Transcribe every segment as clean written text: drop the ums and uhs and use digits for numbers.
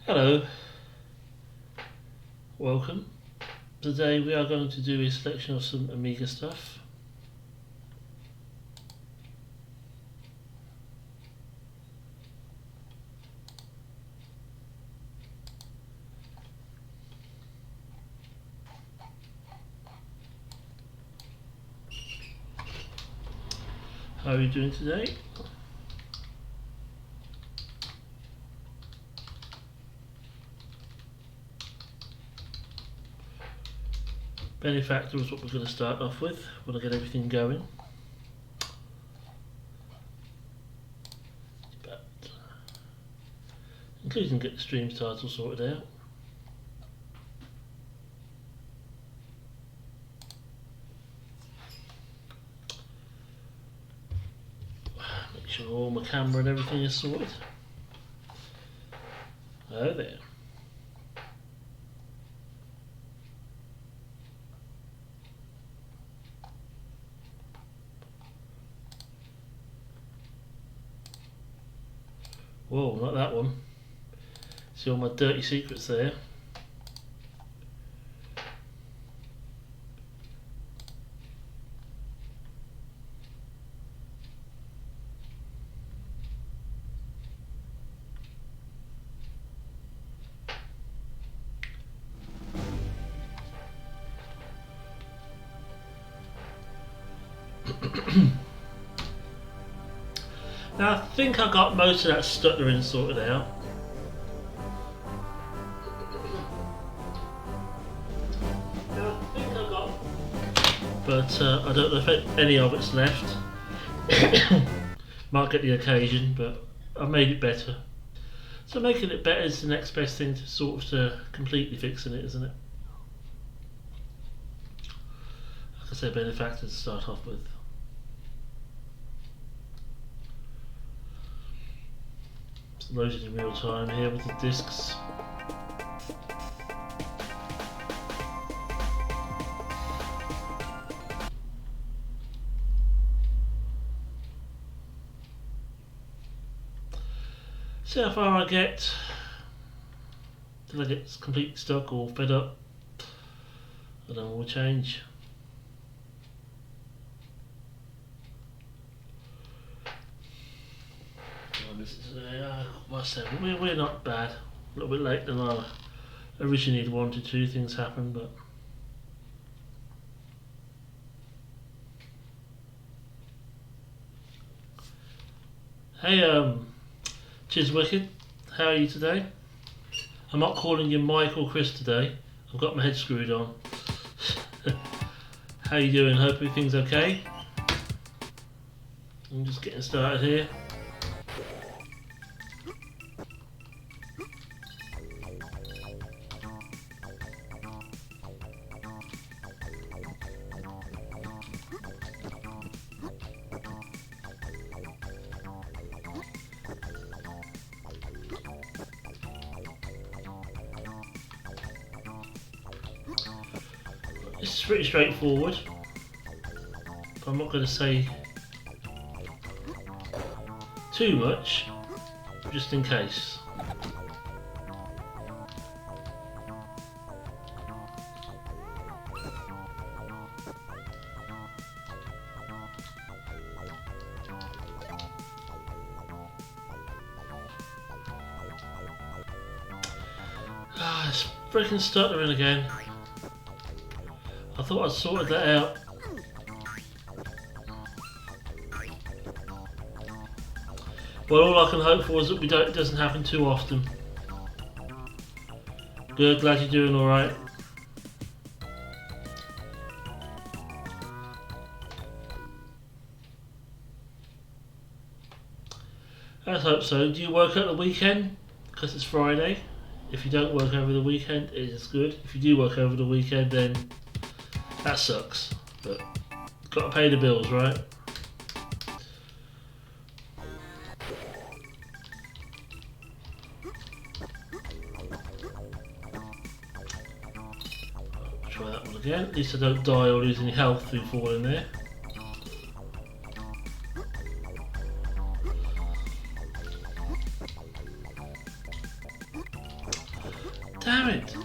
Hello, welcome. Today we are going to do a selection of some Amiga stuff. How are you doing today? Benefactor is what we're going to start off with when I get everything going. Including get the stream title sorted out. Make sure all my camera and everything is sorted. Oh there. Whoa, not that one. See all my dirty secrets there. Now I think I got most of that stuttering sorted out. But I don't know if any of it's left. Might get the occasion, but I've made it better. So making it better is the next best thing to sort of to completely fixing it, isn't it? Like I said, benefactor to start off with. It's loaded in real time here with the discs. See how far I get till I get completely stuck or fed up, and then we'll change. We're not bad. A little bit late than I originally wanted to. Things happen, but hey, Chiswicked, how are you today? I'm not calling you Mike or Chris today. I've got my head screwed on. How you doing? Hope everything's okay. I'm just getting started here. It's pretty straightforward. I'm not going to say too much, just in case. It's freaking stuttering again. I thought I'd sorted that out. Well, all I can hope for is that it doesn't happen too often. Good, glad you're doing alright. Let's hope so. Do you work at the weekend? Because it's Friday. If you don't work over the weekend, it is good. If you do work over the weekend, then that sucks, but got to pay the bills, right? Try that one again. At least I don't die or lose any health through falling there. Damn it!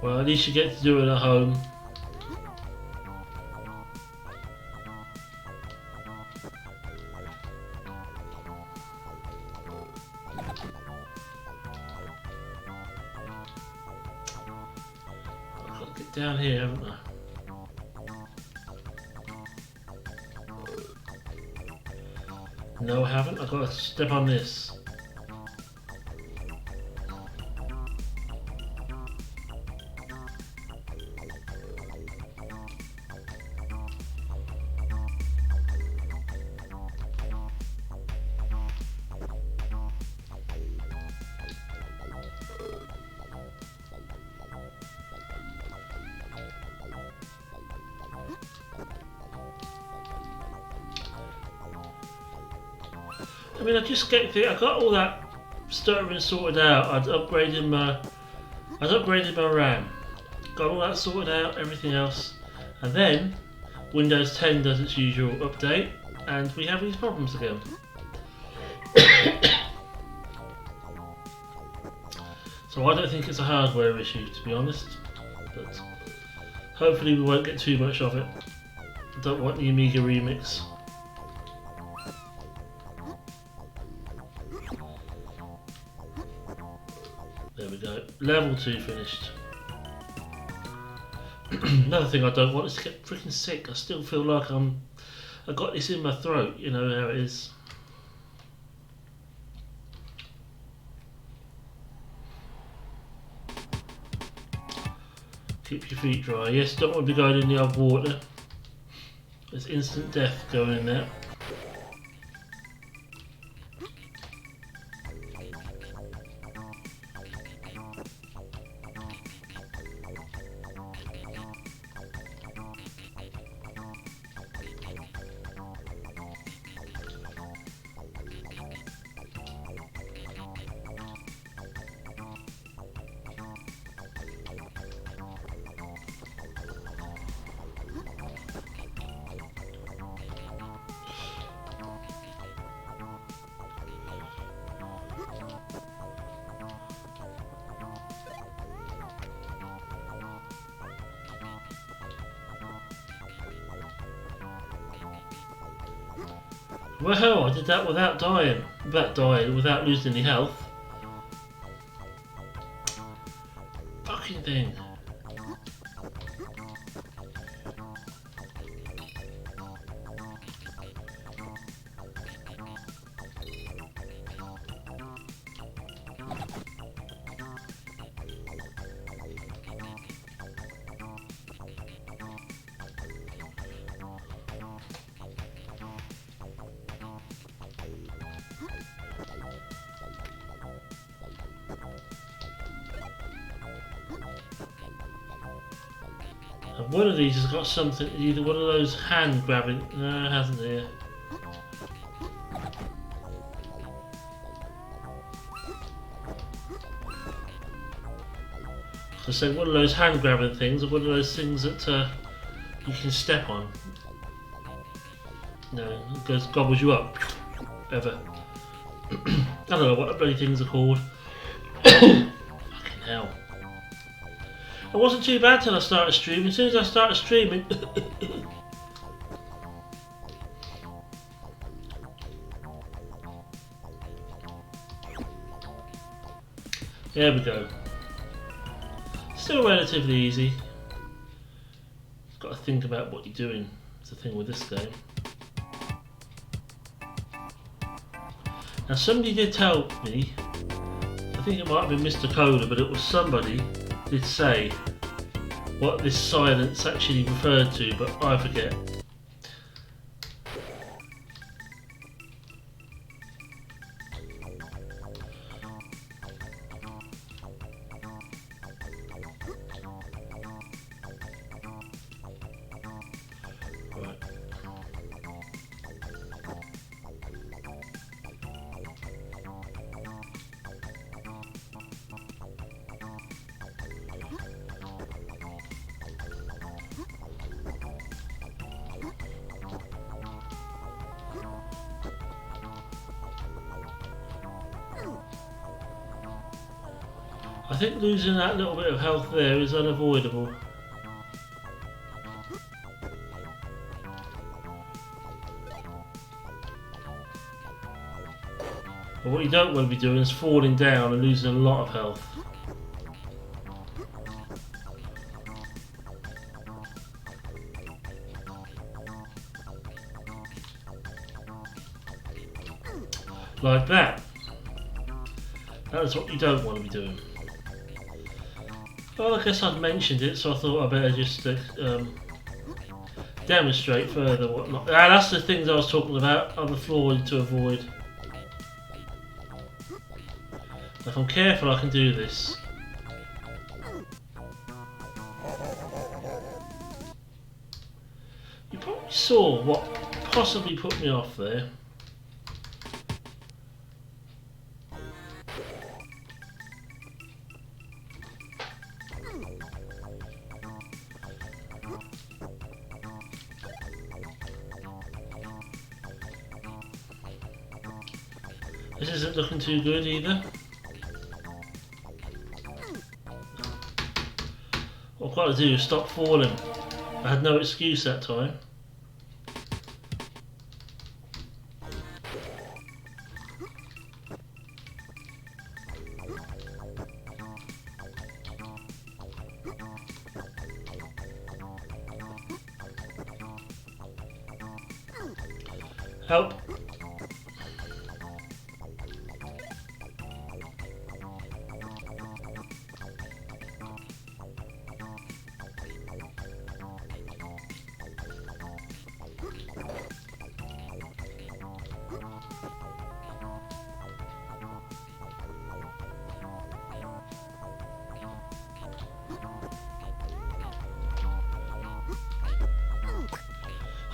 Well, at least you get to do it at home. I've got to get down here, haven't I? No, I haven't. I've got to step on this. I mean, I just get I got all that stuttering sorted out. I'd upgraded my RAM, got all that sorted out, everything else, and then Windows 10 does its usual update, and we have these problems again. So I don't think it's a hardware issue, to be honest, but hopefully we won't get too much of it. I don't want the Amiga remix. There we go. Level 2 finished. Another thing I don't want is to get freaking sick. I still feel like I got this in my throat, you know how it is. Keep your feet dry. Yes, don't want to be going in the old water. There's instant death going in there. Well, I did that without dying. Without losing any health. Fucking thing. And one of these has got something, either one of those hand grabbing, no it hasn't here. I say one of those hand grabbing things, or one of those things that you can step on. No, it goes, gobbles you up. Ever. I don't know what the bloody things are called. Fucking hell. It wasn't too bad till I started streaming. As soon as I started streaming, there we go. Still relatively easy. Got to think about what you're doing. It's the thing with this game. Now somebody did tell me, I think it might have been Mr. Coda, but it was somebody did say what this silence actually referred to, but I forget. Right. I think losing that little bit of health there is unavoidable. But what you don't want to be doing is falling down and losing a lot of health. Like that. That is what you don't want to be doing. Well, I guess I'd mentioned it, so I thought I'd better just demonstrate further whatnot. That's the things I was talking about on the floor to avoid. If I'm careful, I can do this. You probably saw what possibly put me off there. This isn't looking too good either. What I've got to do is stop falling. I had no excuse that time. Help.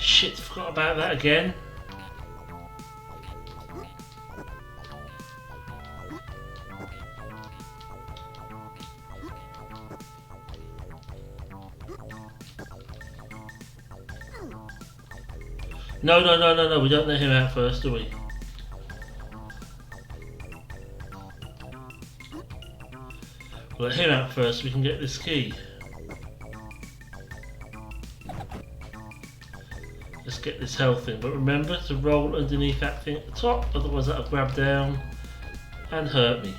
Shit, forgot about that again. No, we don't let him out first, do we? We'll let him out first so we can get this key. Let's get this health thing, but remember to roll underneath that thing at the top, otherwise that'll grab down and hurt me.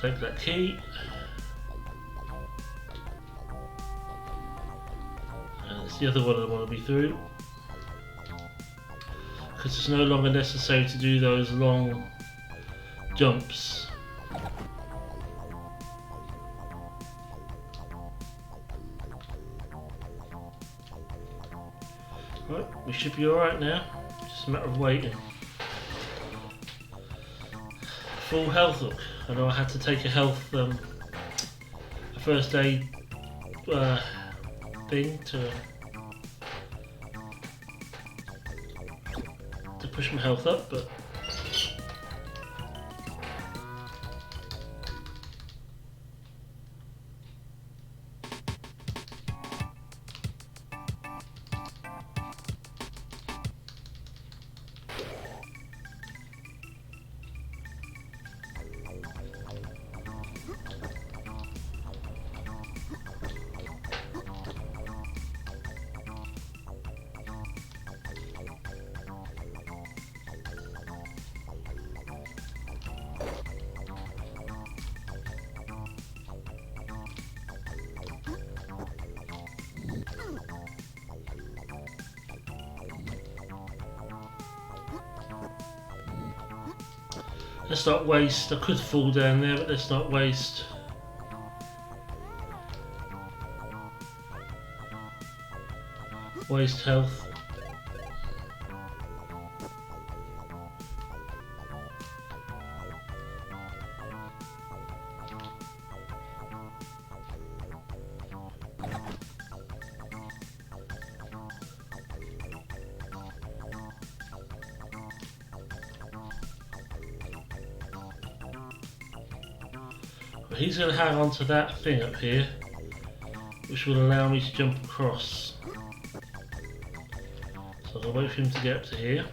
Take that key. And it's the other one I want to be through. Because it's no longer necessary to do those long jumps. Right, we should be alright now. Just a matter of waiting. Full health look. I know I had to take a health, a first aid thing to push my health up, but let's not waste. I could fall down there, but let's not waste. Waste health. he's going to hang on to that thing up here, which will allow me to jump across. So I'll wait for him to get up to here.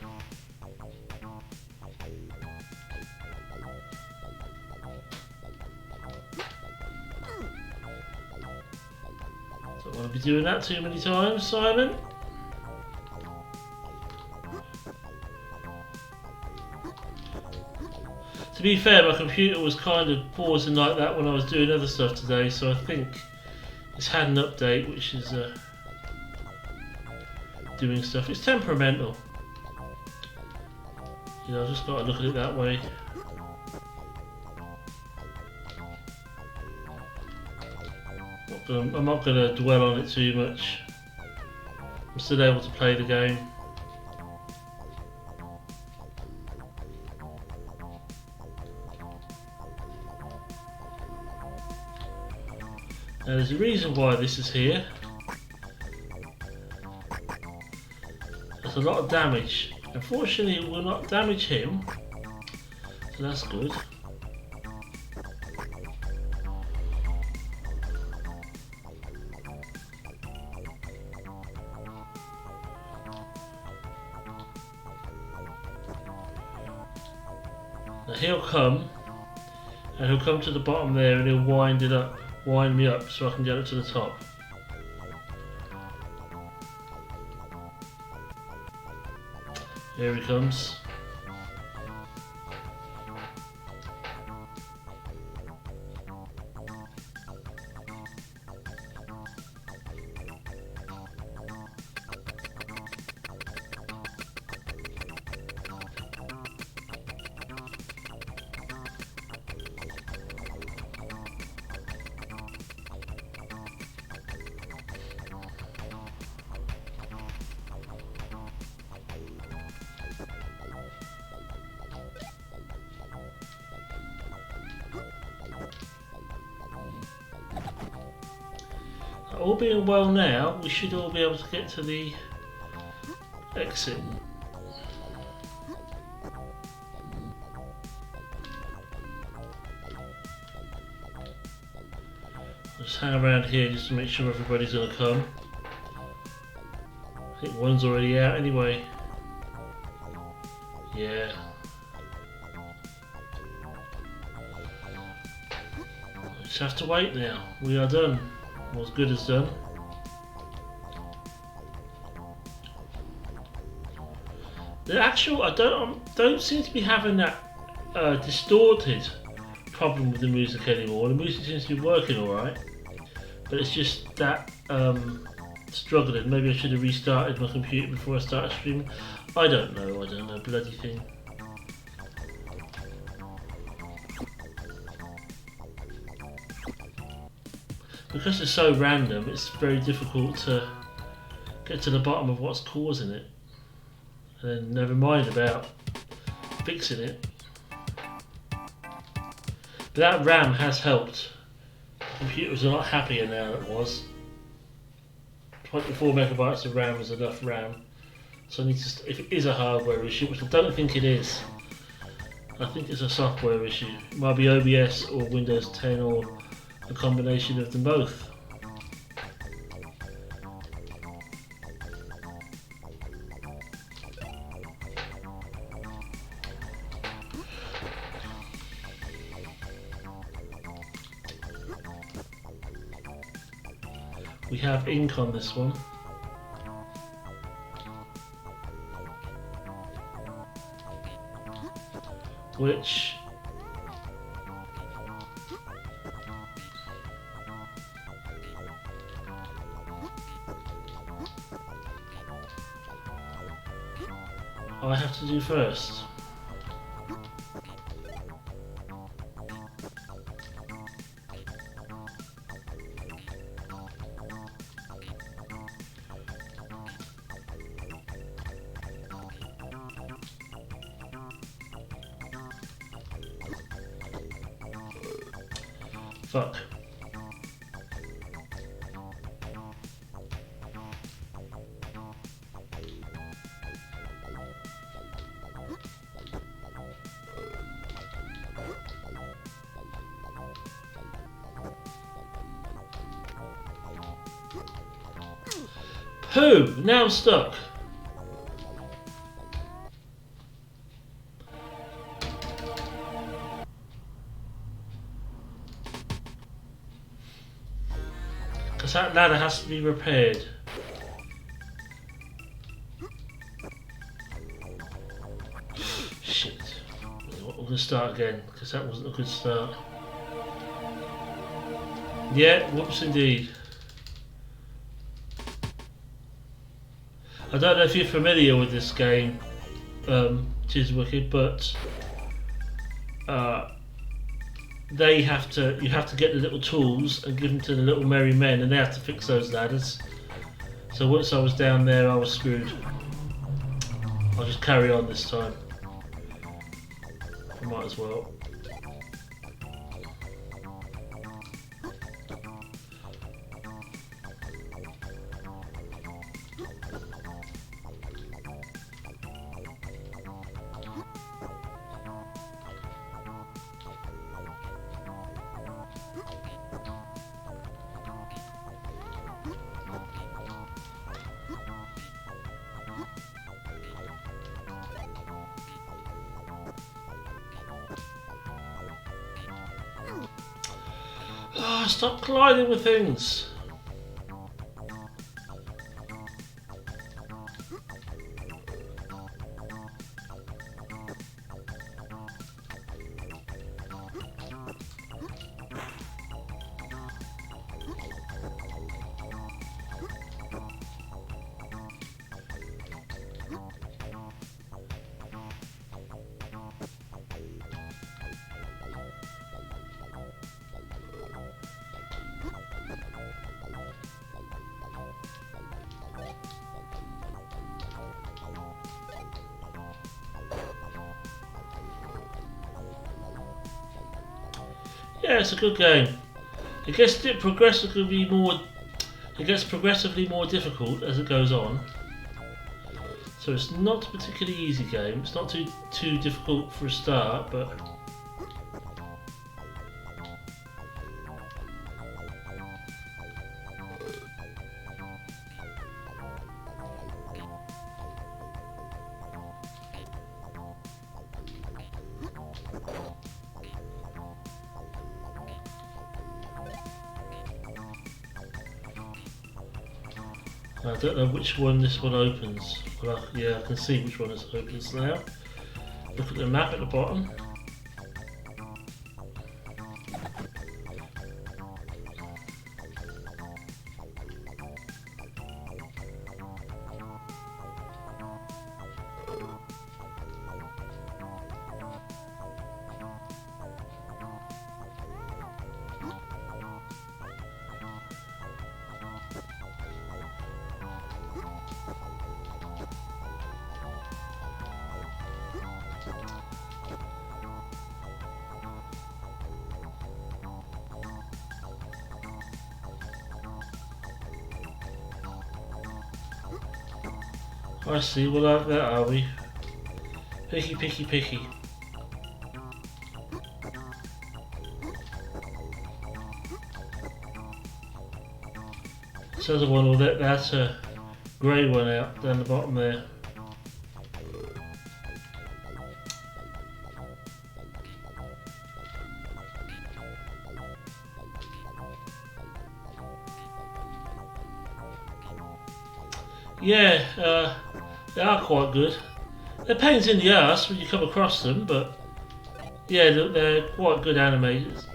Don't want to be doing that too many times, Simon. To be fair, my computer was kind of pausing like that when I was doing other stuff today, so I think it's had an update which is doing stuff. It's temperamental. You know, I've just got to look at it that way. I'm not going to dwell on it too much. I'm still able to play the game. Now there's a reason why this is here. There's a lot of damage. Unfortunately it will not damage him, so that's good. Now he'll come, and he'll come to the bottom there and he'll wind me up so I can get up to the top. Here he comes. All being well now, we should all be able to get to the exit. Just hang around here just to make sure everybody's going to come. I think one's already out anyway. Yeah. Just have to wait now. We are done. As good as done. The actual, I don't seem to be having that distorted problem with the music anymore. The music seems to be working alright, but it's just that struggling. Maybe I should have restarted my computer before I started streaming. I don't know, bloody thing. Because it's so random, it's very difficult to get to the bottom of what's causing it. And then never mind about fixing it. But that RAM has helped. The computer was a lot happier now than it was. 24 megabytes of RAM is enough RAM. So I need to, if it is a hardware issue, which I don't think it is, I think it's a software issue. It might be OBS or Windows 10 or a combination of them both. We have ink on this one. Which I have to do first. Fuck. Who? Now I'm stuck. Because that ladder has to be repaired. Shit. We're going to start again, because that wasn't a good start. Yeah, whoops indeed. I don't know if you're familiar with this game, Tis Wicked, but you have to get the little tools and give them to the little merry men, and they have to fix those ladders. So once I was down there, I was screwed. I'll just carry on this time. I might as well. Oh, stop colliding with things! Yeah, it's a good game. It gets progressively more difficult as it goes on. So it's not a particularly easy game. It's not too difficult for a start, but I don't know which one this one opens. Well, yeah, I can see which one it opens now. Look at the map at the bottom. I see, well like that are we? Picky, picky, picky. This other one will let that grey one out down the bottom there. Yeah, they are quite good. They're pains in the ass when you come across them, but yeah, they're quite good animators.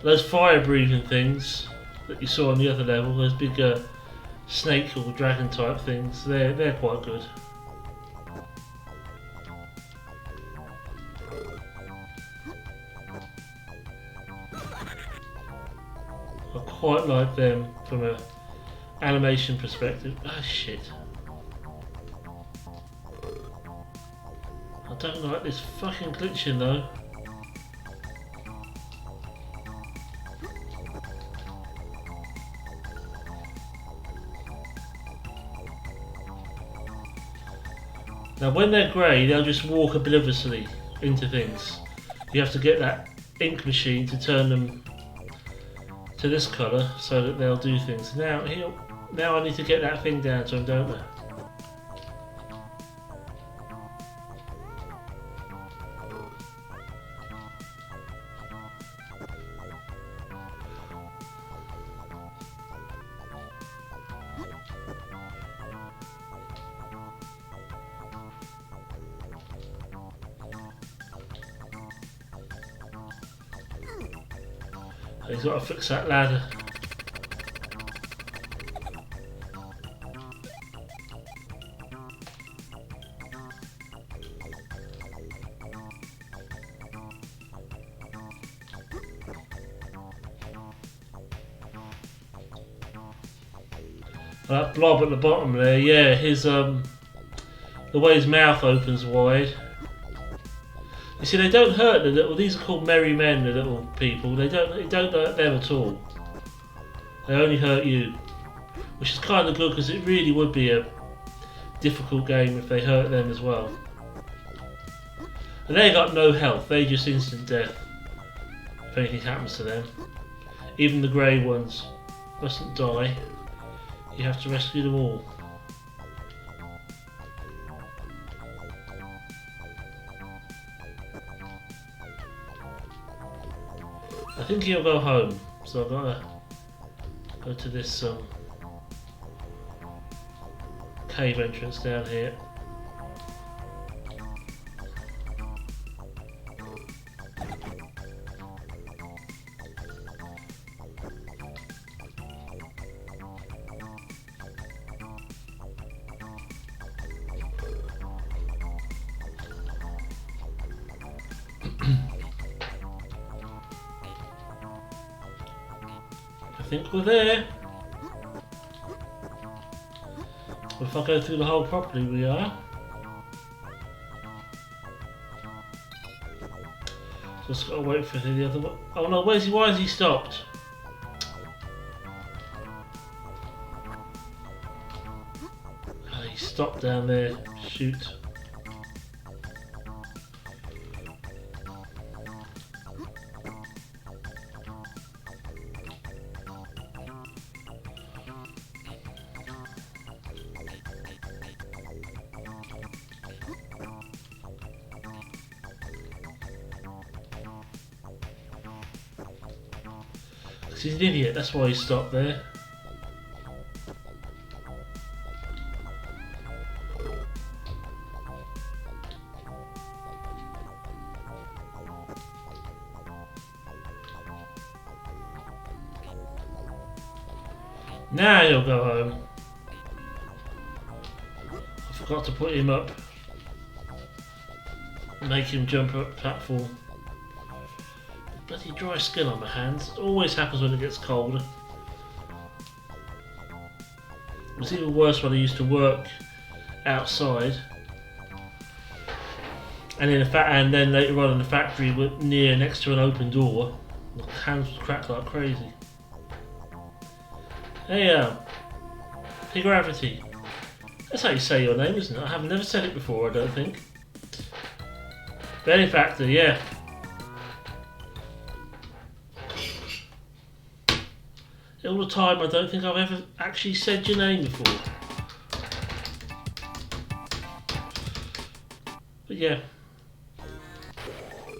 Those fire-breathing things that you saw on the other level, those big snake or dragon type things, they're quite good. I quite like them from a animation perspective. Ah, shit. I don't like this fucking glitching though. Now when they're grey, they'll just walk obliviously into things. You have to get that ink machine to turn them to this colour so that they'll do things. Now I need to get that thing down to him, don't I? He's got to fix that ladder. That blob at the bottom there, yeah, his the way his mouth opens wide. You see, they don't hurt the little. These are called merry men, the little people. They don't hurt them at all. They only hurt you, which is kind of good because it really would be a difficult game if they hurt them as well. And they got no health. They just instant death if anything happens to them. Even the grey ones mustn't die. You have to rescue them all. I think he'll go home, so I've got to go to this cave entrance down here. I think we're there. If I go through the hole properly, we are. Just gotta wait for the other one. Oh no, why has he stopped? Oh, he stopped down there. Shoot. He's an idiot, that's why he stopped there. Now he'll go home. I forgot to put him up. Make him jump up the platform. Bloody dry skin on my hands. It always happens when it gets colder. It was even worse when I used to work outside. And then later on in the factory, next to an open door, my hands would crack like crazy. Hey, Pig Gravity. That's how you say your name, isn't it? I have never said it before, I don't think. Benefactor, yeah. All the time, I don't think I've ever actually said your name before. But yeah,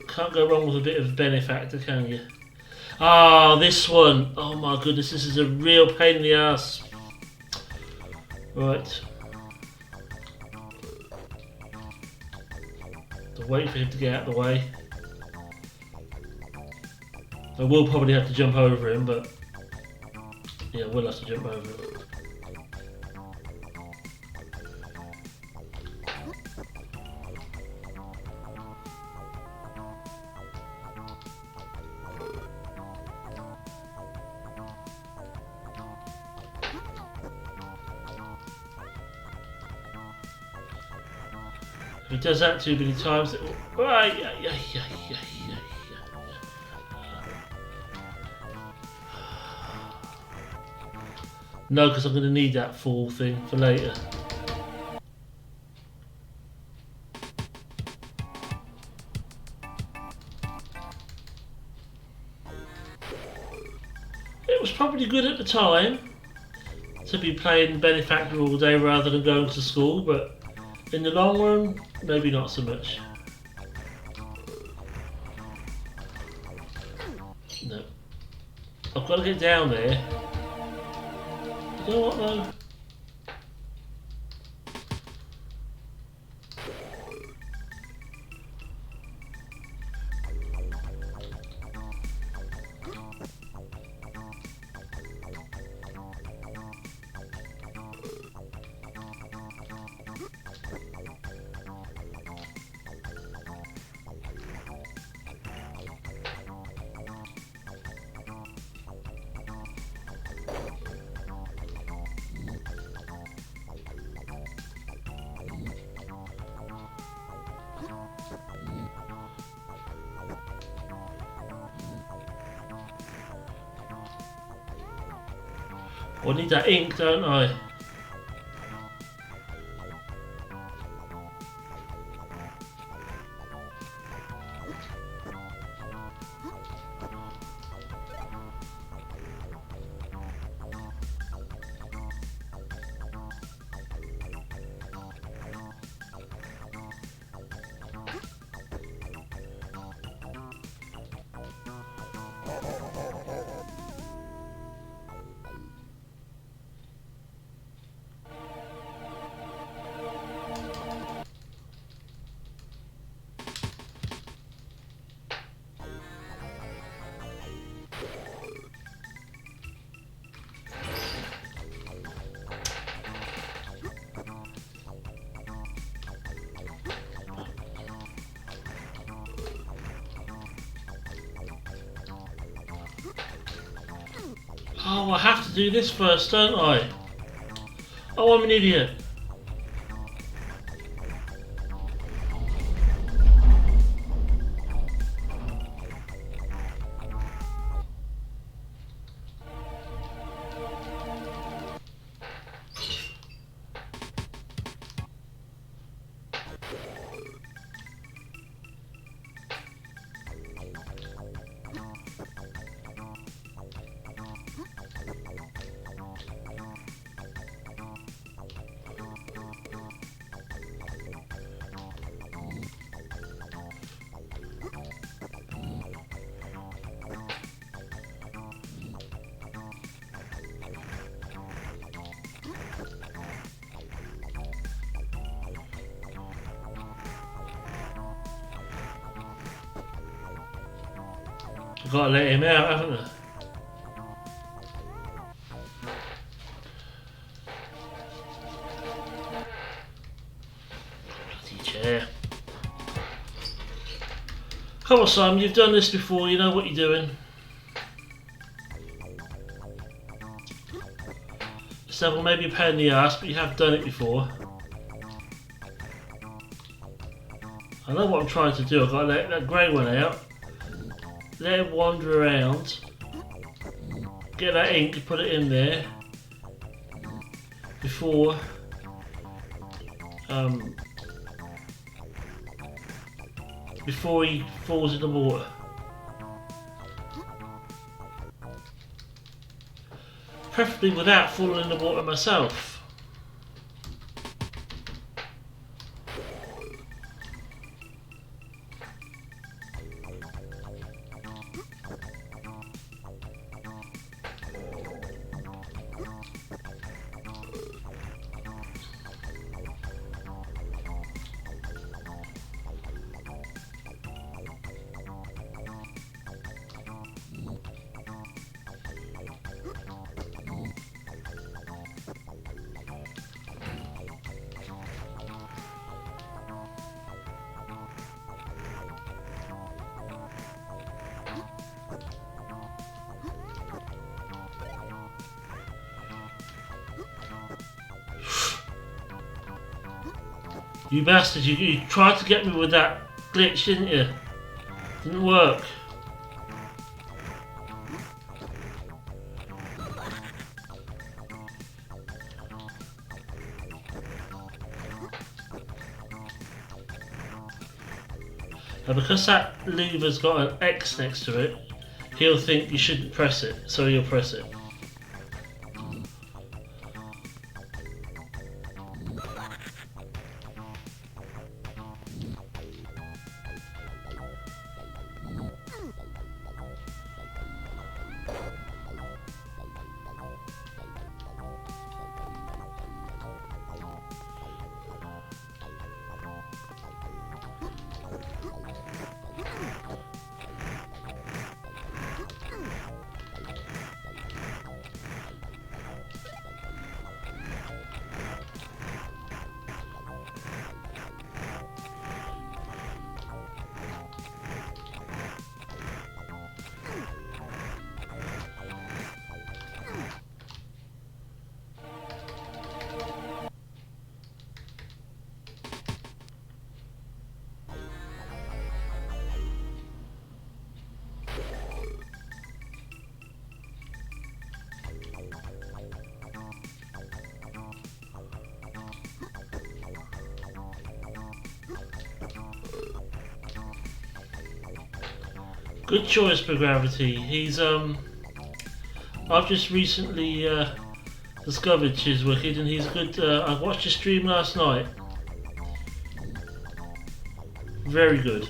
can't go wrong with a bit of benefactor, can you? Ah, this one. Oh my goodness, this is a real pain in the ass. Right. So wait for him to get out of the way. I will probably have to jump over him, but yeah, we'll have to jump over it. If he does that too many times, it will... No, because I'm going to need that fall thing for later. probably good at the time to be playing Benefactor all day rather than going to school, but in the long run, maybe not so much. No. I've got to get down there. You know what though? I need that ink, don't I? Oh, I have to do this first, don't I? Oh, I'm an idiot. I've got to let him out, haven't I? Bloody chair. Come on, Simon, you've done this before, you know what you're doing. This level may be a pain in the ass, but you have done it before. I know what I'm trying to do. I've got to let that grey one out. Let it wander around. Get that ink, put it in there. Before before he falls in the water. Preferably without falling in the water myself. You bastard, you tried to get me with that glitch, didn't you? Didn't work. Now because that lever's got an X next to it, he'll think you shouldn't press it, so he'll press it. Good choice for Gravity. He's I've just recently discovered Chiswicked, and he's good. I watched his stream last night. Very good.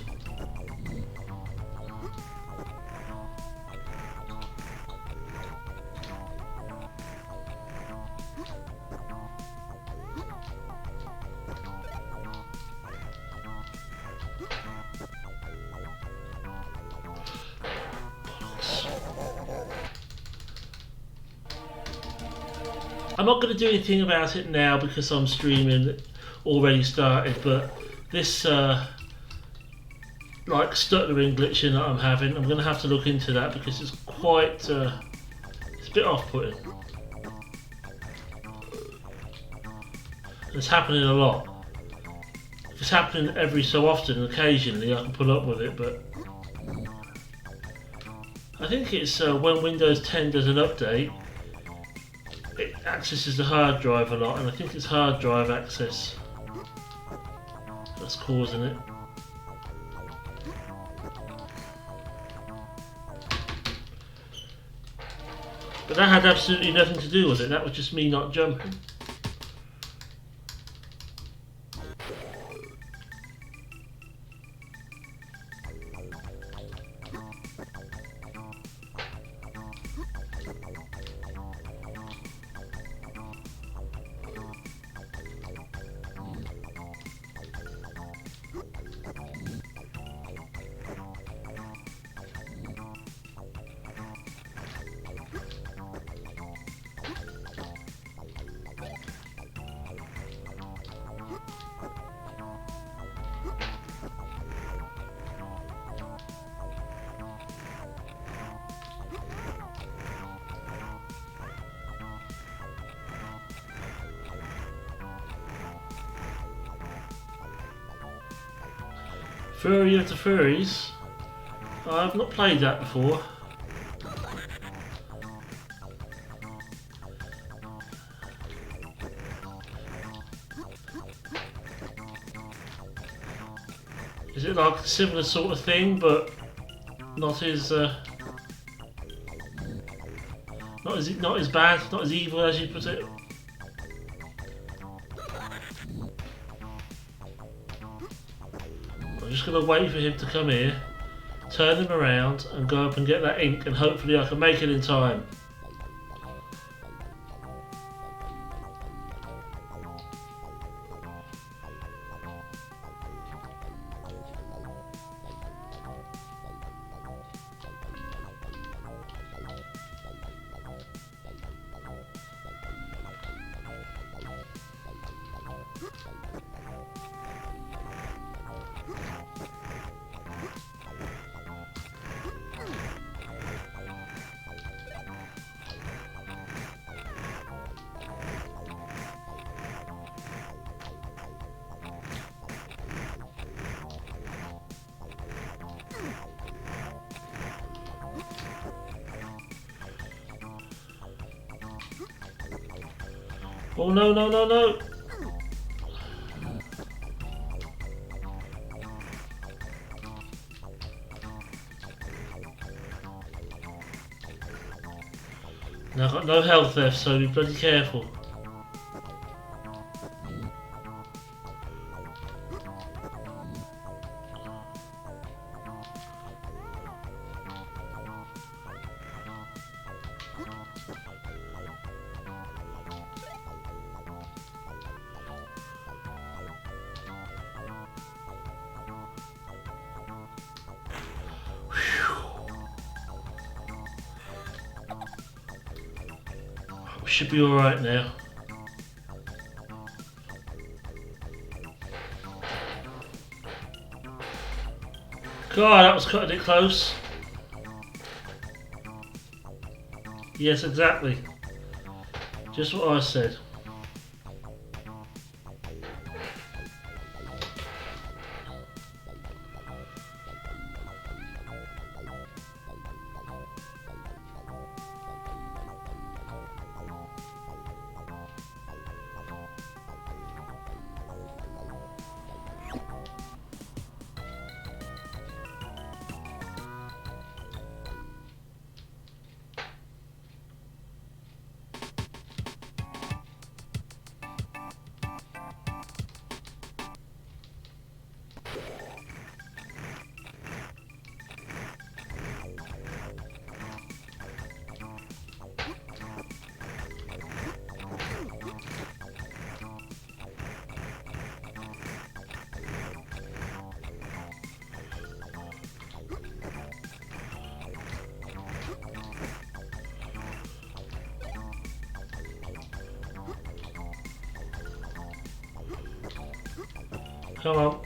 I'm not going to do anything about it now because I'm streaming already started, but this like stuttering glitching that I'm having, I'm going to have to look into that because it's quite it's a bit off-putting. It's happening a lot. If it's happening every so often, occasionally I can put up with it, but I think it's when Windows 10 does an update, it accesses the hard drive a lot, and I think it's hard drive access that's causing it. But that had absolutely nothing to do with it, that was just me not jumping. Furry of the Furries. I've not played that before. Is it like a similar sort of thing, but not as not as bad, not as evil as you put it? I'm just going to wait for him to come here, turn him around and go up and get that ink, and hopefully I can make it in time. Oh no, no, no, no! Now I've got no health left, so be bloody careful. Should be alright now. God, that was cutting it close. Yes, exactly. Just what I said. Come on.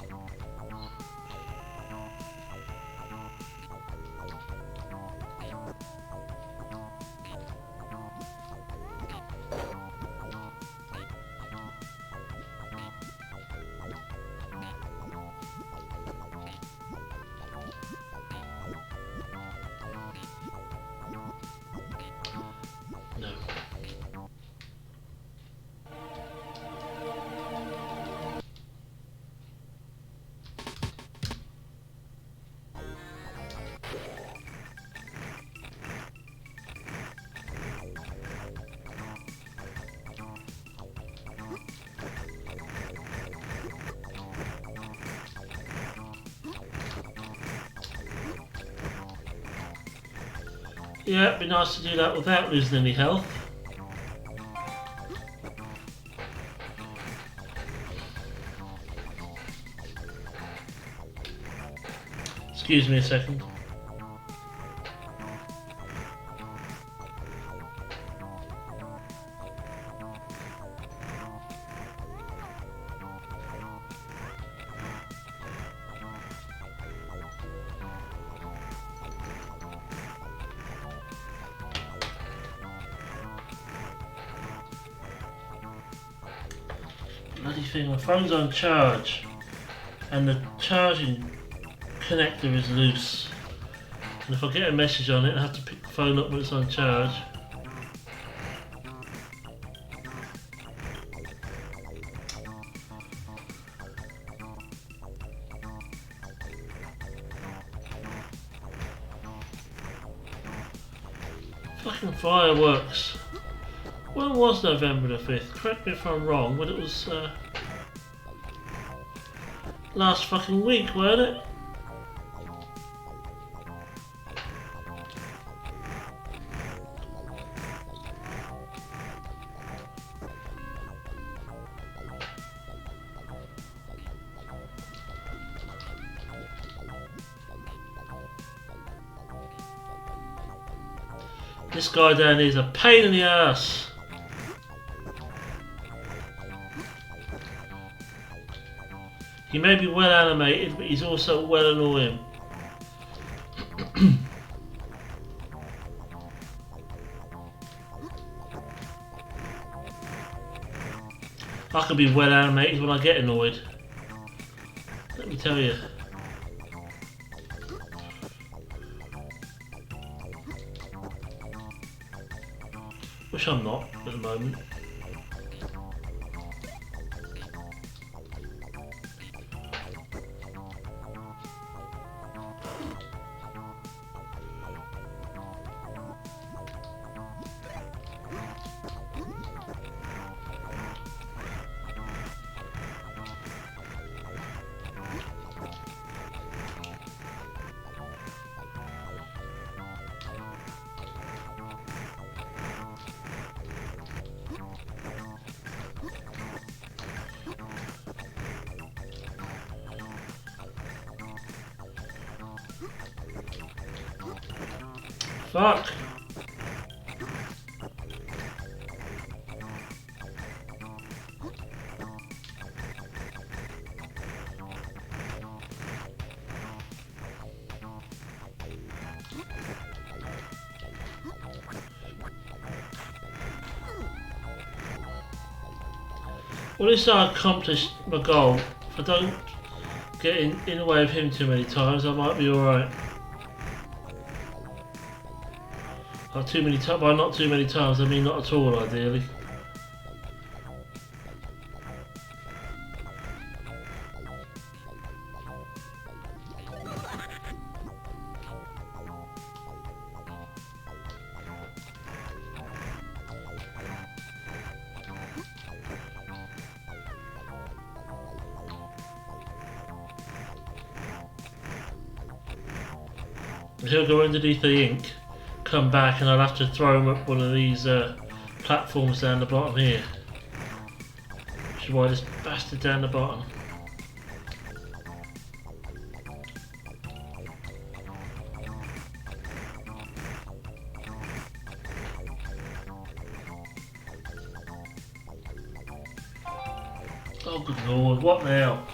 No. Yeah, it'd be nice to do that without losing any health. Excuse me a second. Bloody thing, my phone's on charge and the charging connector is loose. And if I get a message on it, I have to pick the phone up when it's on charge. Fucking fireworks. When was November the 5th? Correct me if I'm wrong, but it was last fucking week, weren't it? This guy down here is a pain in the ass. He may be well animated, but he's also well annoying. I can be well animated when I get annoyed. Let me tell you. Which I'm not at the moment. Fuck. Well, at least I accomplished my goal. If I don't get in the way of him too many times, I might be alright. Not too many times, by not too many times, I mean not at all, ideally. He'll go underneath the ink, come back, and I'll have to throw him up one of these platforms down the bottom here. Which is why this bastard down the bottom. Oh good lord, what the hell?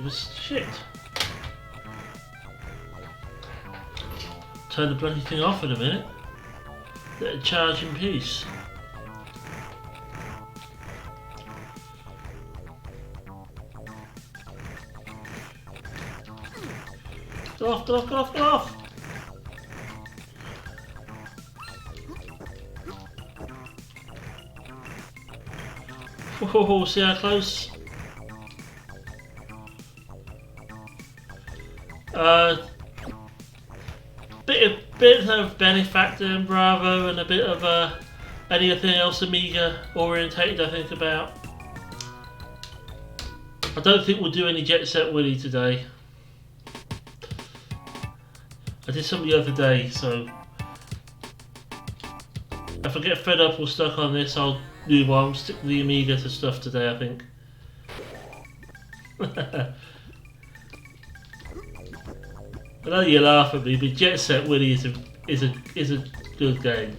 Give us shit. Turn the bloody thing off in a minute. Let it charge in peace. Get off, get off, get off, get off! Oh, see how close? Bit of Benefactor and Bravo and a bit of anything else Amiga orientated I think about. I don't think we'll do any Jet Set Willy today. I did some the other day, so if I get fed up or stuck on this, I'll move on, stick the Amiga to stuff today I think. I know you laugh at me, but Jet Set Willy is a good game.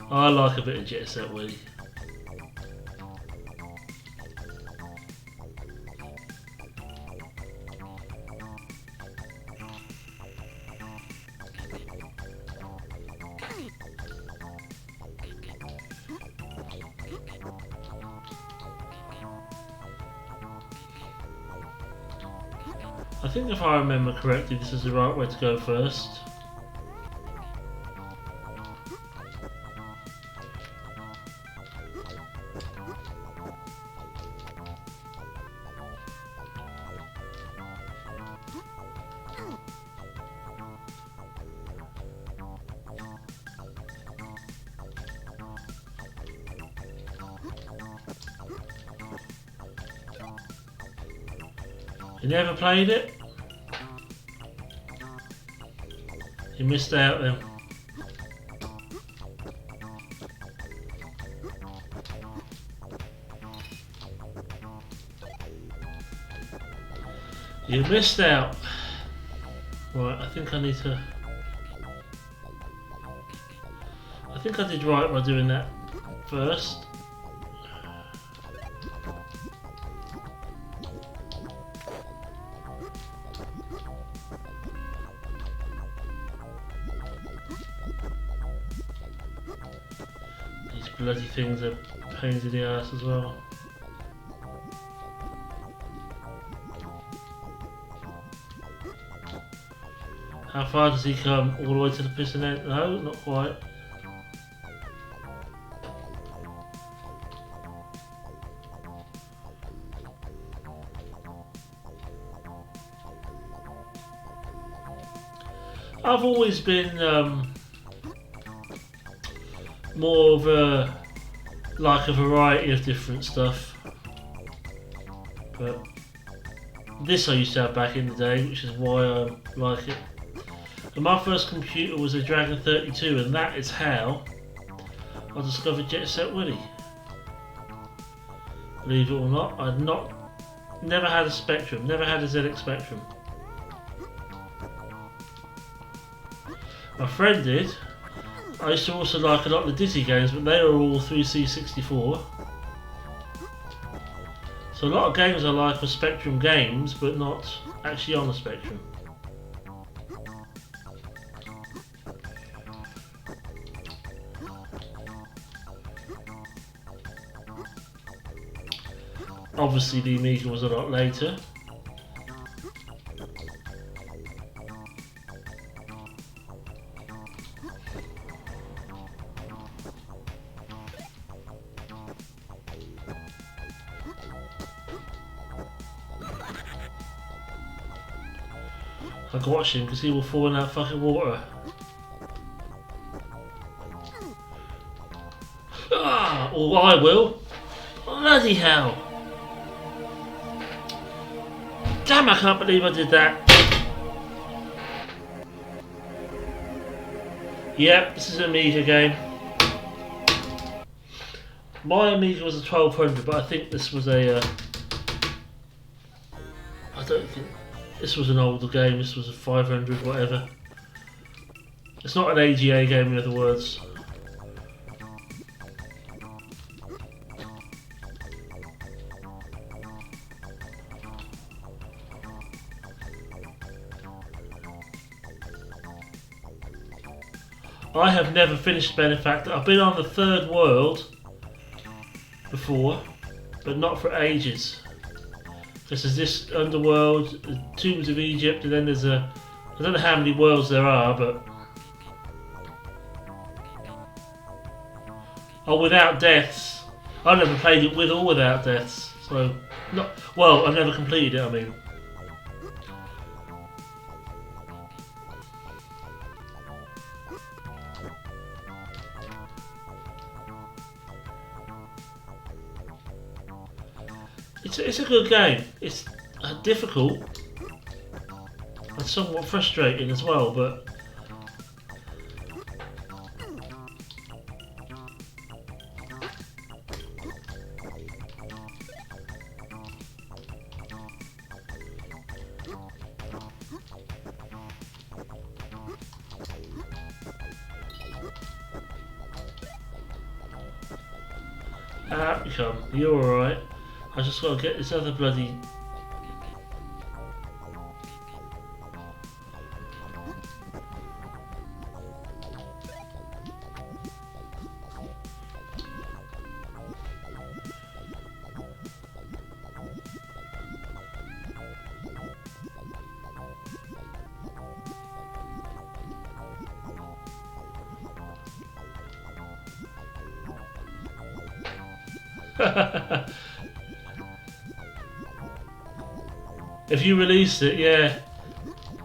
I like a bit of Jet Set Willy. I think if I remember correctly, this is the right way to go first. You never played it? You missed out then. You missed out. Right, I think I need to... I think I did right by doing that first. These bloody things are pains in the ass as well. How far does he come? All the way to the piston end? No, not quite. I've always been more of a like a variety of different stuff, but this I used to have back in the day, which is why I like it. And my first computer was a Dragon 32, and that is how I discovered Jet Set Willy. Believe it or not, never had a Spectrum, never had a ZX Spectrum. My friend did. I used to also like a lot of the Dizzy games, but they were all through C64. So a lot of games I like were Spectrum games, but not actually on the Spectrum. Obviously the Amiga was a lot later. I can watch him because he will fall in that fucking water. Ah, or I will. Bloody hell. Damn, I can't believe I did that. Yep, this is an Amiga game. My Amiga was a 1200, but I think this was a... I don't think... This was an older game, this was a 500, whatever. It's not an AGA game, in other words. I have never finished Benefactor. I've been on the third world before, but not for ages. Because there's this underworld, the Tombs of Egypt, and then there's I don't know how many worlds there are, but... Oh, Without Deaths. I never played it with or without deaths, so... Well, I've never completed it, I mean. It's a good game. It's difficult and somewhat frustrating as well, but out you come. You're alright. I just gotta get this other bloody... If you release it, yeah,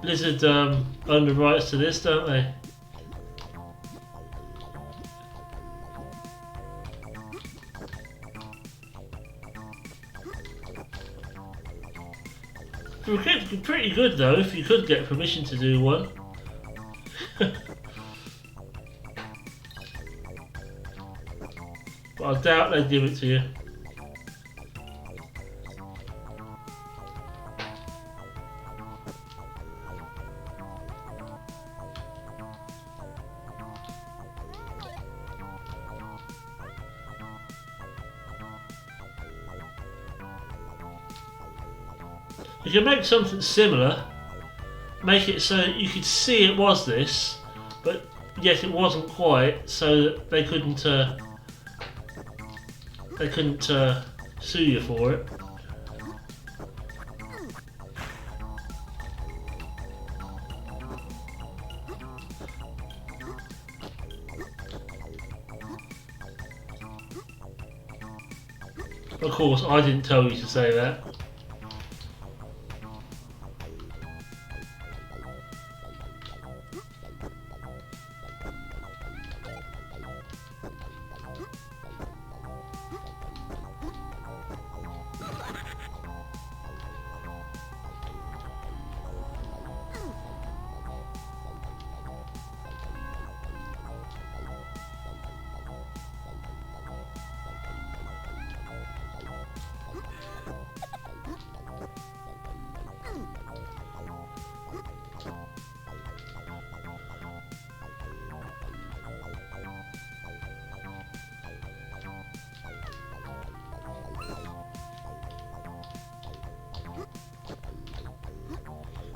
Blizzard own the rights to this, don't they? It would be pretty good though if you could get permission to do one. But I doubt they'd give it to you. You can make something similar, make it so you could see it was this, but yet it wasn't quite, so that they couldn't sue you for it. Of course, I didn't tell you to say that.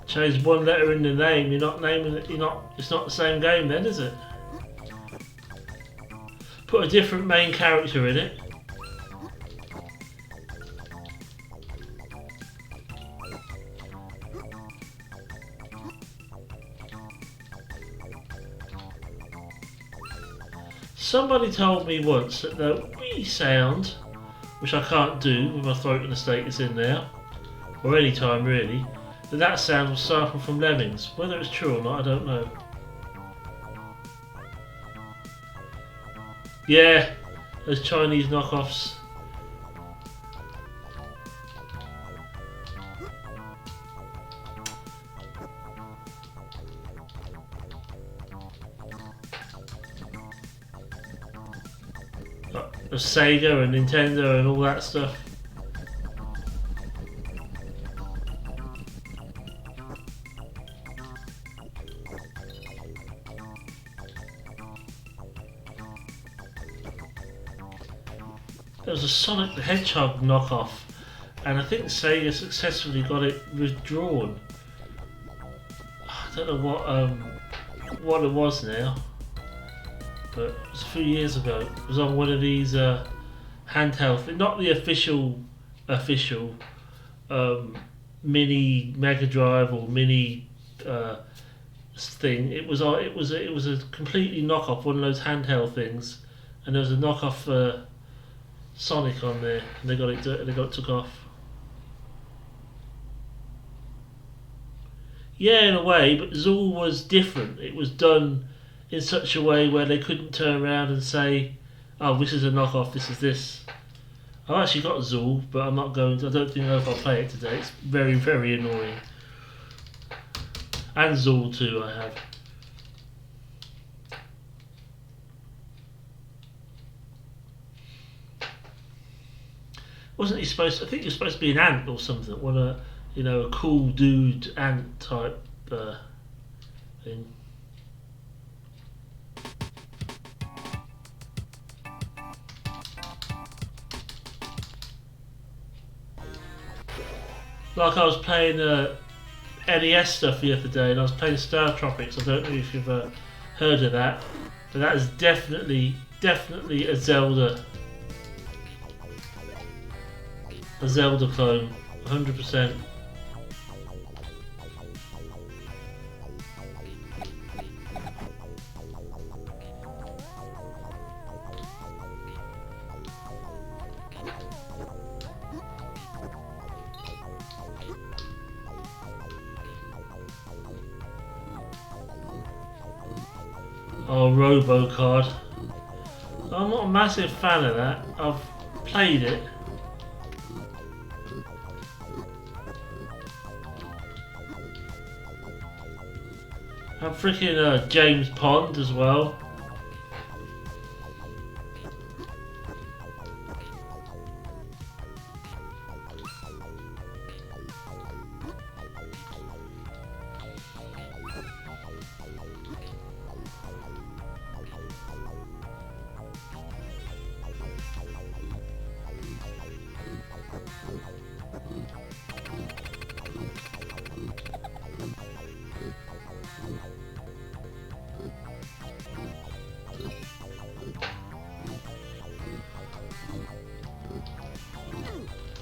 Change one letter in the name, you're not naming it, it's not the same game then, is it? Put a different main character in it. Somebody told me once that the wee sound, which I can't do with my throat in the state it's in now, or any time really, that sound was sampled from Lemmings. Whether it's true or not, I don't know. Yeah, those Chinese knockoffs. Of Sega and Nintendo and all that stuff. There was a Sonic the Hedgehog knockoff, and I think Sega successfully got it withdrawn. I don't know what it was now. but it was a few years ago. It was on one of these handheld, not the official mini Mega Drive or mini thing. It was a completely knockoff, one of those handheld things, and there was a knockoff Sonic on there, and they got it took off. Yeah, in a way, but Zool was different. It was done in such a way where they couldn't turn around and say, "Oh, this is a knockoff. This is this." I've actually got Zool, but I'm not going to. I don't think I know if I'll play it today. It's very, very annoying. And Zool 2 I have. Wasn't he supposed? I think you're supposed to be an ant or something. What a cool dude ant type thing. Like I was playing NES stuff the other day, and I was playing Star Tropics. I don't know if you've heard of that, but that is definitely a Zelda clone, 100%. Oh, RoboCard. I'm not a massive fan of that. I've played it. I'm freaking James Pond as well.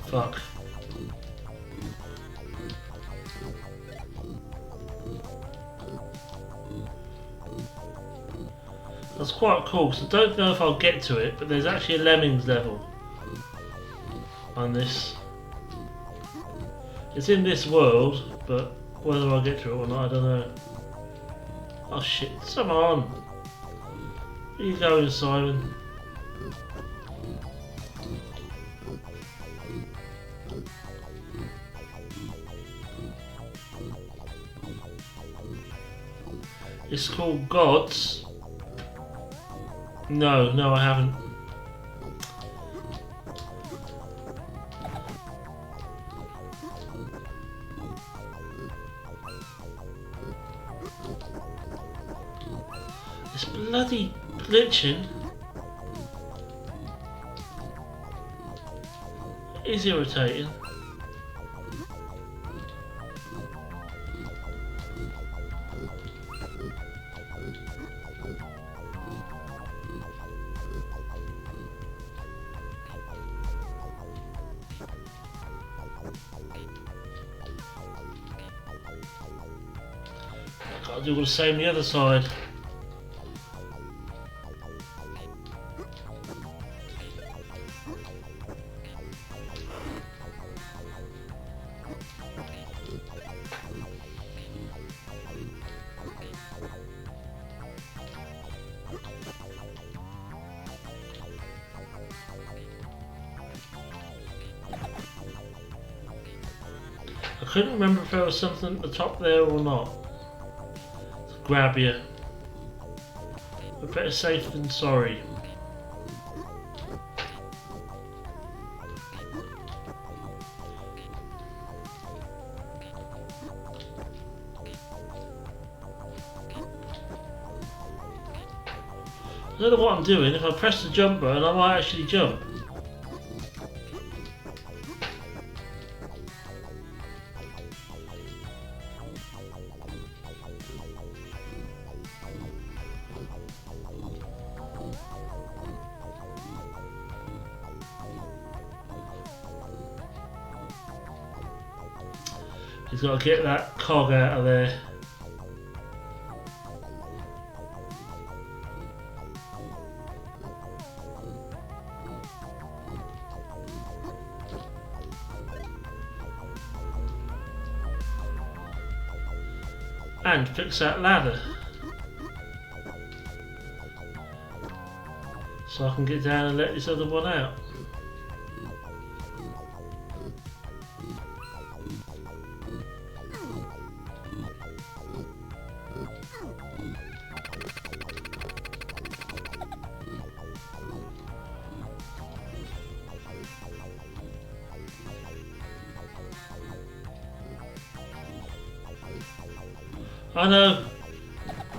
Fuck. That's quite cool, because I don't know if I'll get to it, but there's actually a Lemmings level on this. It's in this world, but whether I'll get to it or not, I don't know. Oh shit, come on! Where are you going, Simon? It's called Gods. No, I haven't. It's bloody glitching. It is irritating. Gotta do the same the other side. I couldn't remember if there was something at the top there or not. Grab you. We're better safe than sorry. I don't know what I'm doing. If I press the jump button, I might actually jump. He's got to get that cog out of there. And fix that ladder. So I can get down and let this other one out. I know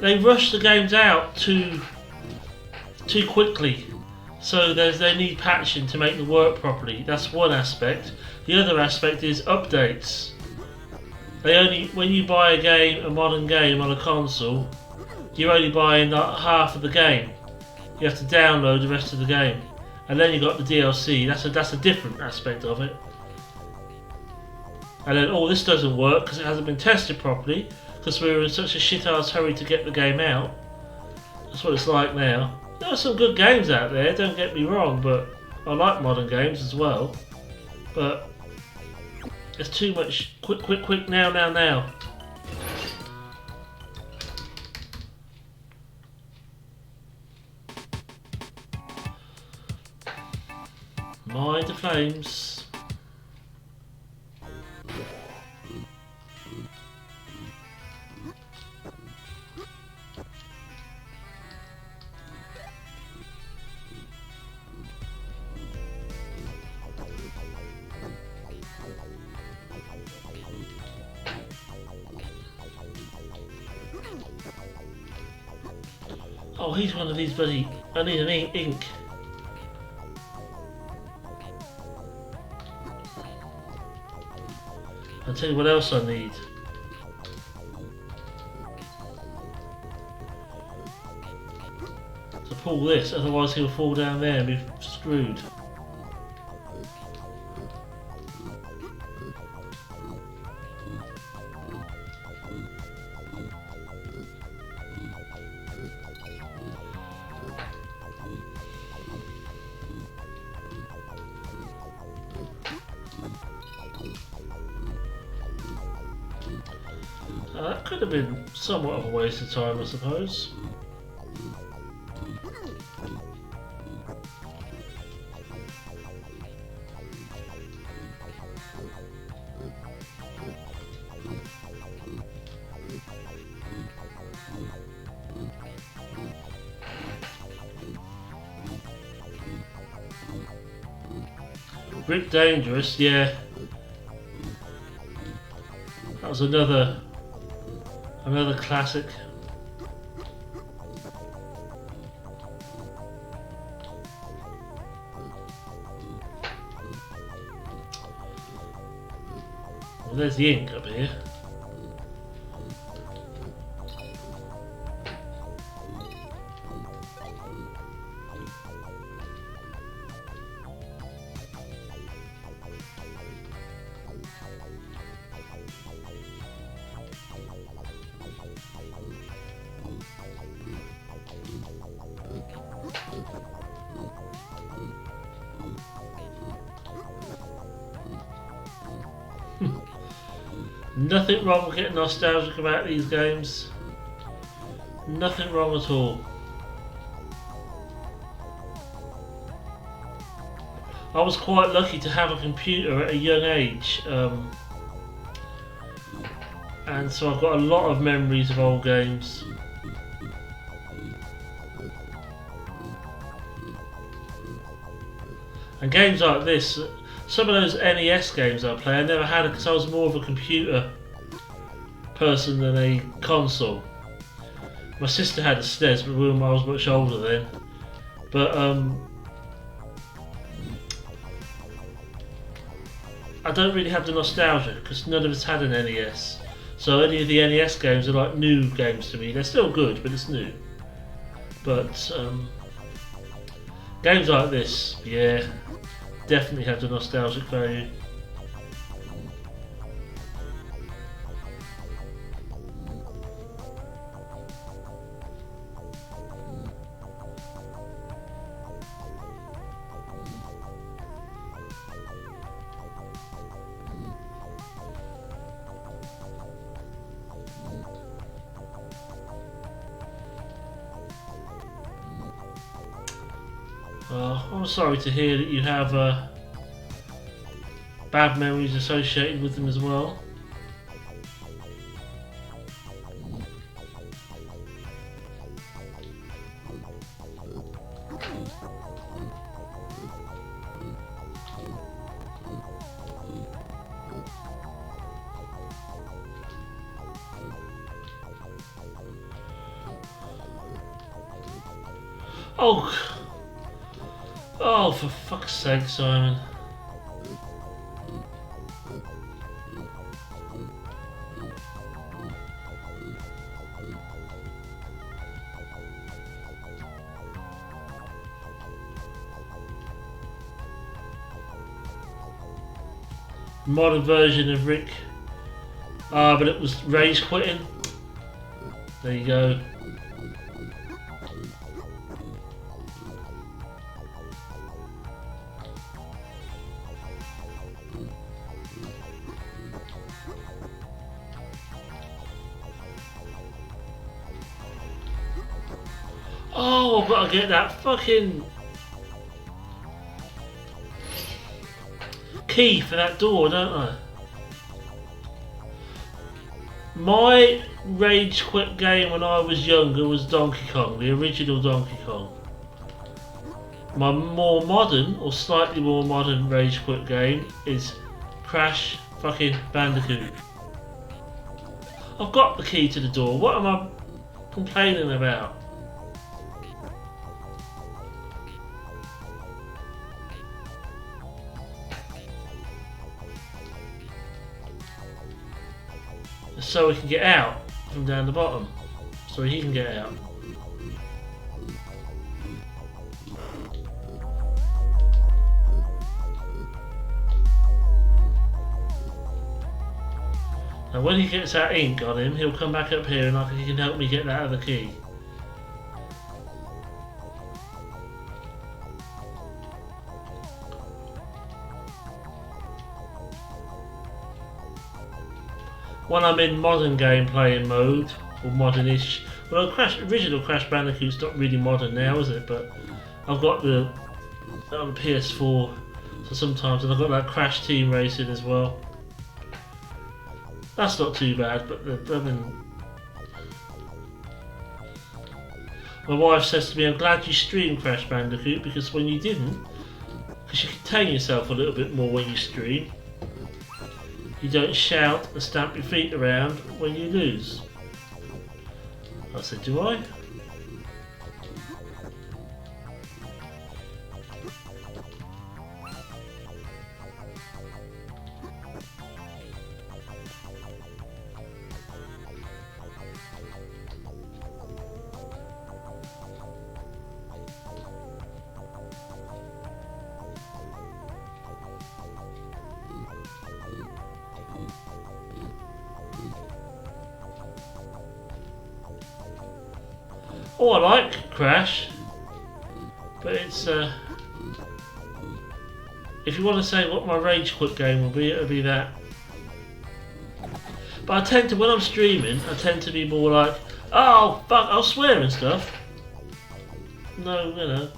they rush the games out too quickly, so they need patching to make them work properly. That's one aspect. The other aspect is updates. When you buy a modern game on a console, you're only buying half of the game. You have to download the rest of the game, and then you got the DLC. That's a different aspect of it. And then, this doesn't work because it hasn't been tested properly, because we were in such a shit-ass hurry to get the game out. That's what it's like now. There are some good games out there, don't get me wrong, but I like modern games as well. But there's too much quick, now. Mind the flames. Oh, he's one of these bloody... I need an ink. I'll tell you what else I need. To pull this, otherwise he'll fall down there and be screwed. That could have been somewhat of a waste of time, I suppose. Grip Dangerous, yeah. That was another classic. Well, there's the ink up here. Nothing wrong with getting nostalgic about these games. Nothing wrong at all. I was quite lucky to have a computer at a young age, and so I've got a lot of memories of old games. And games like this, some of those NES games I play, I never had it because I was more of a computer person than a console. My sister had a SNES, but I was much older then. But I don't really have the nostalgia because none of us had an NES. So any of the NES games are like new games to me. They're still good, but it's new. But games like this, yeah, definitely have the nostalgic value. I'm sorry to hear that you have bad memories associated with them as well. Oh, for fuck's sake, Simon. Modern version of Rick. But it was rage quitting. There you go. Oh, I've got to get that fucking key for that door, don't I? My rage quit game when I was younger was Donkey Kong, the original Donkey Kong. My more modern, or slightly more modern rage quit game is Crash fucking Bandicoot. I've got the key to the door, what am I complaining about? So we can get out from down the bottom. So he can get out. And when he gets that ink on him, he'll come back up here and he can help me get that other key. When I'm in modern gameplay mode, or modern-ish, well, original Crash Bandicoot's not really modern now, is it? But I've got the on the PS4, so sometimes, and I've got that Crash Team Racing as well. That's not too bad, but my wife says to me, "I'm glad you streamed Crash Bandicoot because when you didn't, because you contain yourself a little bit more when you stream." You don't shout and stamp your feet around when you lose. I said, do I? Oh, I like Crash, but it's if you want to say what my rage quit game will be, it'll be that. But I tend to, when I'm streaming, I tend to be more like, oh fuck, I'll swear and stuff. No, you know,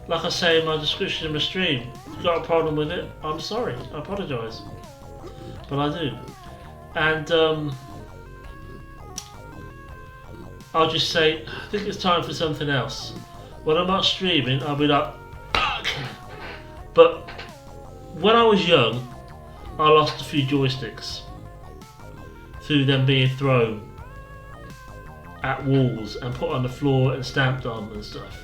like I say in my description of my stream, if you've got a problem with it, I'm sorry, I apologise, but I do, and I'll just say, I think it's time for something else. When I'm not streaming, I'll be like, fuck. But when I was young, I lost a few joysticks through them being thrown at walls and put on the floor and stamped on and stuff.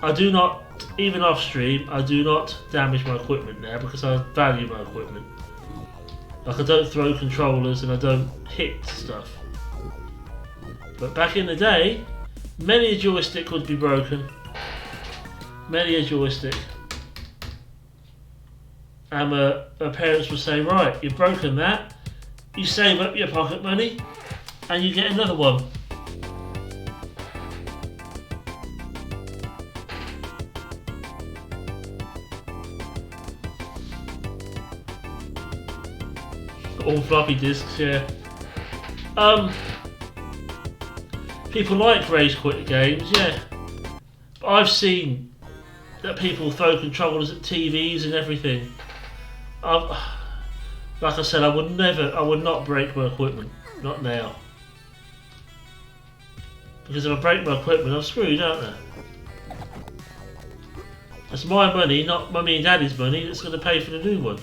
I do not, even off stream, I do not damage my equipment now because I value my equipment. Like I don't throw controllers and I don't hit stuff. But back in the day, many a joystick would be broken. Many a joystick. And my parents would say, right, you've broken that, you save up your pocket money, and you get another one. All floppy disks, yeah. People like rage quit games, yeah. But I've seen that people throw controllers at TVs and everything. Like I said, I would not break my equipment. Not now. Because if I break my equipment, I'm screwed, aren't I? It's my money, not Mummy and Daddy's money, that's going to pay for the new one.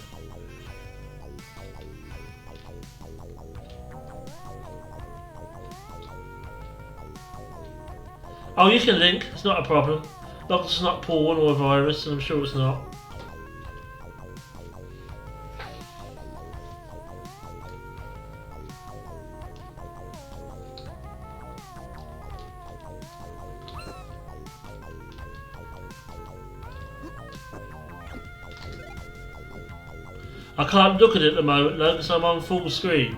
Oh, you can link, it's not a problem. As long as it's not porn or a virus, and I'm sure it's not. I can't look at it at the moment though, because I'm on full screen.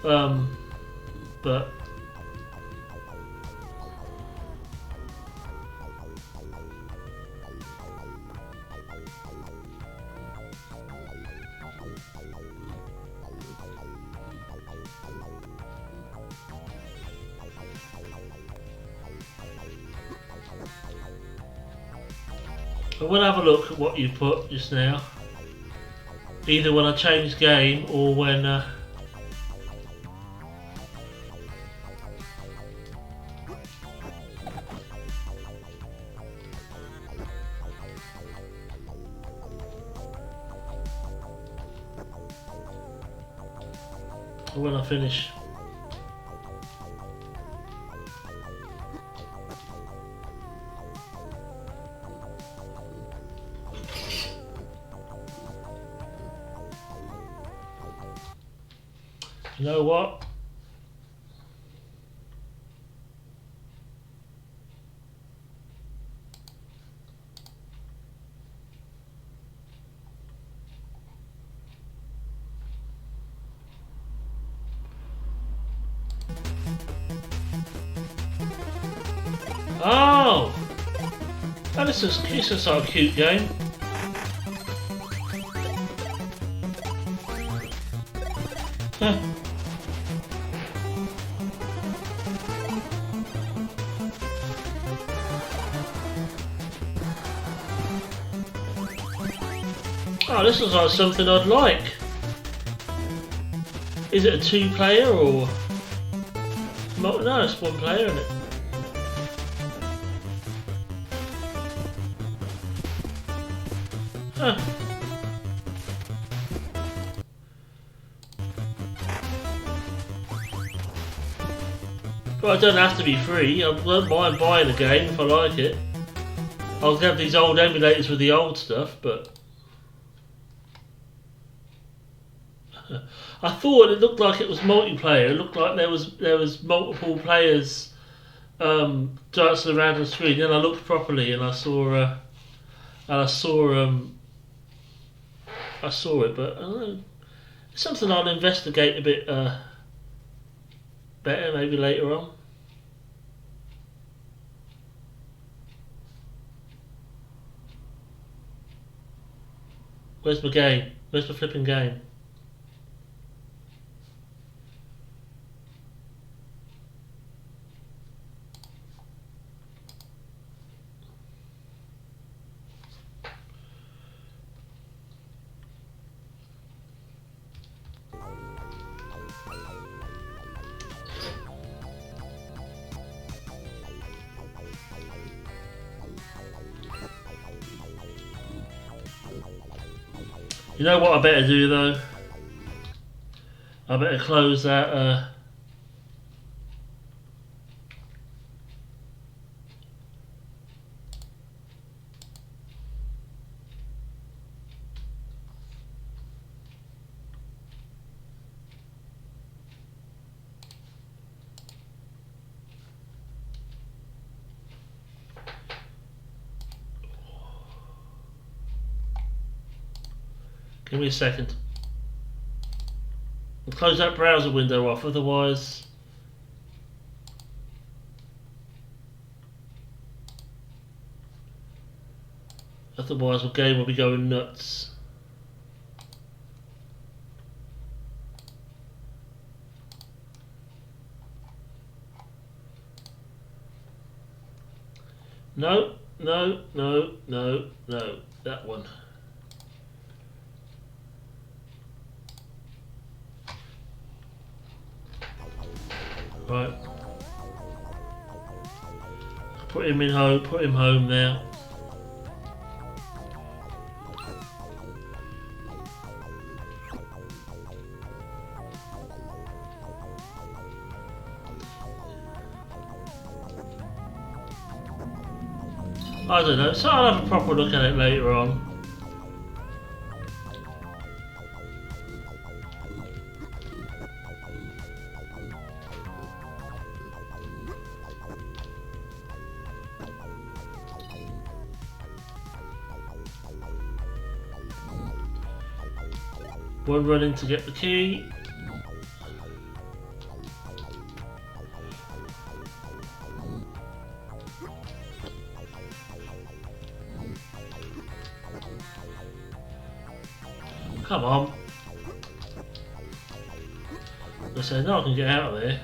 But I will have a look at what you put just now. Either when I change game or when I finish. You know what? Oh! Oh, this is like a cute game. Huh. Oh, this looks like something I'd like. Is it a 2-player or... No, it's 1 player, isn't it? Huh. Well, it doesn't have to be free. I don't mind buying a game if I like it. I'll have these old emulators with the old stuff, but... I thought it looked like it was multiplayer. It looked like there was multiple players dancing around the screen. Then I looked properly and I saw it, but I don't know. It's something I'll investigate a bit better maybe later on. Where's my game? Where's my flipping game? You know what I better do though? I better close that give me a second. I'll close that browser window off, otherwise the game will be going nuts. No, No, no, no, no. That one. Right. Put him in home. Put him home now. I don't know. So I'll have a proper look at it later on. One running to get the key. Come on. I said, no, I can get out of there.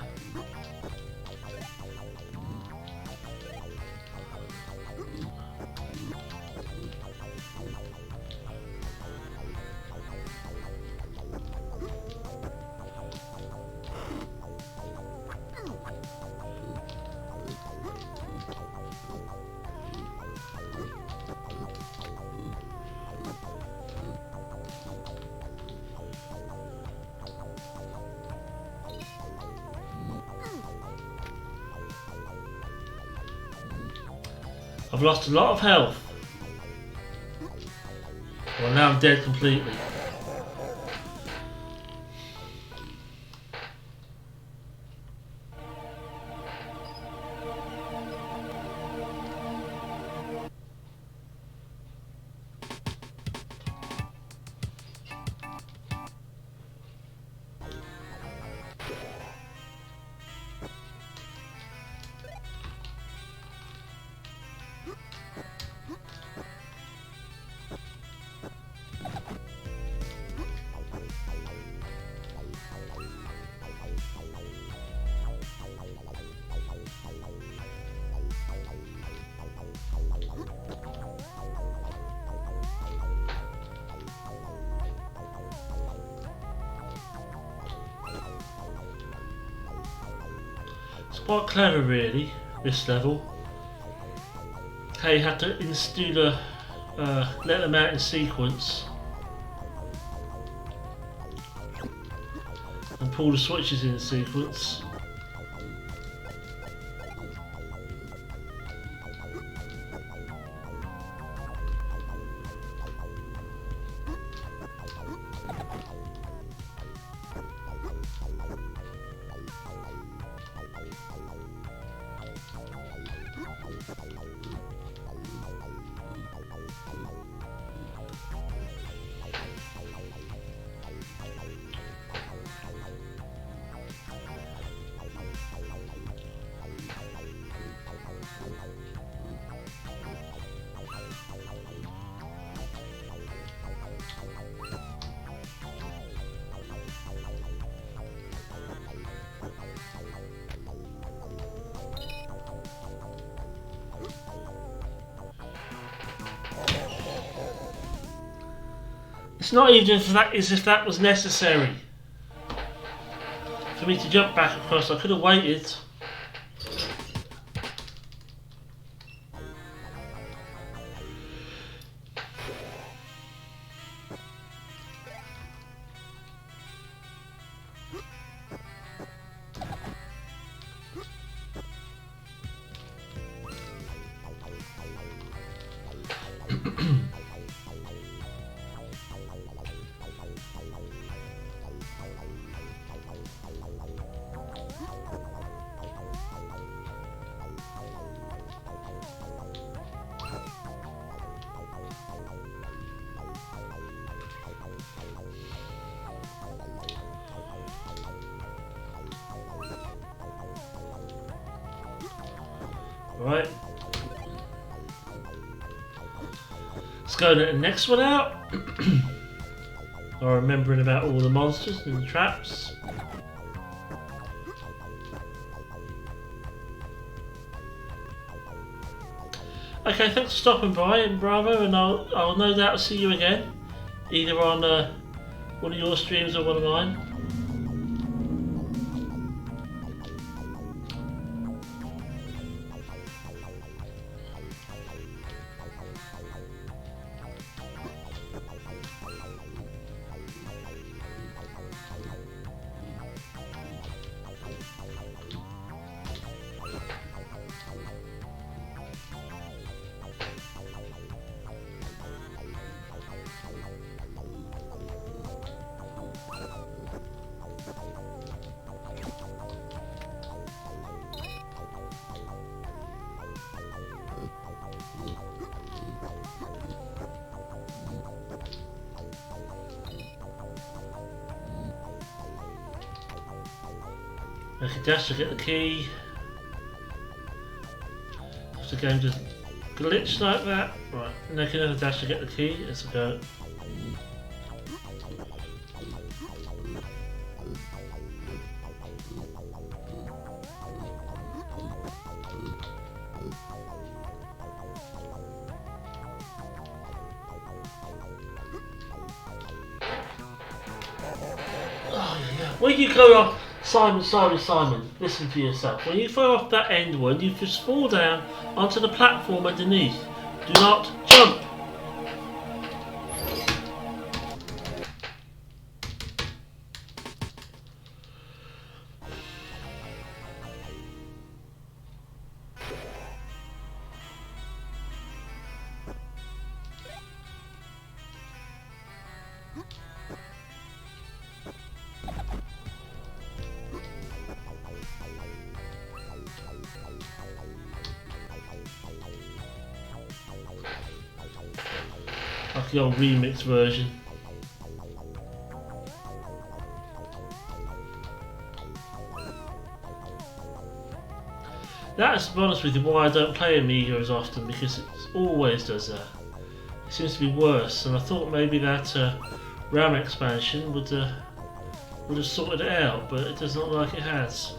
I've lost a lot of health. Well, now I'm dead completely. It's quite clever really, this level. How you have to do the let them out in sequence and pull the switches in sequence. It's not even as if that was necessary for me to jump back across. I could have waited. Right. Let's go to the next one out. I'm remembering about all the monsters and the traps. Okay, thanks for stopping by, and Bravo, and I'll no doubt see you again, either on one of your streams or one of mine. I can dash to get the key. If the game just glitch like that, right, and I can never dash to get the key, let's go. Oh yeah. When you go off, Simon, listen to yourself. When you throw off that end one, you just fall down onto the platform underneath. Do not jump. Like the old remix version. That's, to be honest with you, why I don't play Amiga as often, because it always does that. It seems to be worse, and I thought maybe that RAM expansion would have sorted it out, but it doesn't look like it has.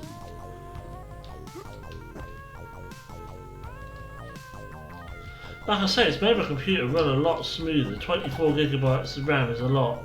Like I say, it's made my computer run a lot smoother. 24 gigabytes of RAM is a lot.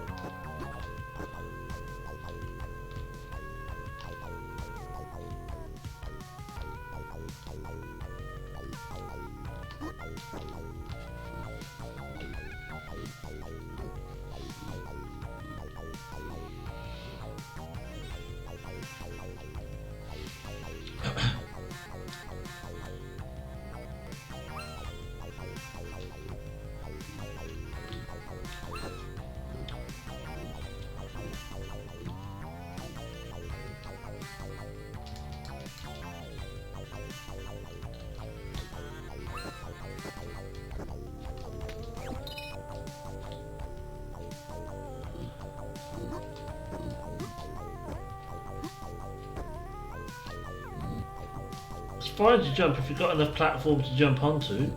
It's fine to jump if you've got enough platform to jump onto.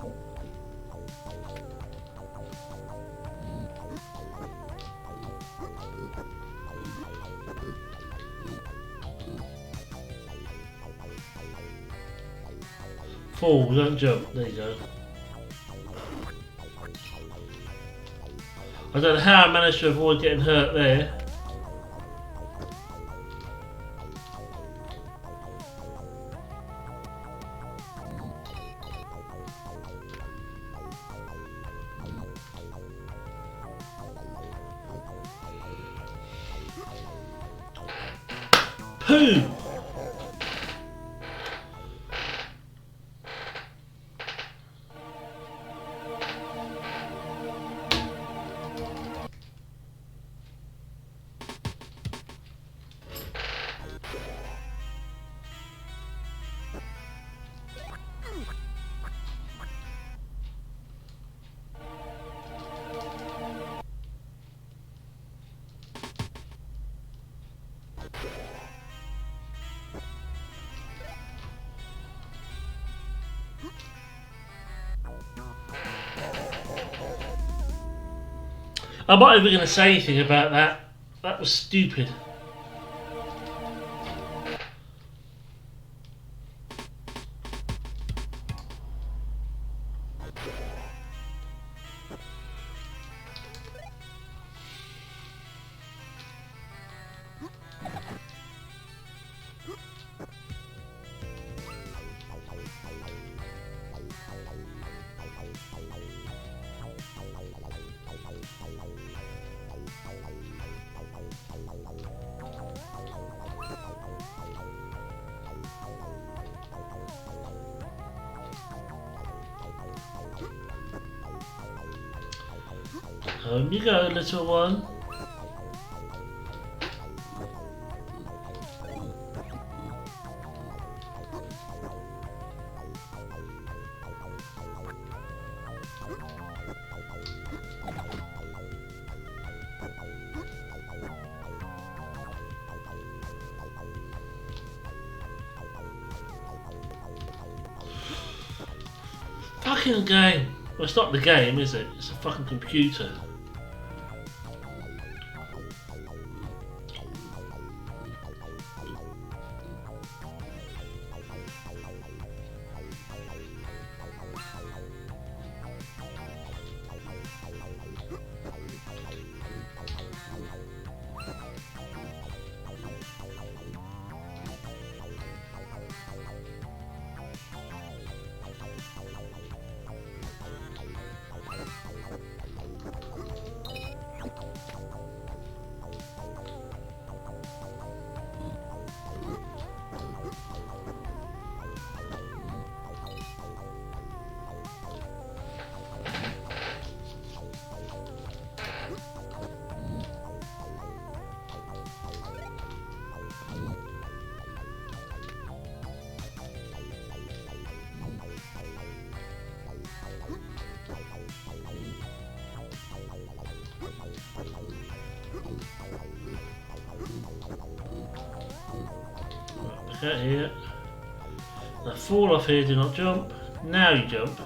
Fall, don't jump. There you go. I don't know how I managed to avoid getting hurt there. Pooh! I'm not even going to say anything about that. That was stupid. Home you go, little one. Fucking game. Well, it's not the game, is it? It's a fucking computer. Okay, here. Now fall off here, do not jump. Now you jump.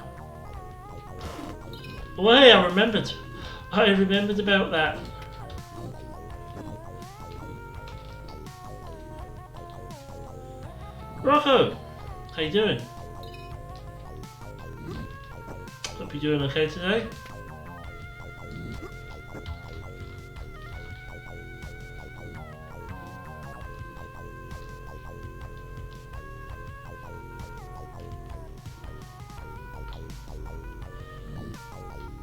Oh hey, I remembered. I remembered about that. Rocco! How you doing? Hope you're doing okay today.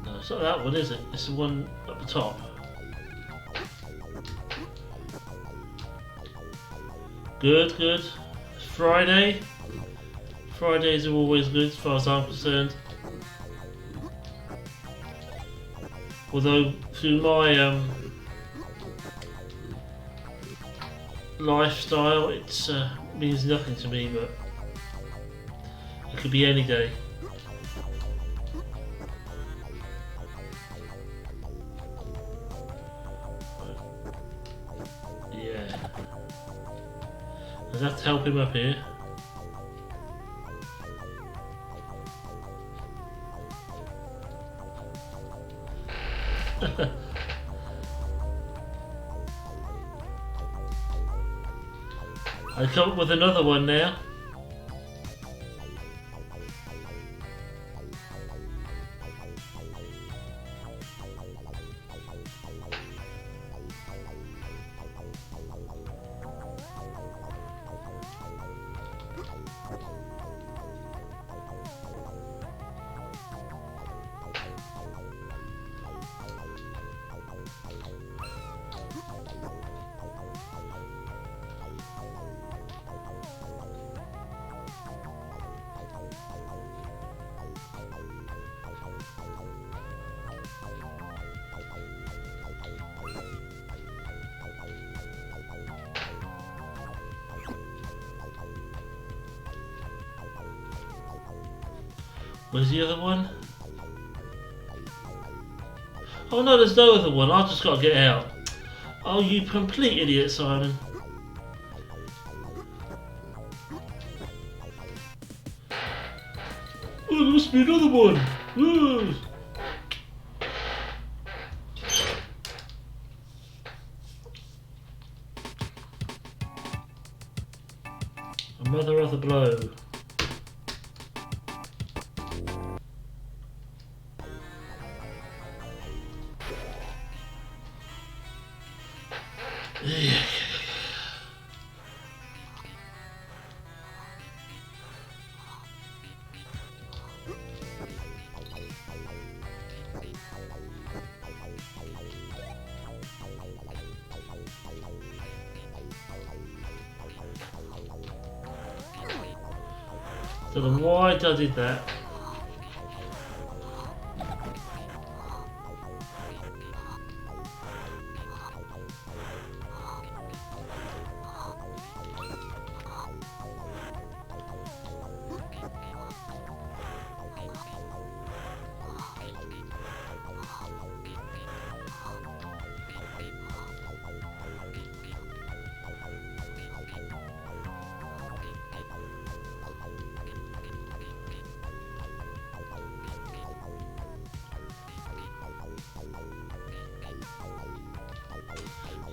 No, it's not that one, is it? It's the one up the top. Good, good. It's Friday. Fridays are always good as far as I'm concerned. Although through my lifestyle, it means nothing to me, but it could be any day. Yeah. I'd have to help him up here. I come up with another one now. Where's the other one? Oh no, there's no other one. I've just got to get out. Oh, you complete idiot, Simon. Oh, there must be another one. Ooh. A mother of the blow. Don't know why I did that.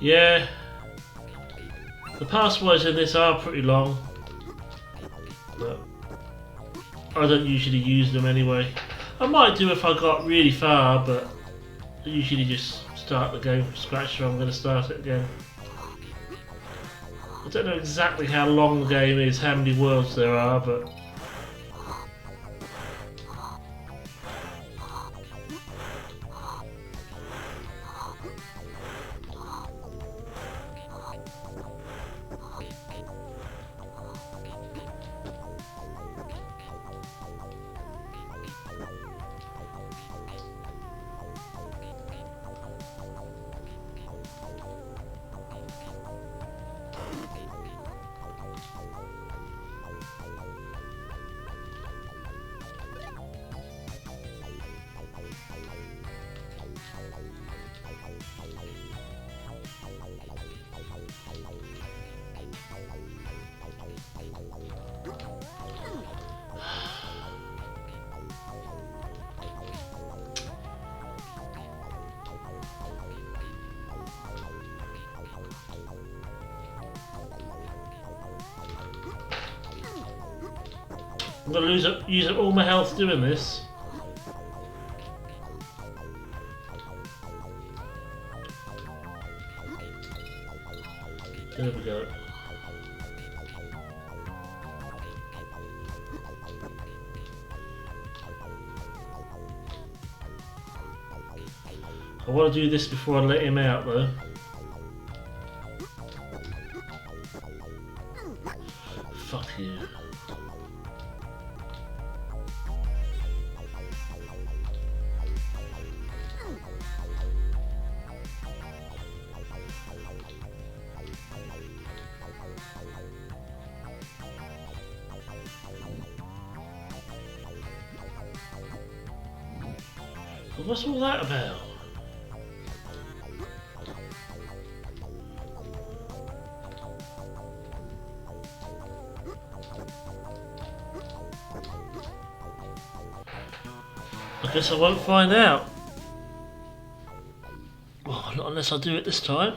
Yeah, the passwords in this are pretty long, but I don't usually use them anyway. I might do if I got really far, but I usually just start the game from scratch, so I'm going to start it again. I don't know exactly how long the game is, how many worlds there are, but I'm going to use up all my health doing this. There we go. I want to do this before I let him out though. Fuck you. What's all that about? I guess I won't find out. Well, not unless I do it this time.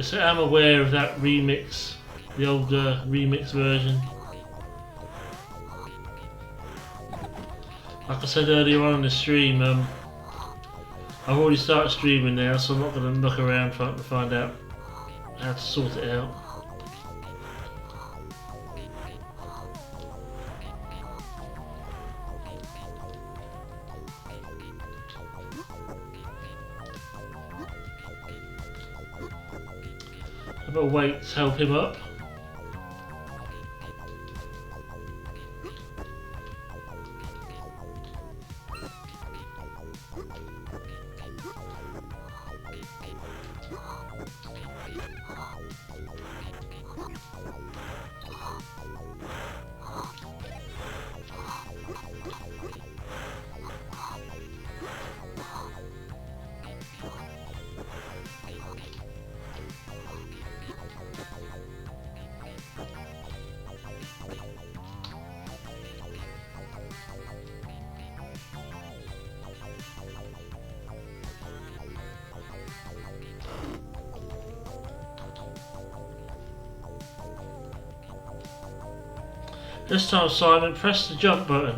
So I'm aware of that remix, the older remix version. Like I said earlier on in the stream, I've already started streaming now, so I'm not going to look around trying to find out how to sort it out. I better wait to help him up. This time, Simon, press the jump button.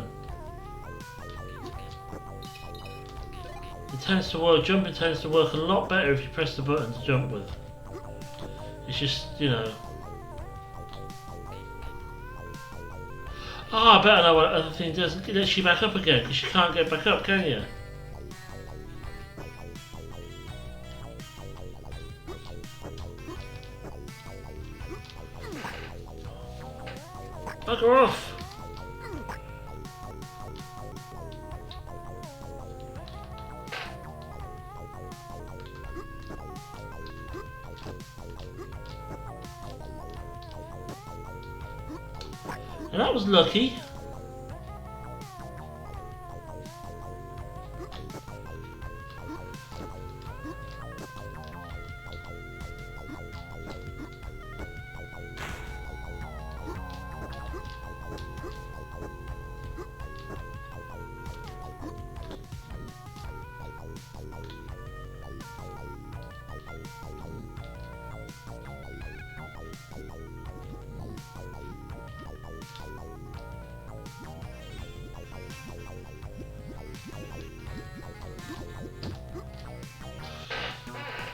Jumping tends to work a lot better if you press the button to jump with. It's just, you know. Ah, I better know what other thing does. It lets you back up again, because you can't get back up, can you? Bugger off! that was lucky.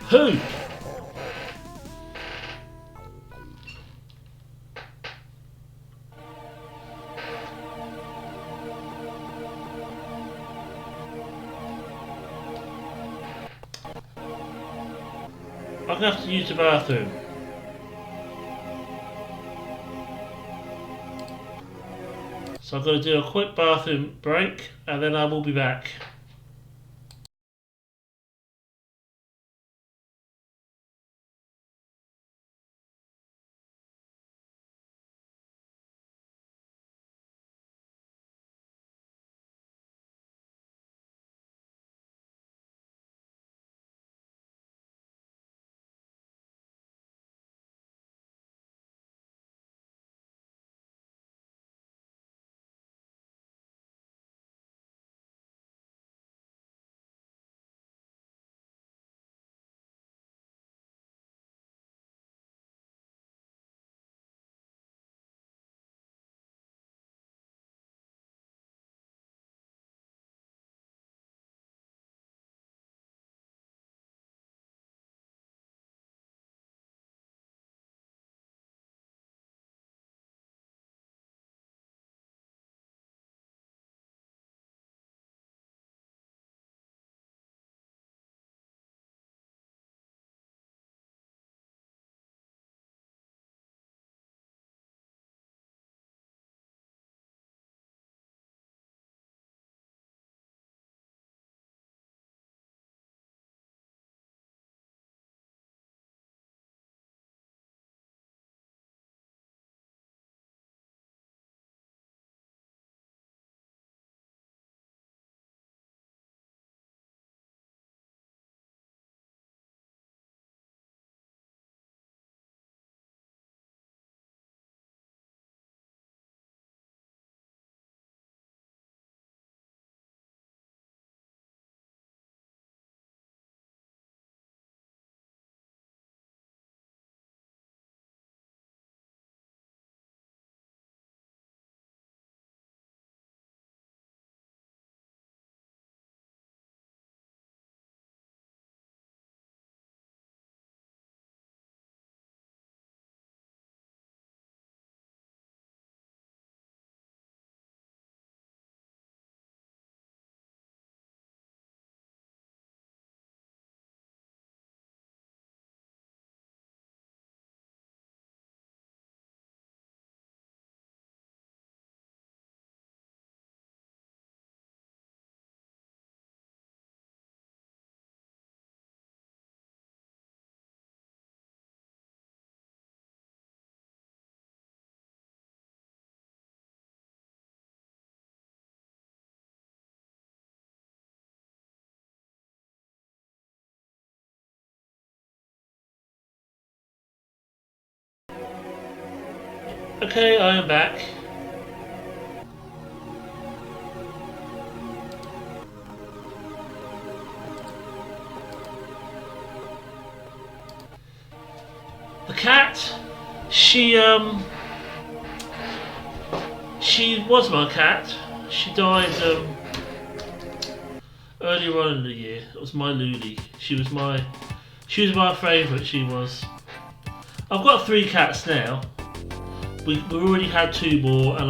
Who? I'm gonna have to use the bathroom. So I'm gonna do a quick bathroom break and then I will be back. Okay, I am back. The cat, she was my cat. She died earlier on in the year. It was my Luli. She was my favourite. She was. I've got 3 cats now. We already had 2 more, and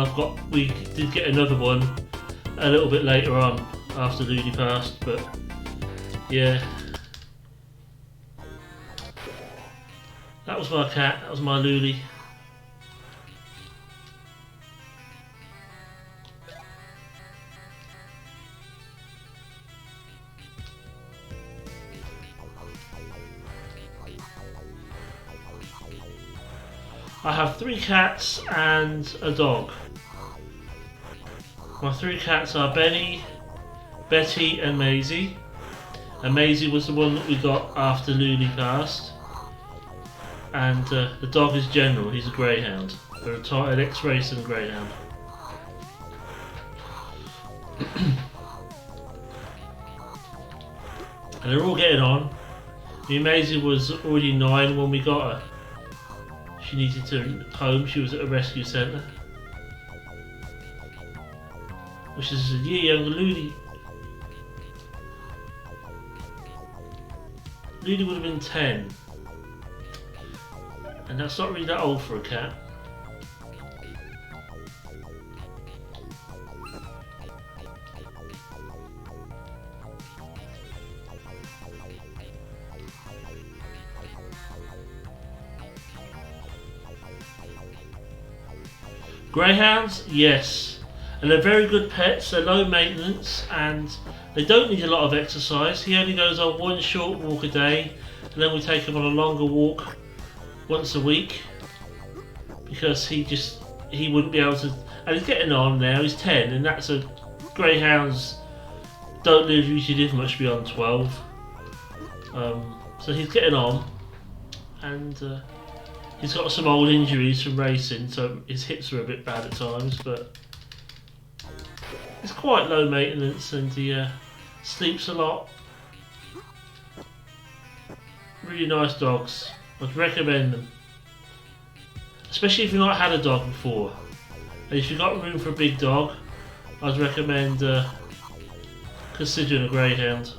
we did get another one a little bit later on after Luli passed. But yeah, that was my cat. That was my Luli. I have 3 cats and a dog. My 3 cats are Benny, Betty and Maisie. And Maisie was the one that we got after Looney passed. And the dog is General, he's a greyhound. A retired ex-racing greyhound. And they're all getting on. Maisie was already 9 when we got her. She needed to home, she was at a rescue centre. Which is a year younger. Looney would have been 10. And that's not really that old for a cat. Greyhounds, yes, and they're very good pets. They're low maintenance and they don't need a lot of exercise. He only goes on 1 short walk a day, and then we take him on a longer walk once a week because he wouldn't be able to. And he's getting on now. He's 10, and that's a greyhounds don't usually live much beyond 12. So he's getting on, and. He's got some old injuries from racing, so his hips are a bit bad at times, but it's quite low maintenance and he sleeps a lot. Really nice dogs. I'd recommend them. Especially if you've not had a dog before. And if you've got room for a big dog, I'd recommend considering a greyhound.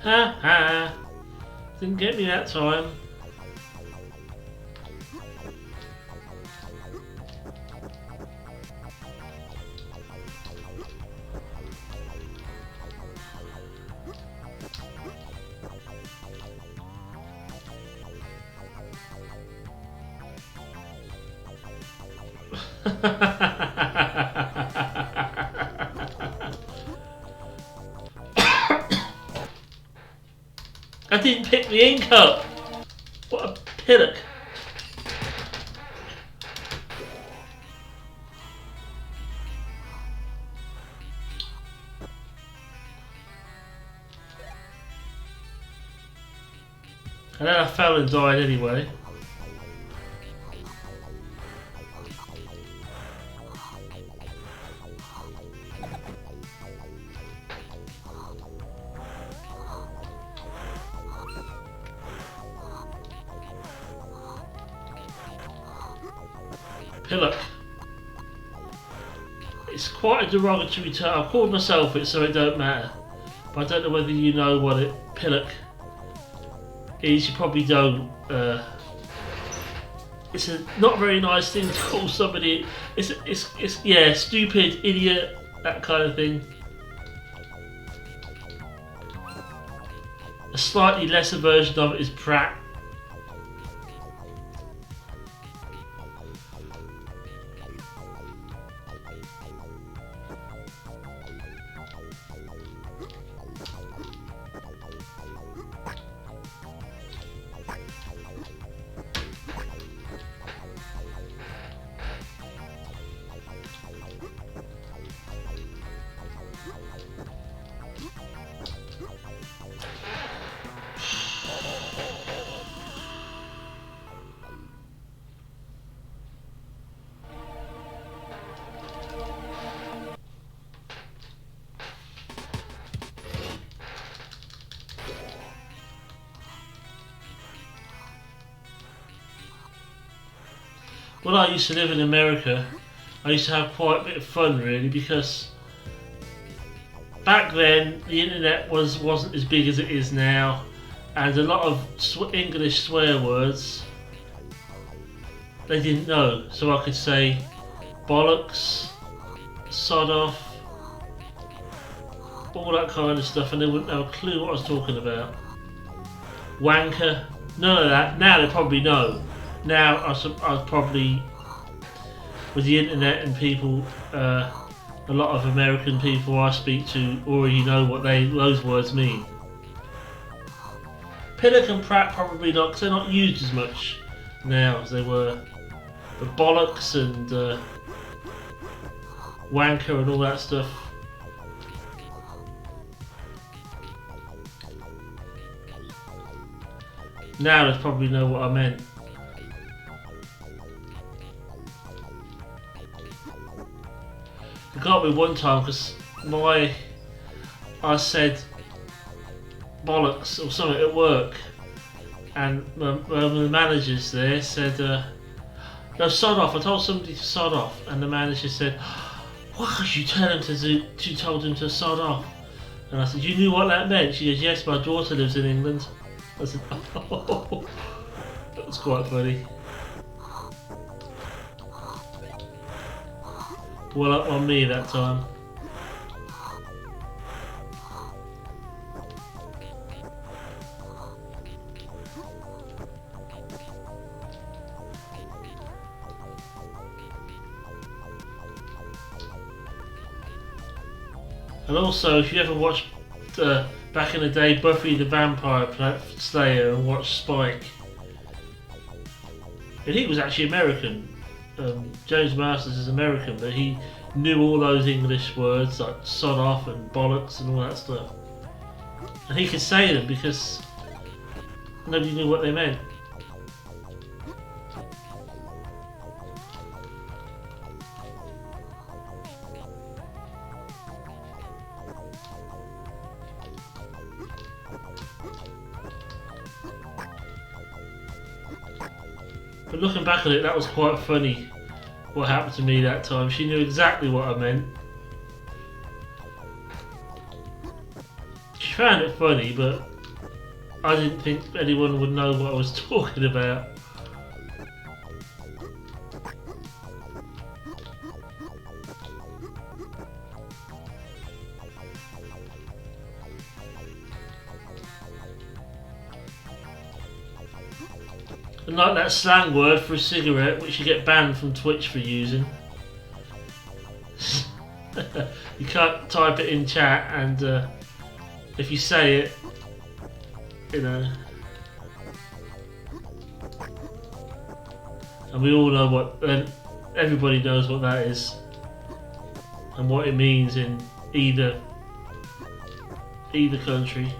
Ha ha! Didn't get me that time. I didn't pick the ink up. What a pillock. And then I fell and died anyway. Pillock. It's quite a derogatory term. I've called myself it, so it don't matter. But I don't know whether you know what it pillock is. You probably don't. It's a not very nice thing to call somebody. It's yeah, stupid, idiot, that kind of thing. A slightly lesser version of it is prat. when I used to live in America, I used to have quite a bit of fun really, because back then the internet wasn't as big as it is now, and a lot of English swear words they didn't know. So I could say bollocks, sod off, all that kind of stuff, and they wouldn't have a clue what I was talking about. Wanker, none of that. Now they probably know. Now I probably, with the internet and people, a lot of American people I speak to already know what those words mean. Pillock and prat probably not, because they're not used as much now as they were. But bollocks and wanker and all that stuff. Now they probably know what I meant. It got me one time because I said bollocks or something at work, and the managers there said, no, sod off. I told somebody to sod off, and the manager said, why could you tell him you told him to sod off? And I said, you knew what that meant? She goes, yes, my daughter lives in England. I said, oh, that was quite funny. Well up on me that time. And also, if you ever watched back in the day Buffy the Vampire Slayer and watched Spike, and he was actually American. James Masters is American, but he knew all those English words like sod off and bollocks and all that stuff. And he could say them because nobody knew what they meant. But looking back at it, that was quite funny what happened to me that time. She knew exactly what I meant. She found it funny, but I didn't think anyone would know what I was talking about. And like that slang word for a cigarette, which you get banned from Twitch for using. You can't type it in chat, and if you say it, you know. And we all know what, everybody knows what that is, and what it means in either country.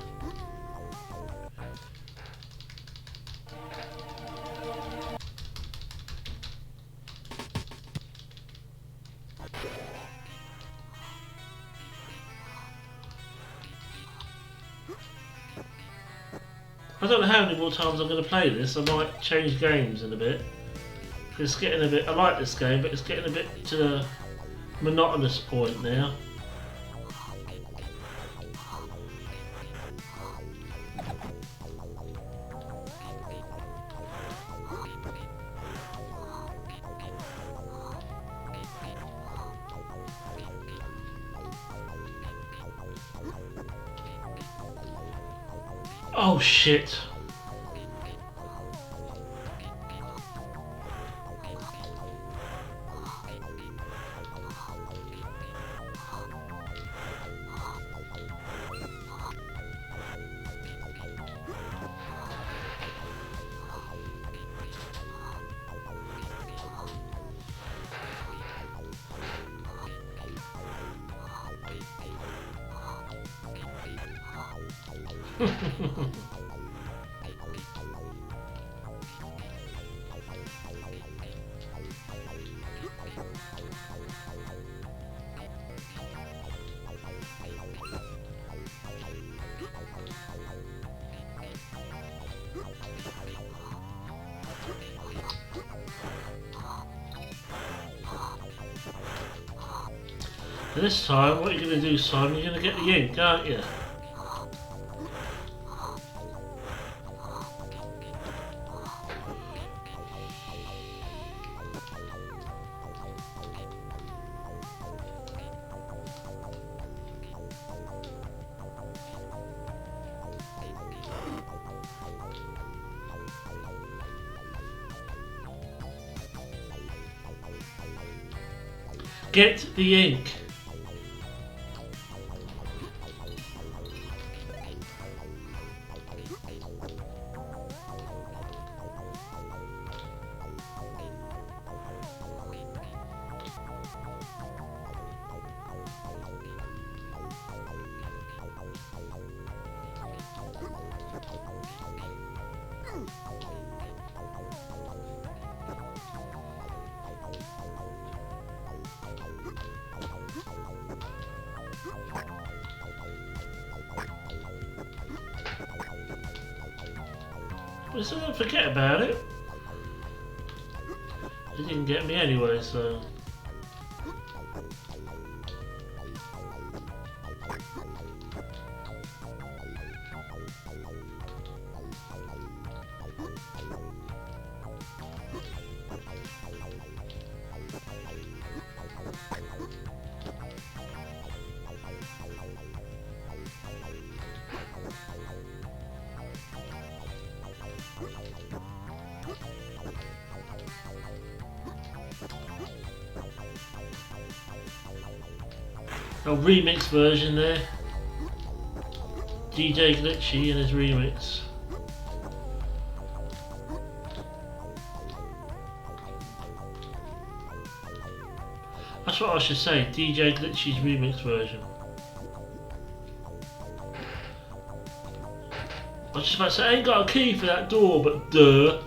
I don't know how many more times I'm going to play this. I might change games in a bit. It's getting a bit. I like this game, but it's getting a bit to the monotonous point now. Oh shit. And this time, what you're going to do, Simon, you're going to get the ink, aren't you? Get the ink. Well, so don't forget about it. It didn't get me anyway, so. A remix version there. DJ Glitchy and his remix. That's what I should say, DJ Glitchy's remix version. I was just about to say, I ain't got a key for that door, but duh.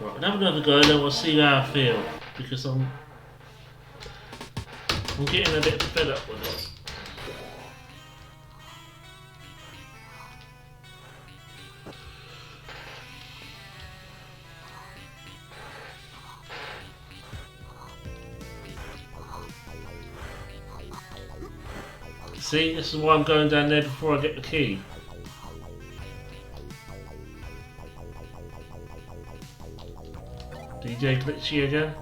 Right, we'll have another go, then we'll see how I feel, because I'm getting a bit fed up with it. See, this is why I'm going down there before I get the key. DJ Glitchy again.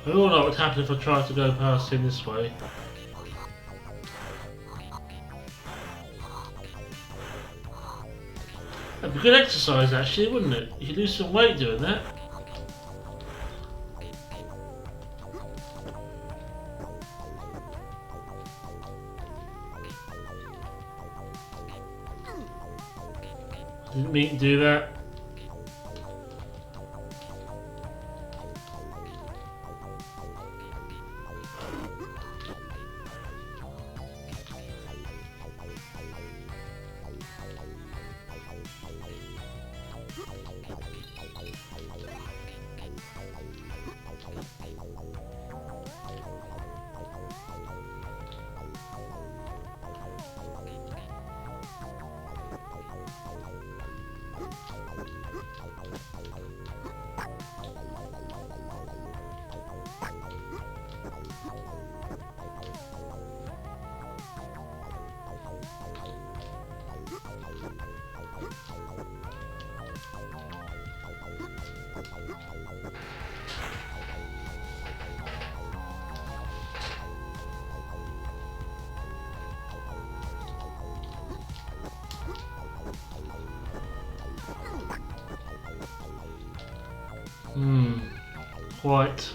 We all know what would happen if I tried to go past him this way. That'd be good exercise actually, wouldn't it? You could lose some weight doing that. Didn't mean to do that. Quite.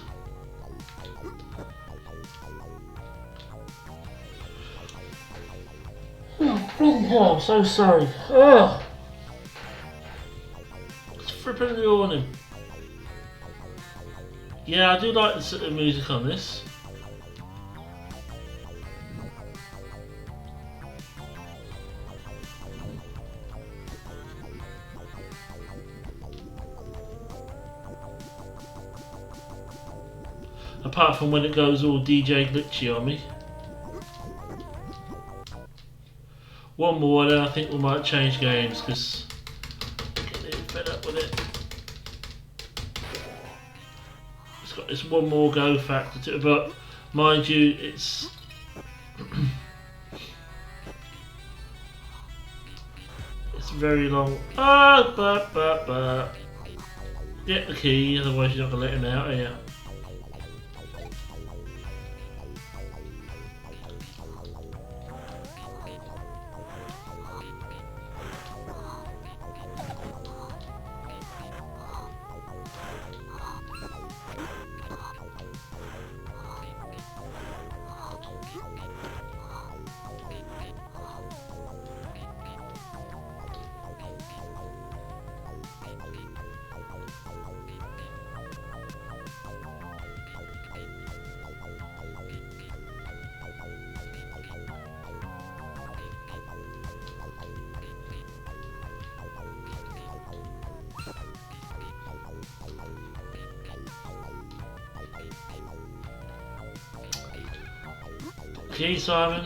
Oh, I'm so sorry. Oh, it's flipping yawning. Yeah, I do like the music on this. Apart from when it goes all DJ glitchy on me. One more, then I think we might change games because I'm getting fed up with it. It's got this one more go factor to it, but mind you, it's it's very long. Get the key, otherwise you're not gonna let him out, are you? Key, Simon.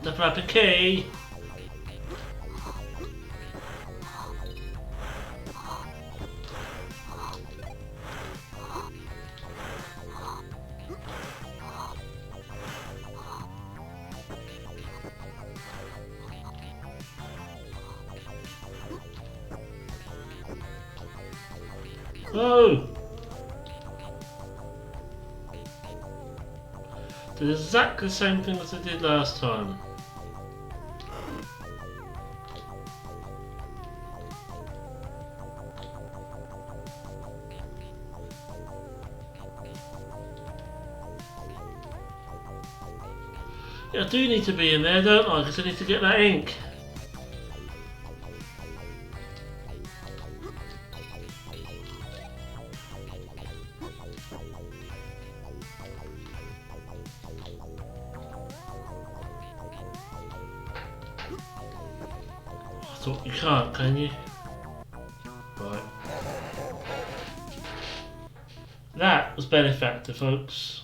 The proper key. Oh! Did exactly the same thing as I did last time. Yeah, I do need to be in there, don't I? Because I need to get that ink. I thought you can't, can you? Right. That was benefactor, folks.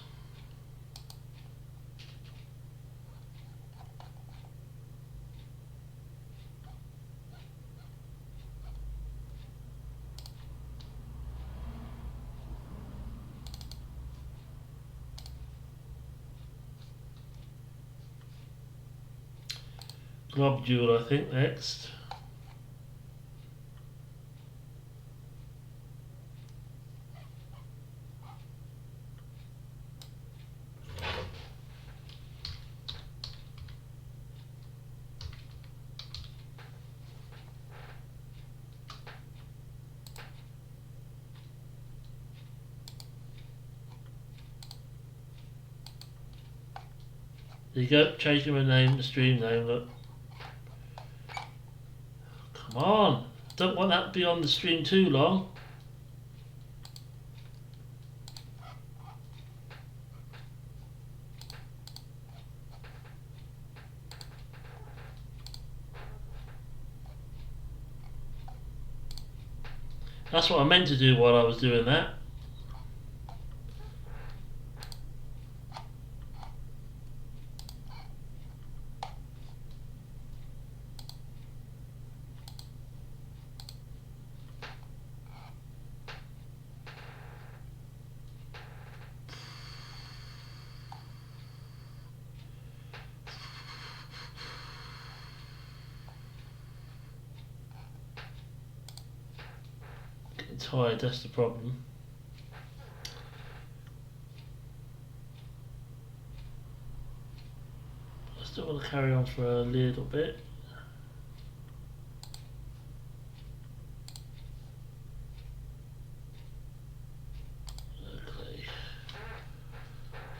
Globule, I think, next. There you go, changing my name, the stream name, look. Come on! Don't want that to be on the stream too long. That's what I meant to do while I was doing that. Getting tired, that's the problem. I still want to carry on for a little bit.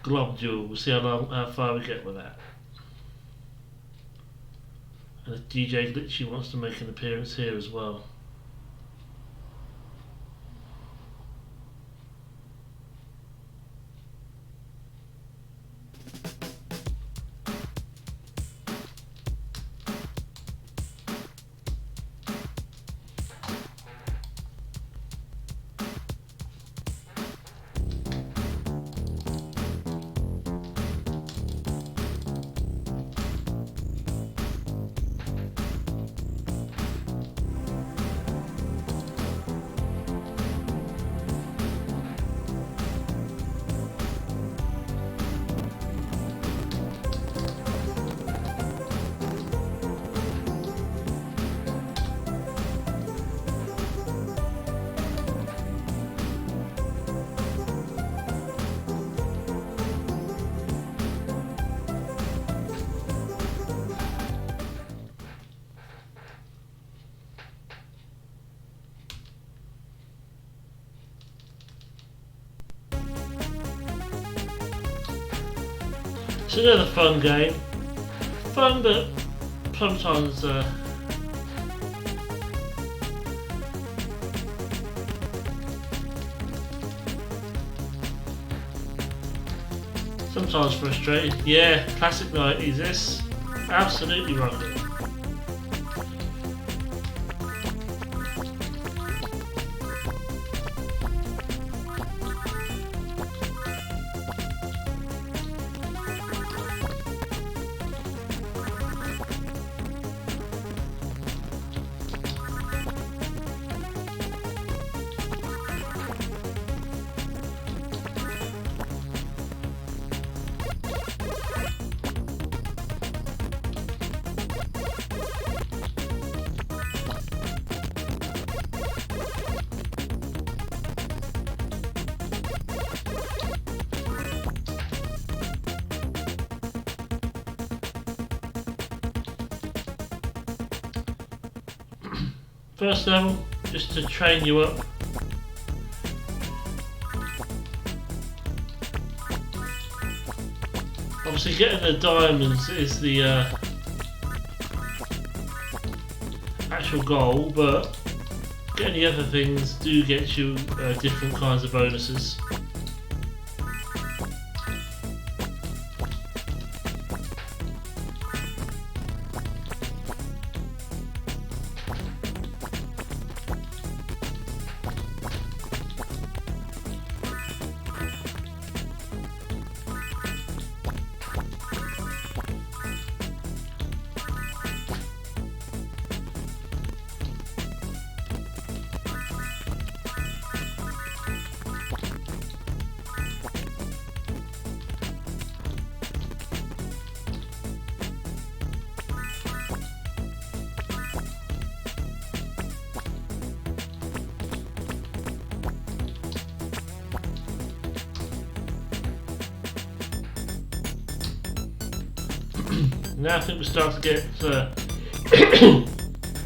globule. We'll see how far we get with that. And the DJ Glitchy wants to make an appearance here as well. It's another fun game. Fun, but sometimes sometimes frustrating. Yeah, classic 90s. This absolutely rocked it. First level, just to train you up. Obviously getting the diamonds is the actual goal, but getting the other things do get you different kinds of bonuses. Now I think we start to get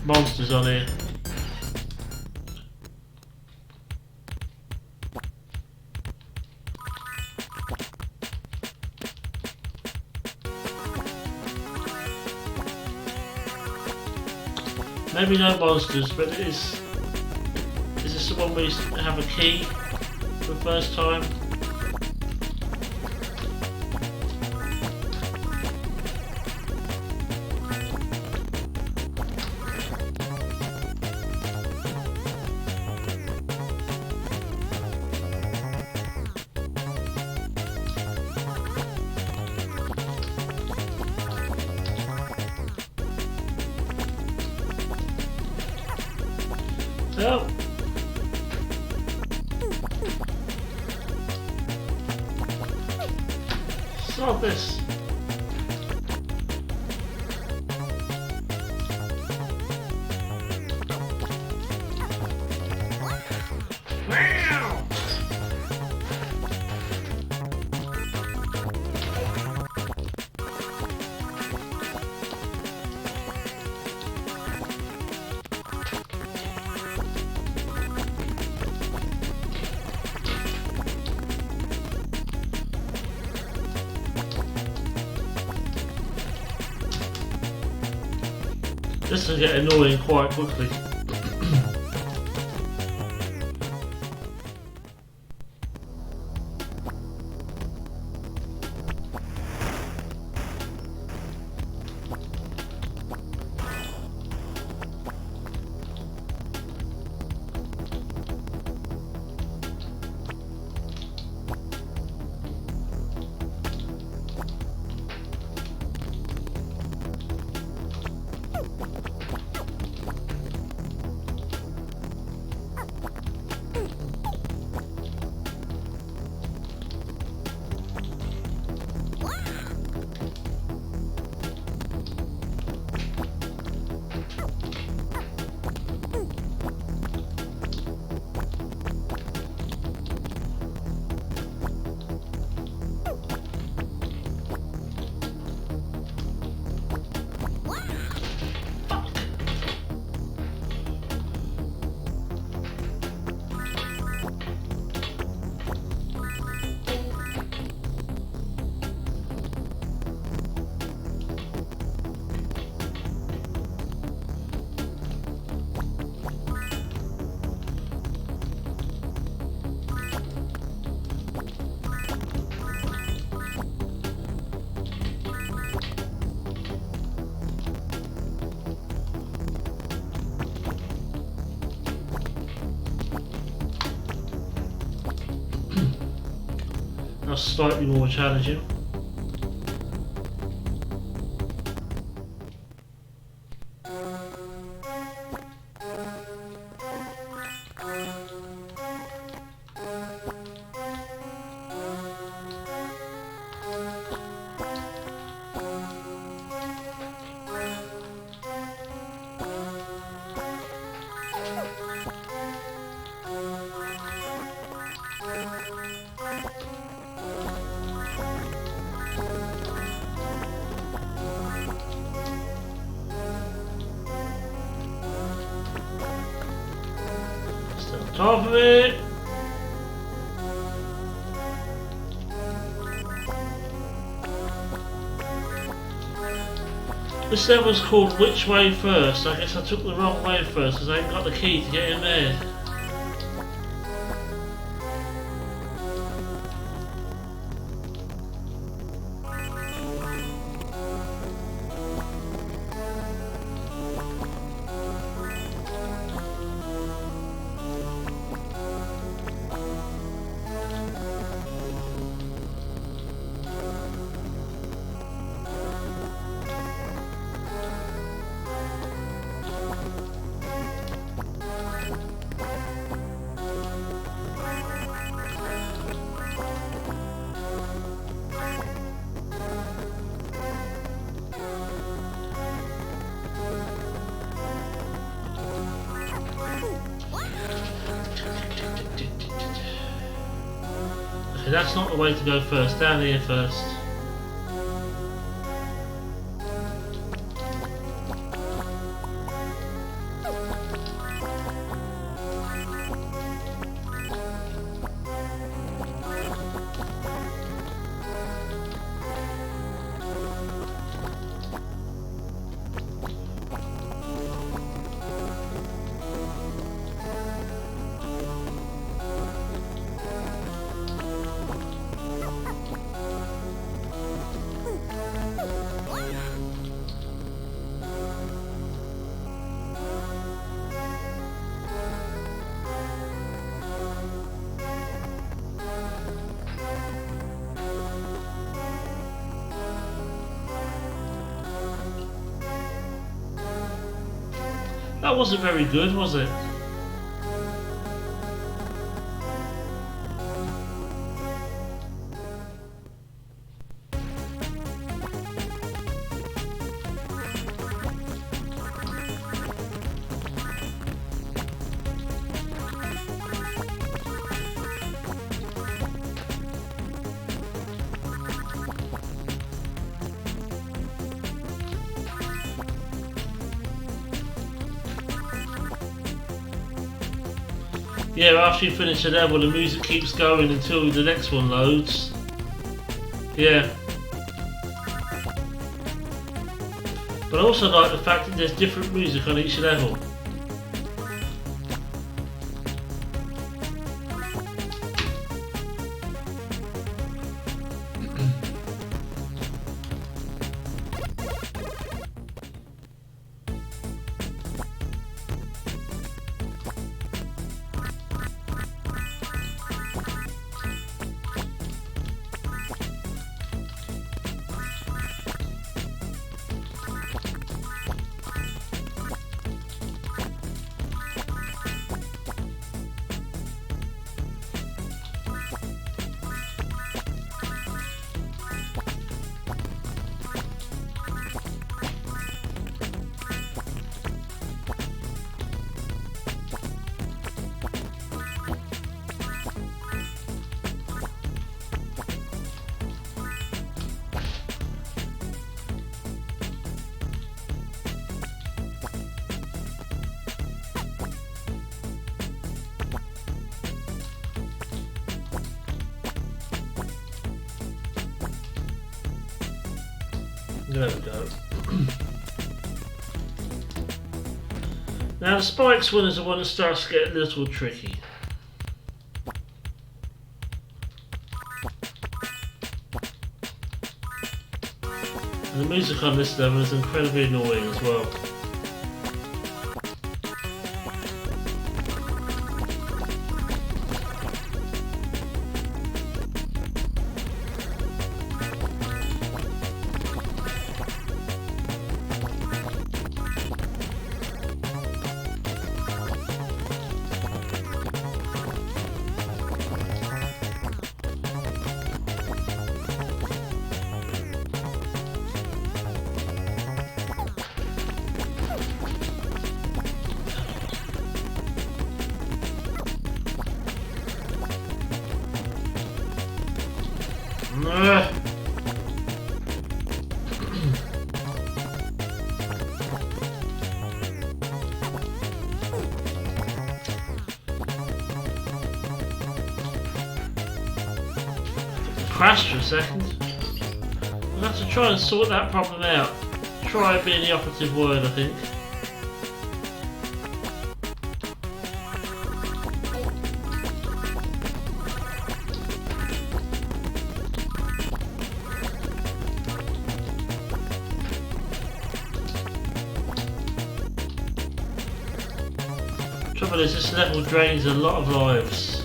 monsters on here. Maybe no monsters, but is this the one where you have a key for the first time? So, solve this. Wow! This can get annoying quite quickly. That's slightly more challenging. Top of it! This level's called Which Way First. I guess I took the wrong way first because I ain't got the key to get in there. Okay, that's not the way to go first. Down here first. That wasn't very good, was it? Yeah, after you finish a level, the music keeps going until the next one loads. Yeah. But I also like the fact that there's different music on each level. There we go. Now the spikes one is the one that starts to get a little tricky. And the music on this level is incredibly annoying as well. Crashed for a second. We'll have to try and sort that problem out. Try being the operative word, I think. Trouble is, this level drains a lot of lives.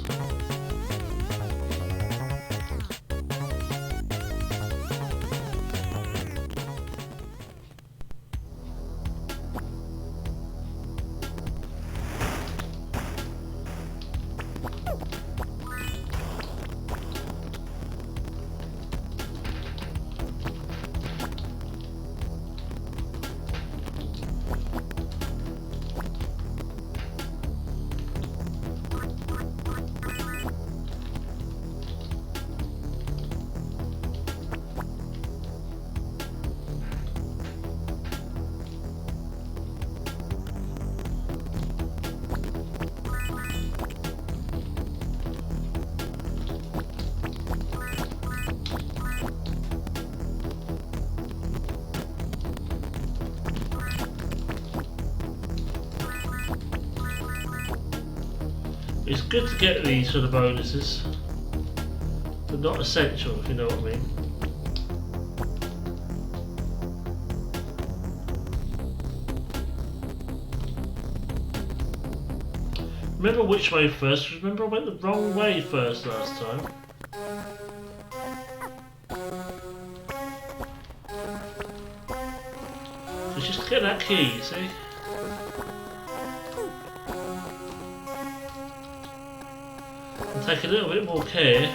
It's good to get these sort of bonuses, but not essential, if you know what I mean. Remember which way first? Remember I went the wrong way first last time. So just to get that key, you see? And take a little bit more care.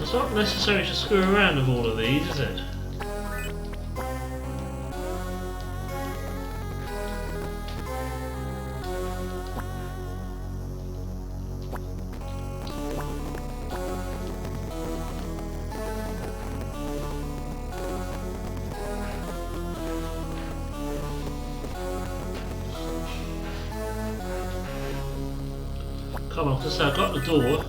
It's not necessary to screw around with all of these, is it? Come on, because I've got the door.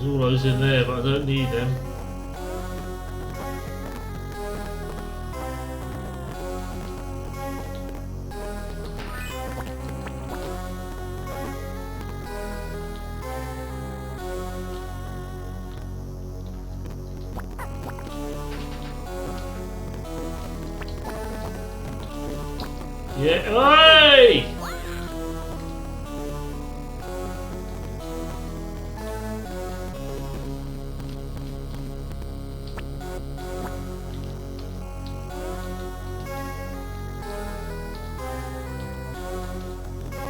There's all those in there, but I don't need them. Yeah, oi!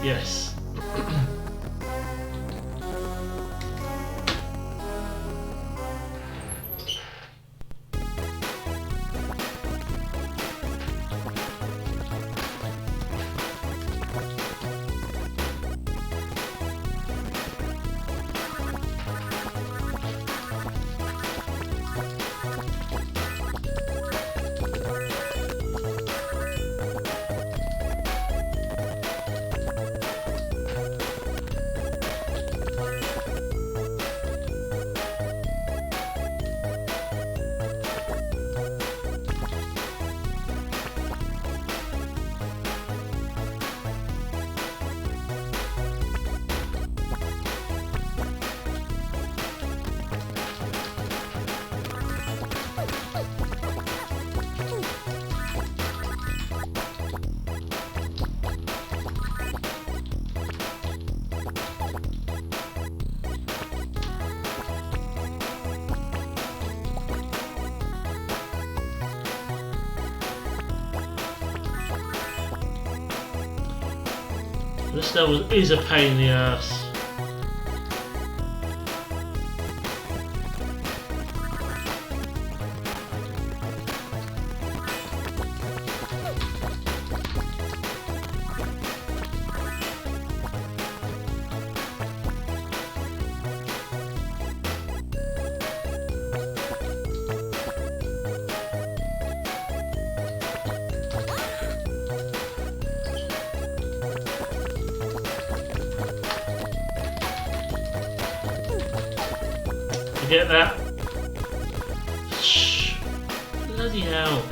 Yes. This level is a pain in the ass. Get that? Shh. Bloody hell.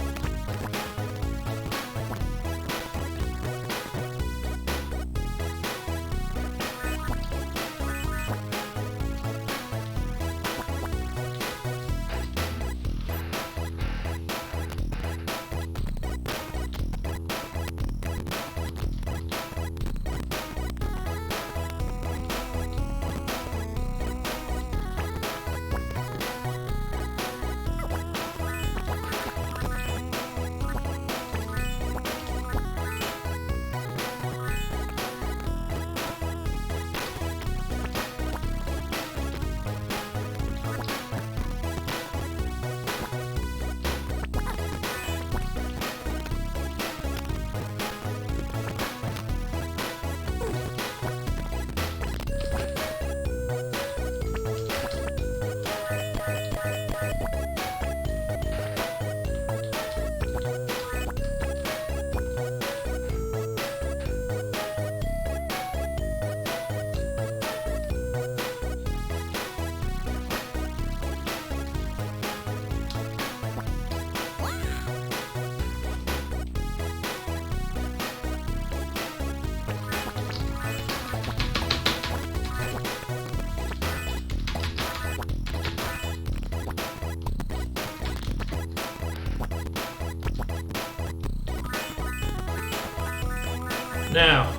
Now,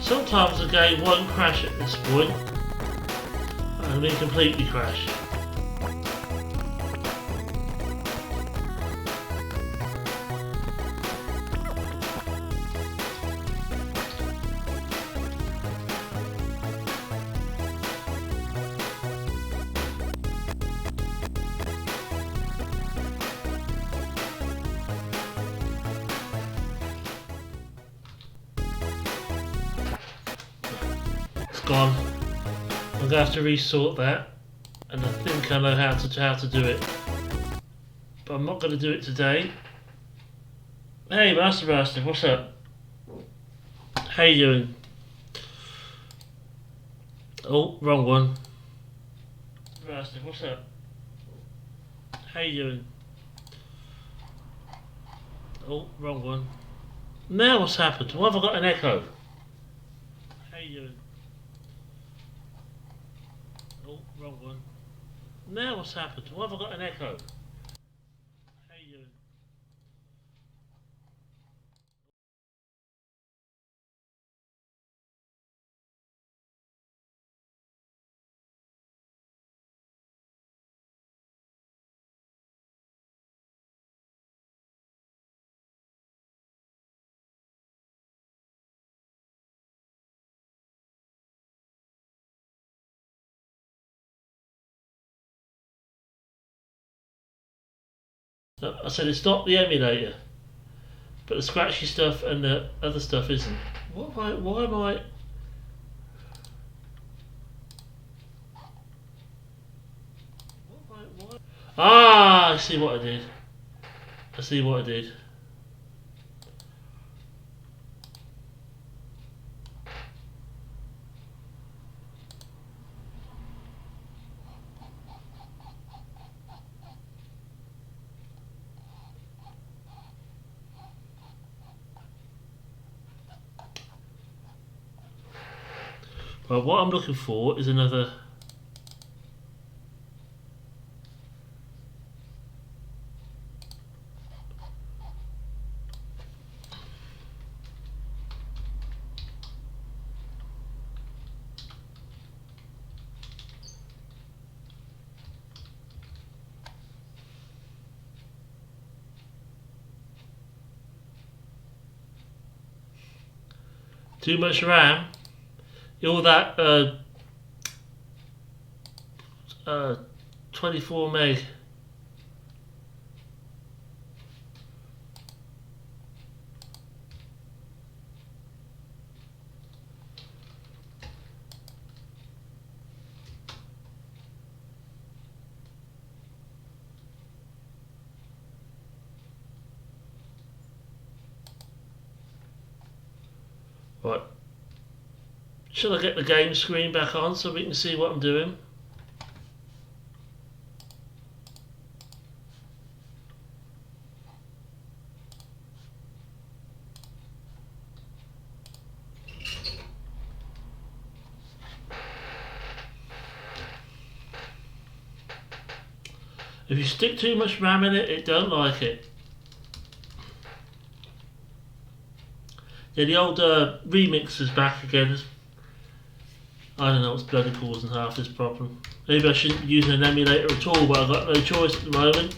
sometimes the game won't crash at this point. I mean completely crash. gone. I'm going to have to resort that, and I think I know how to do it. But I'm not going to do it today. Hey, Master, what's up? How you doing? Oh, wrong one. Master, what's up? How you doing? Oh, wrong one. Now what's happened? Why have I got an echo? How you doing? Oh, wrong one. Now what's happened? Why have I got an echo? How you doing? No, I said it's not the emulator, but the scratchy stuff and the other stuff isn't. Why am I? Ah, I see what I did. I see what I did. Well, what I'm looking for is another. Too much RAM. All that 24 meg. Right. Should I get the game screen back on so we can see what I'm doing? If you stick too much RAM in it, it don't like it. Yeah, the old remix is back again. I don't know what's bloody causing half this problem. Maybe I shouldn't be using an emulator at all, but I've got no choice at the moment.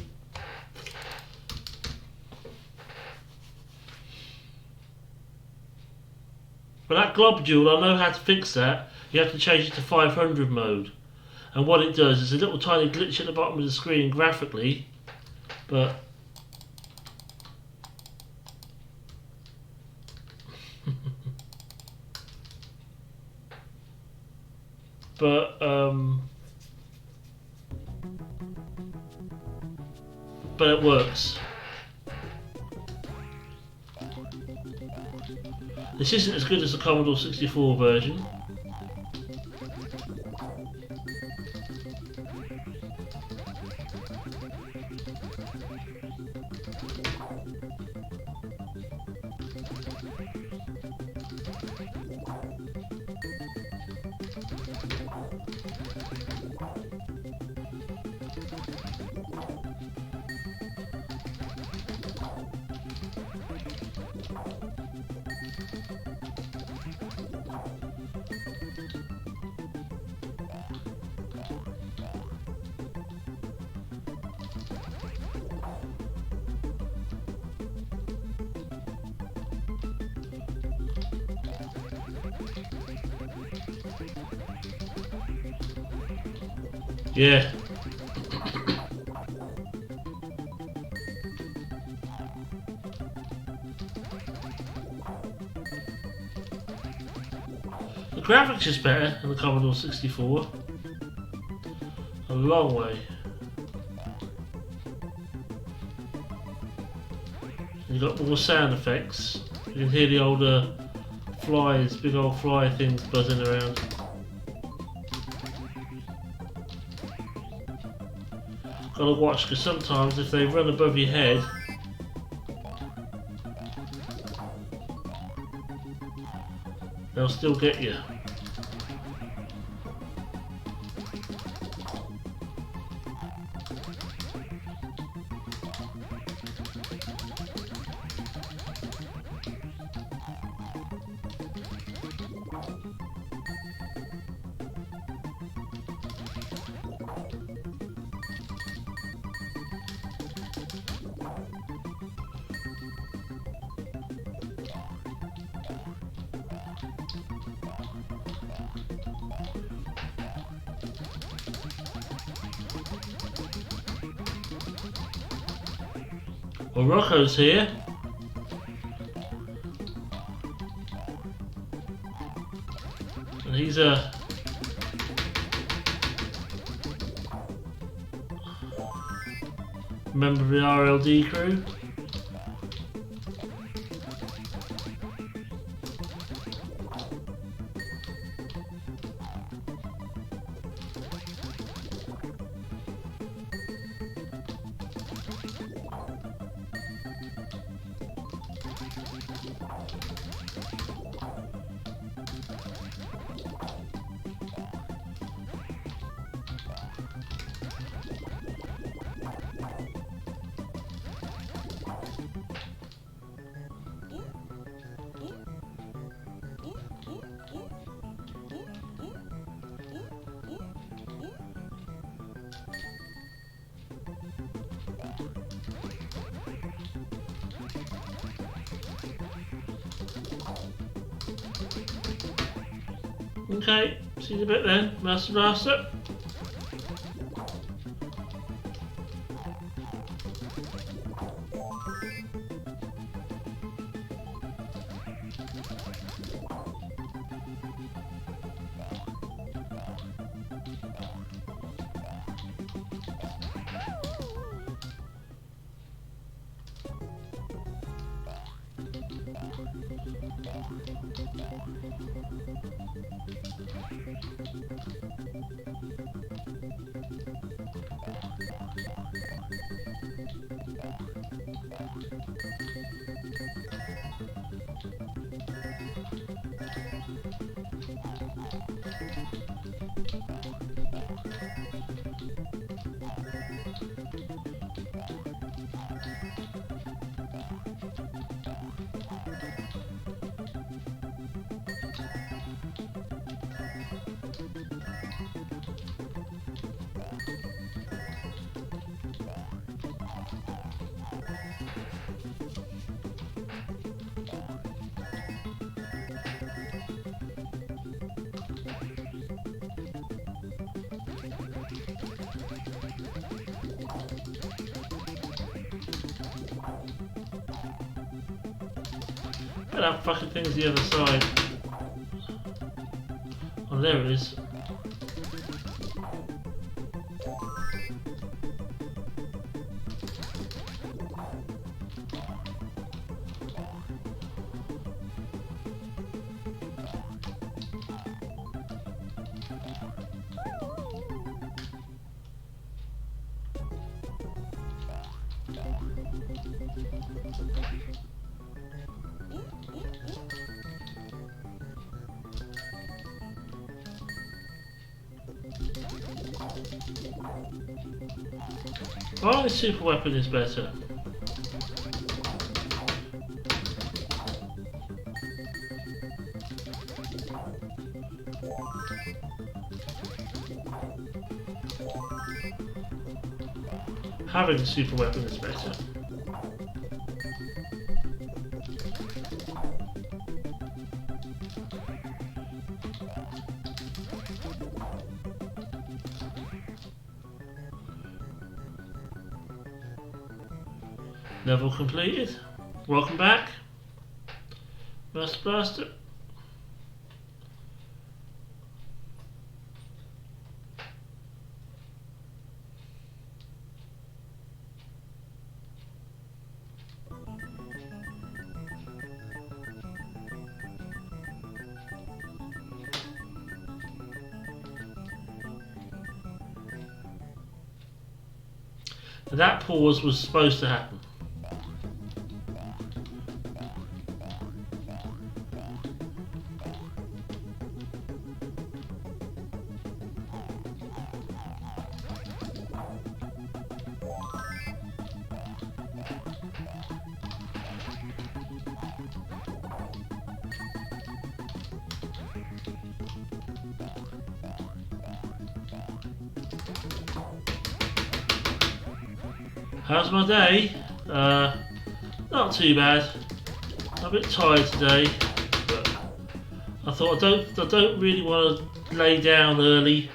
But that globule, I know how to fix that. You have to change it to 500 mode. And what it does is a little tiny glitch at the bottom of the screen graphically, but but it works. This isn't as good as the Commodore 64 version. Yeah. The graphics is better than the Commodore 64. A long way. You've got more sound effects. You can hear the older flies, big old fly things buzzing around. Gotta watch, because sometimes if they run above your head, they'll still get you. Well, Rocco's here. And he's a member of the RLD crew. Okay, see you in a bit then, Master Blaster. That fucking thing's the other side. Oh, there it is. Oh, the super weapon is better. Having a super weapon is better. Level completed. Welcome back, Master Blaster. And that pause was supposed to happen. How's my day? Not too bad. I'm a bit tired today, but I thought I don't really want to lay down early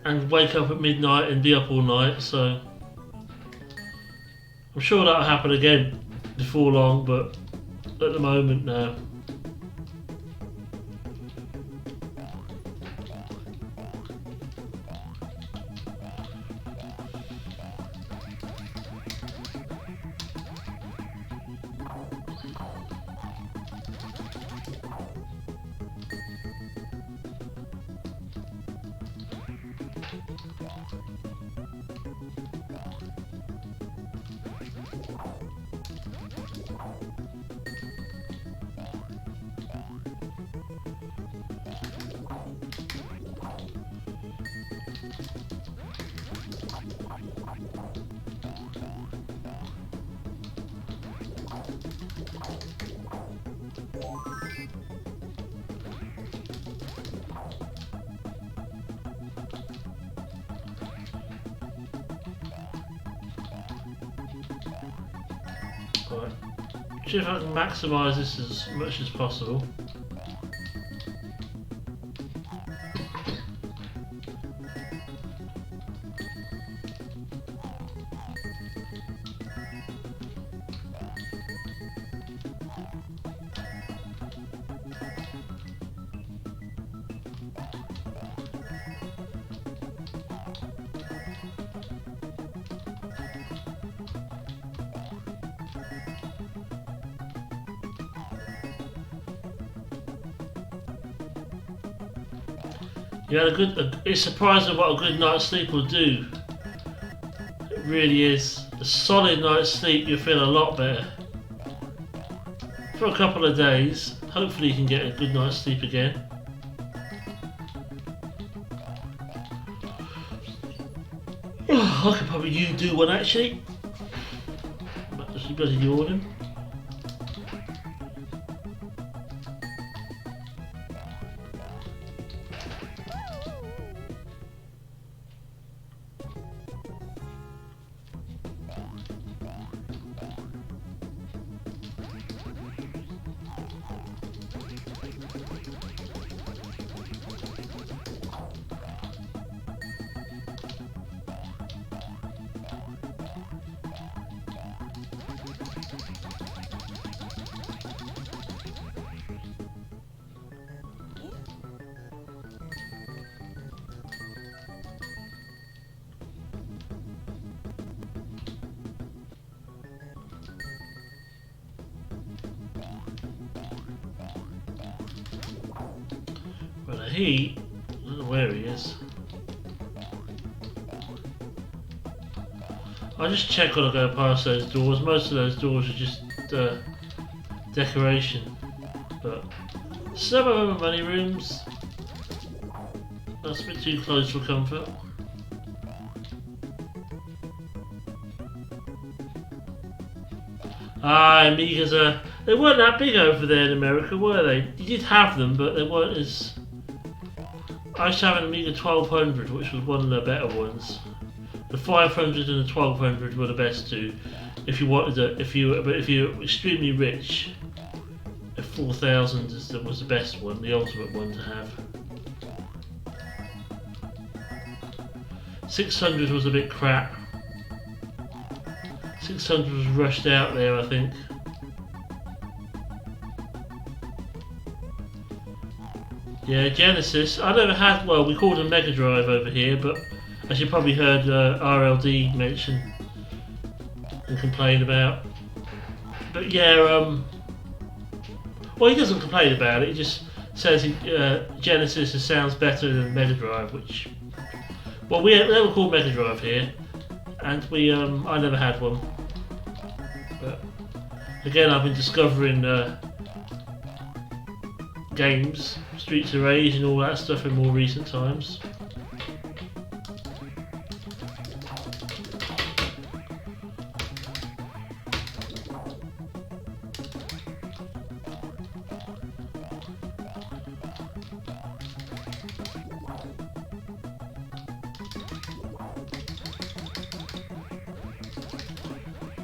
and wake up at midnight and be up all night. So I'm sure that'll happen again before long, but at the moment, no. Right. See if I can maximise this as much as possible. You had a good. It's surprising what a good night's sleep will do. It really is. A solid night's sleep, you'll feel a lot better. For a couple of days, hopefully you can get a good night's sleep again. I could probably do one actually. Just bloody yawning. But I don't know where he is. I just check when I go past those doors. Most of those doors are just decoration, but some of them are money rooms. That's a bit too close for comfort. Amigas they weren't that big over there in America, were they? You did have them, but they weren't as... I used to have an Amiga 1200, which was one of the better ones. The 500 and the 1200 were the best two. If you wanted to, if you're extremely rich, a 4000 was the best one, the ultimate one to have. 600 was a bit crap. 600 was rushed out there, I think. Yeah, Genesis. I never had, well, we called them Mega Drive over here, but as you probably heard RLD mention and complain about. But yeah, well, he doesn't complain about it, he just says Genesis sounds better than Mega Drive, which... Well, they were called Mega Drive here, and I never had one. But again, I've been discovering games, Streets of Rage and all that stuff in more recent times.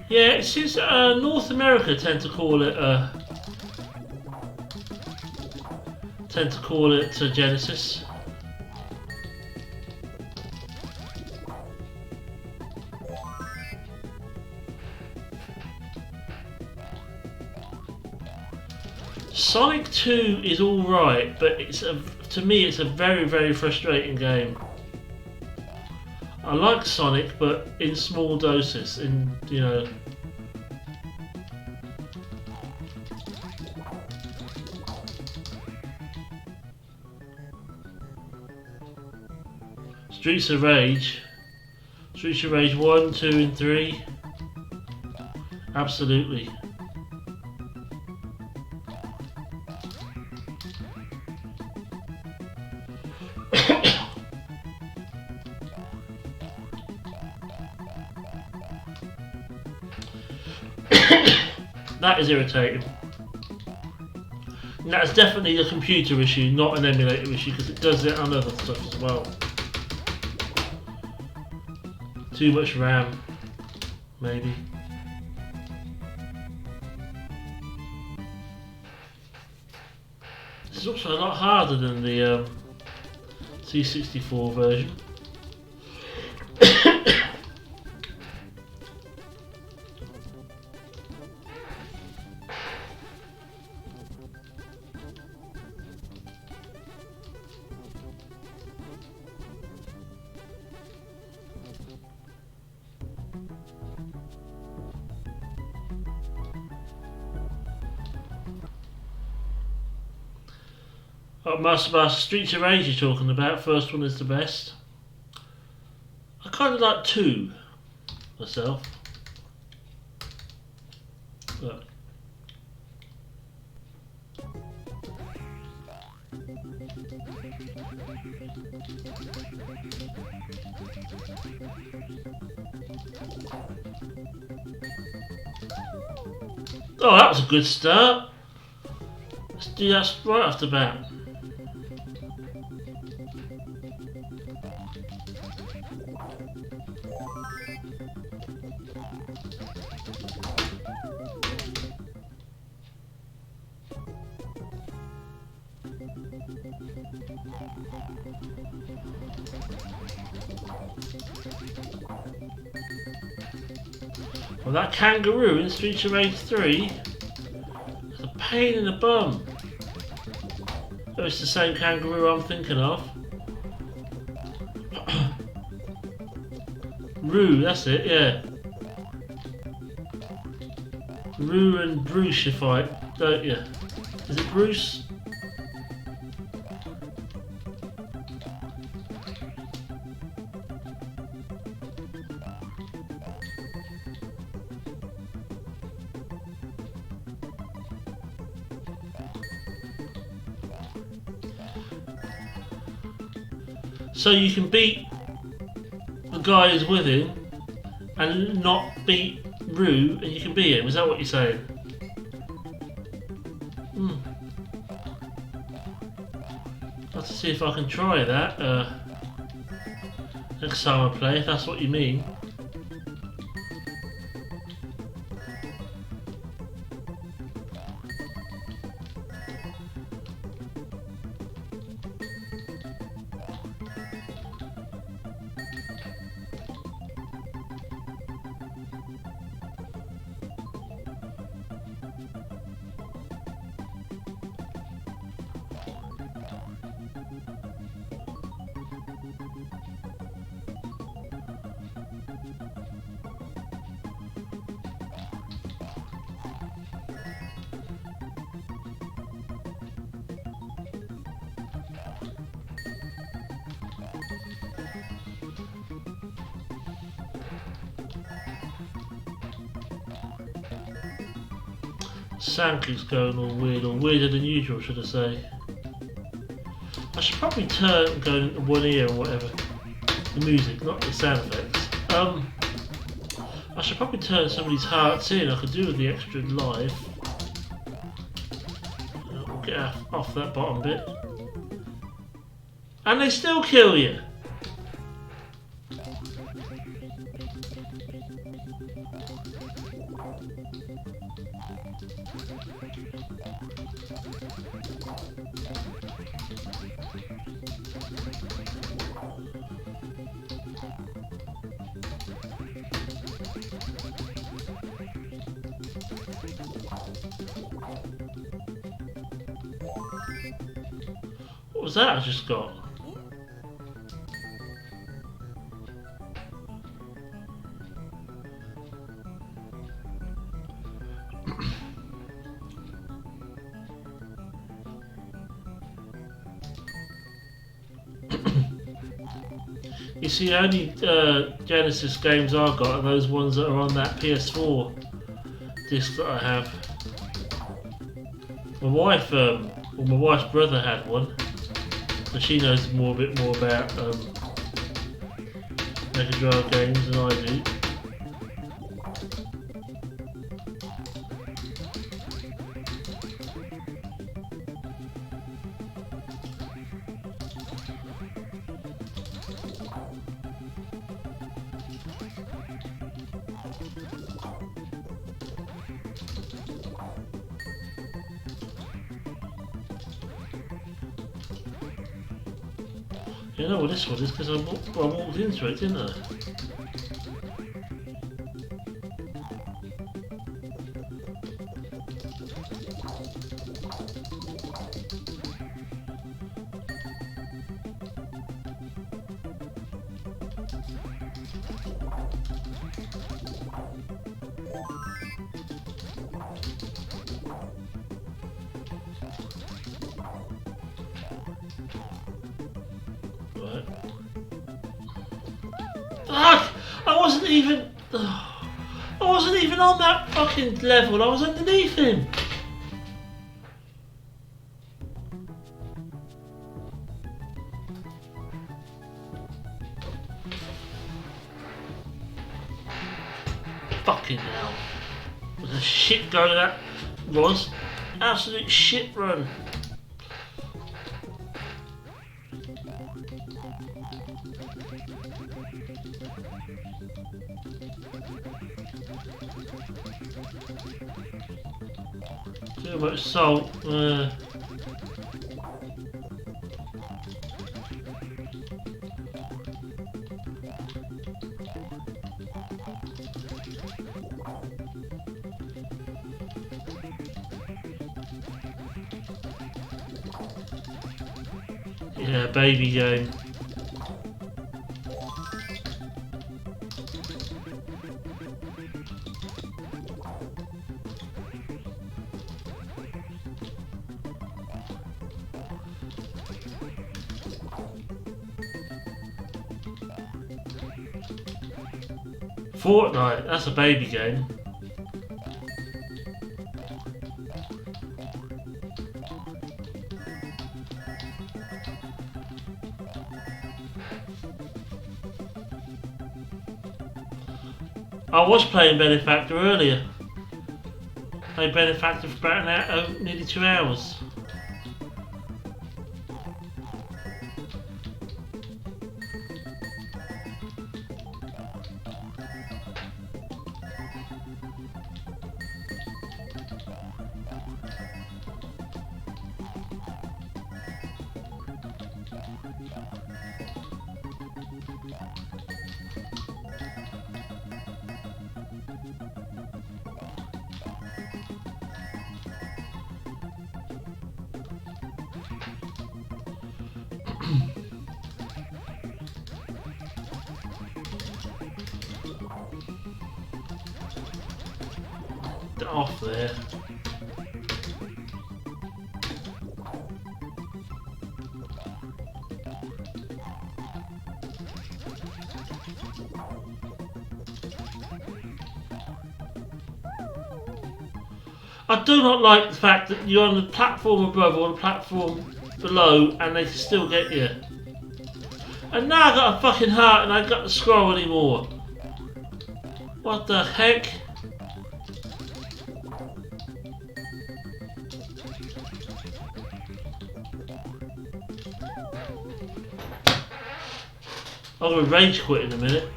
Yeah, it seems North America tend to call it Genesis. Sonic 2 is alright, but to me it's a very frustrating game. I like Sonic, but in small doses, Streets of Rage 1, 2 and 3, absolutely. That is irritating. And that's definitely a computer issue, not an emulator issue, because it does it on other stuff as well. Too much RAM, maybe. This is also a lot harder than the C64 version. Master Streets of Rage you're talking about, first one is the best. I kind of like 2 myself. But oh, that was a good start. Let's do that right off the bat. Well, that kangaroo in Streets of Rage 3 is a pain in the bum. Oh, it's the same kangaroo I'm thinking of. Roo, that's it, yeah. Roo and Bruce you fight, don't you? Is it Bruce? So you can beat the guy who's with him and not beat Roo, and you can beat him. Is that what you're saying? I'll have to see if I can try that next time I play, if that's what you mean. Sound keeps going all weird, or weirder than usual, should I say. I should probably turn going into one ear or whatever. The music, not the sound effects. I should probably turn some of these hearts in. I could do with the extra life. We'll get off that bottom bit. And they still kill you. What was that I just got? You see, the only Genesis games I've got are those ones that are on that PS4 disc that I have. My wife, my wife's brother had one, so she knows a bit more about Mega Drive games than I do. You know what this one is because I walked into it, didn't I? I wasn't even on that fucking level. I was underneath him. Fucking hell. What a shit go that was. Absolute shit run. Too much salt. Yeah, baby game. Fortnite, that's a baby game. I was playing Benefactor earlier. Played Benefactor for about an hour, nearly 2 hours. Get off there. I do not like the fact that you're on the platform above or the platform below and they can still get you. And now I got a fucking heart and I ain't got the scroll anymore. What the heck? I'm gonna rage quit in a minute.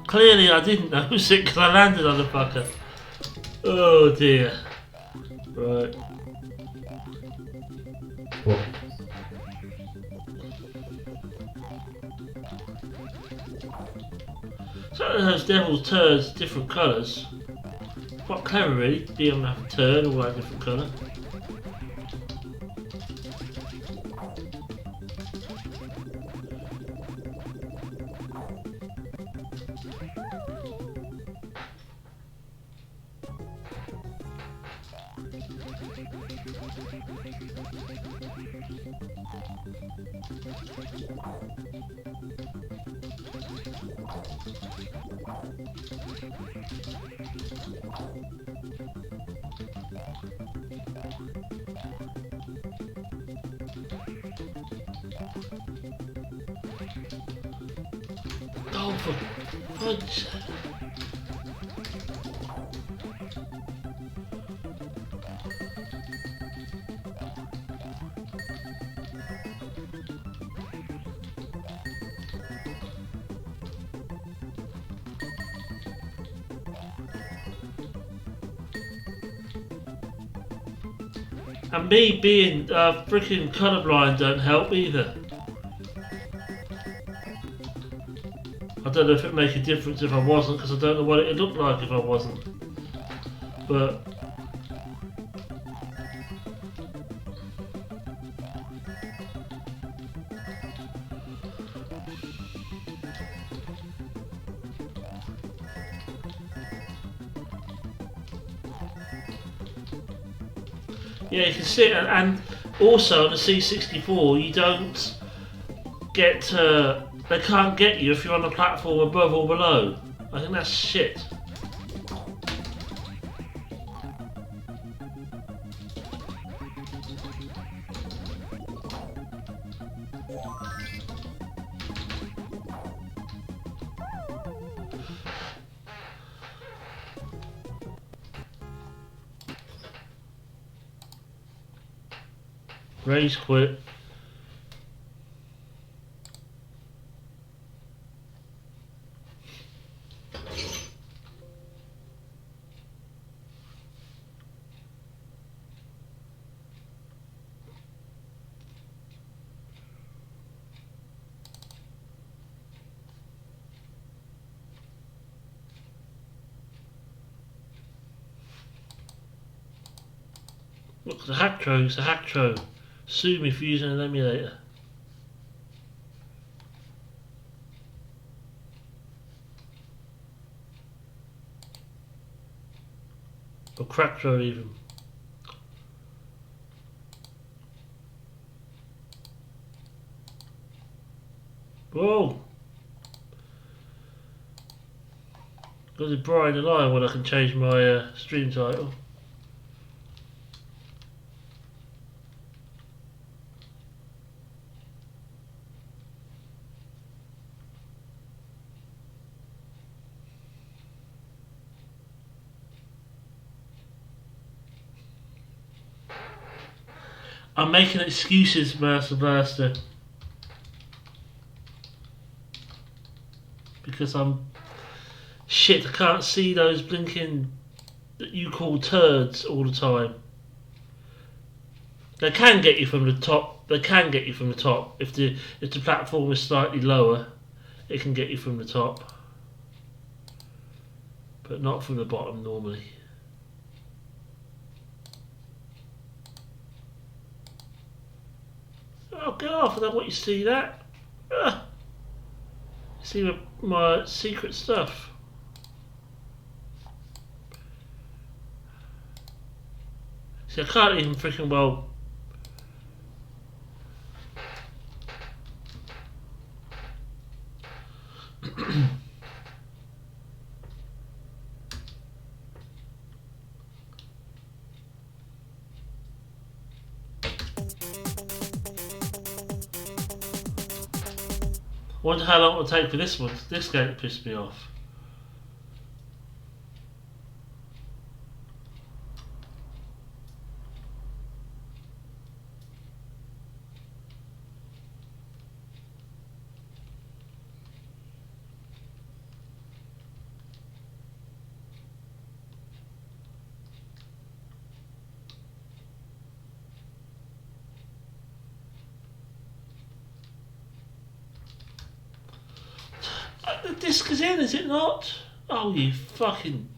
Clearly I didn't notice it because I landed on the fucker. Oh dear. Right. So those devil's turds, different colours. Quite clever really, to be able to have a turd all that different colour. Oh, for fudge. And me being freaking colourblind don't help either. I don't know if it'd make a difference if I wasn't, because I don't know what it'd look like if I wasn't. But yeah, you can see it, and also on the C64 you don't get they can't get you if you're on the platform above or below. I think that's shit. Rage quit. Look, the Hacktro's a Hacktro. Sue me for using an emulator. Or Crackro even. Whoa! Got a Brian and I when I can change my stream title. I'm making excuses, Master Blaster, because I'm shit. I can't see those blinking that you call turds all the time. They can get you from the top. They can get you from the top if the platform is slightly lower. It can get you from the top. but not from the bottom normally. Oh, get off! I don't want you to see that. See my secret stuff. See, I can't even freaking well. Wonder how long it will take for this one. This game to piss me off. The disc is in, is it not? Oh, you fucking...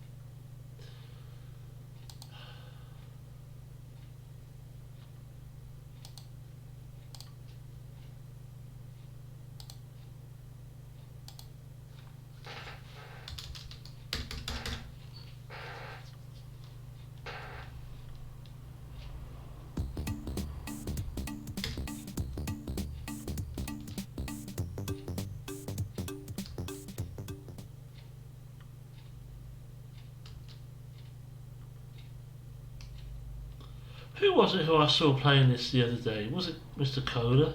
Who was it who I saw playing this the other day? Was it Mr. Cola?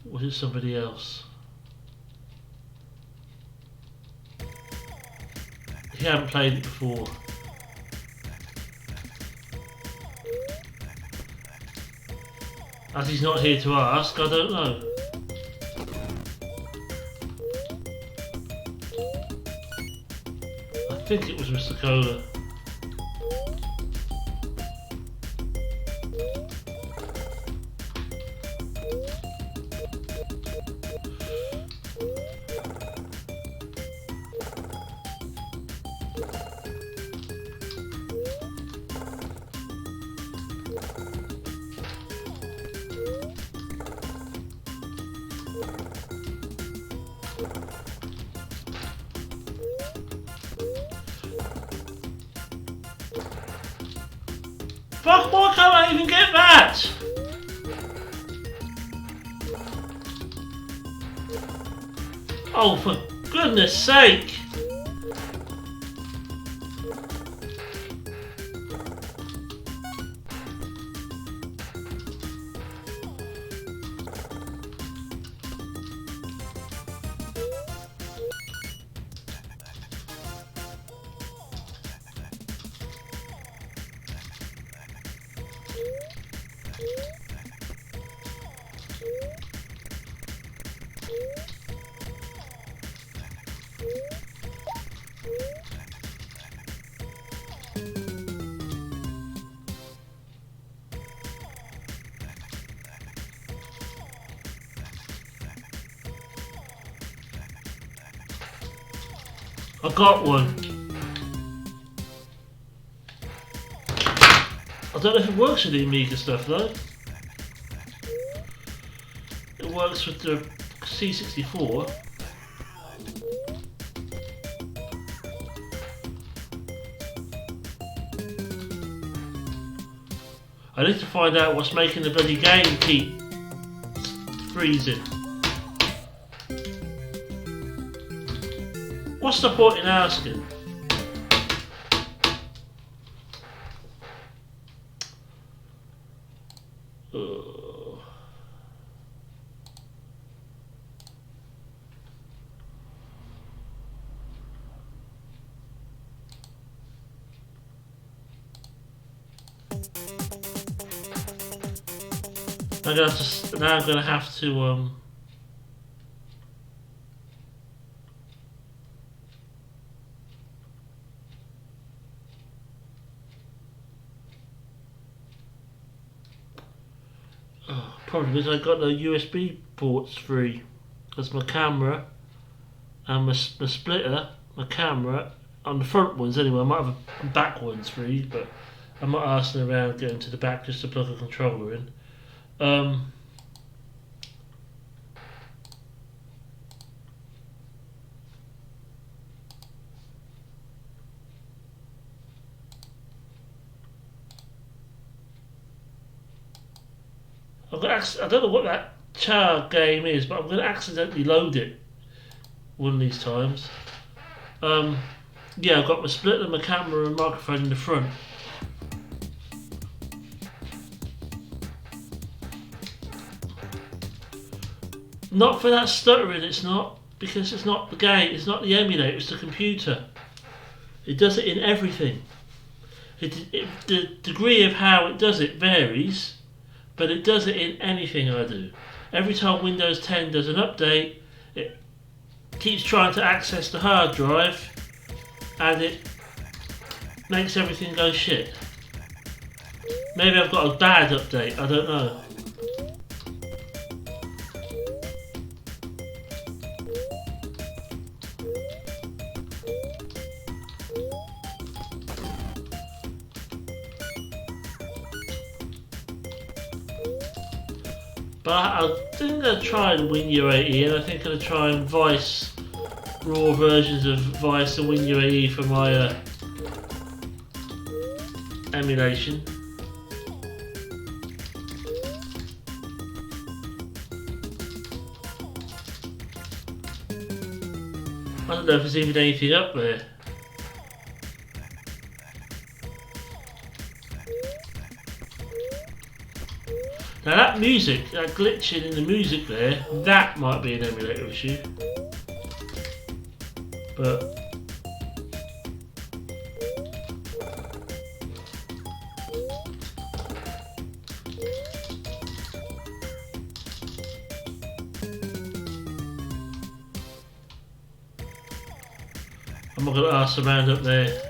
Or was it somebody else? He hadn't played it before. As he's not here to ask, I don't know. I think it was Mr. Cola. Fuck, why can't I even get that? Oh, for goodness sake! I got one. I don't know if it works with the Amiga stuff though. It works with the C64. I need to find out what's making the bloody game keep freezing. What's the point in asking? Now I'm gonna have to problem is I got no USB ports free because my camera and my splitter my camera on the front ones anyway. I might have a back ones free, but I'm not arsing around getting to the back just to plug a controller in. I don't know what that char game is, but I'm going to accidentally load it one of these times. Yeah, I've got my splitter, my camera and microphone in the front. Not for that stuttering, it's not, because it's not the game, it's not the emulator, it's the computer. It does it in everything. The degree of how it does it varies, but it does it in anything I do. Every time Windows 10 does an update, it keeps trying to access the hard drive and it makes everything go shit. Maybe I've got a bad update, I don't know. But I think I'll try and WinUAE, and I think I'll try and Vice, raw versions of Vice and WinUAE for my emulation. I don't know if there's even anything up there. Now that music, that glitching in the music there, that might be an emulator issue. But I'm not going to ask around up there.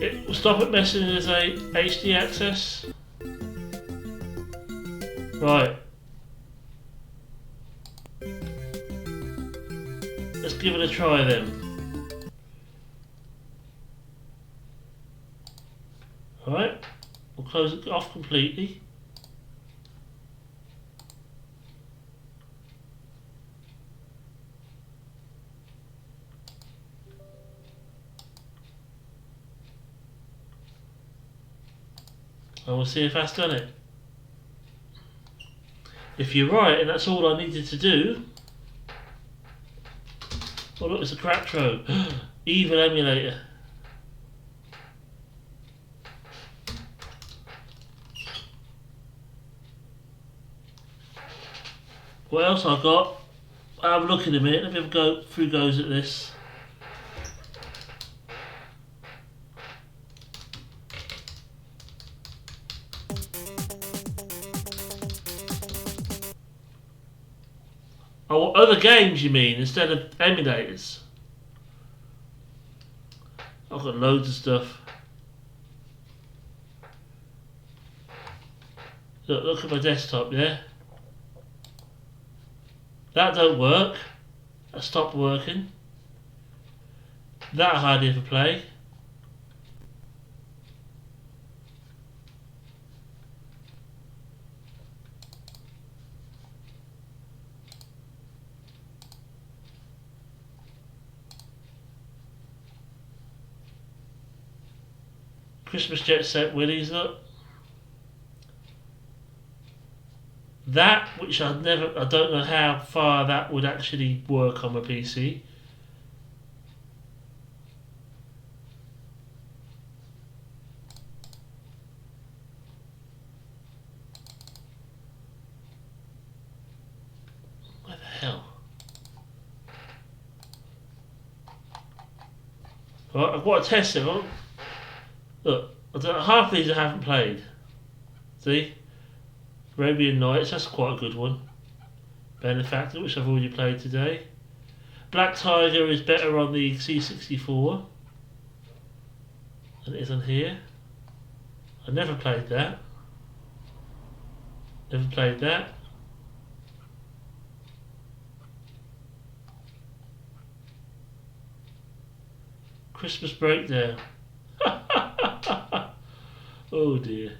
It will stop it messing as a HD access. Right. Let's give it a try then. Alright, we'll close it off completely. And we'll see if that's done it. If you're right and that's all I needed to do. Oh look, it's a crap trove. Evil emulator. What else I got? I'll have a look in a minute. Let me have a go through goes at this. Oh, other games you mean, instead of emulators? I've got loads of stuff. Look at my desktop, yeah? That don't work. That stopped working. That I hardly ever play. Christmas Jet Set Willies, look. That, which I don't know how far that would actually work on my PC. Where the hell? Well, I've got to test it. Look, half these I haven't played. See? Arabian Nights, that's quite a good one. Benefactor, which I've already played today. Black Tiger is better on the C64 than it is on here. I never played that. Never played that. Christmas Breakdown. Oh dear.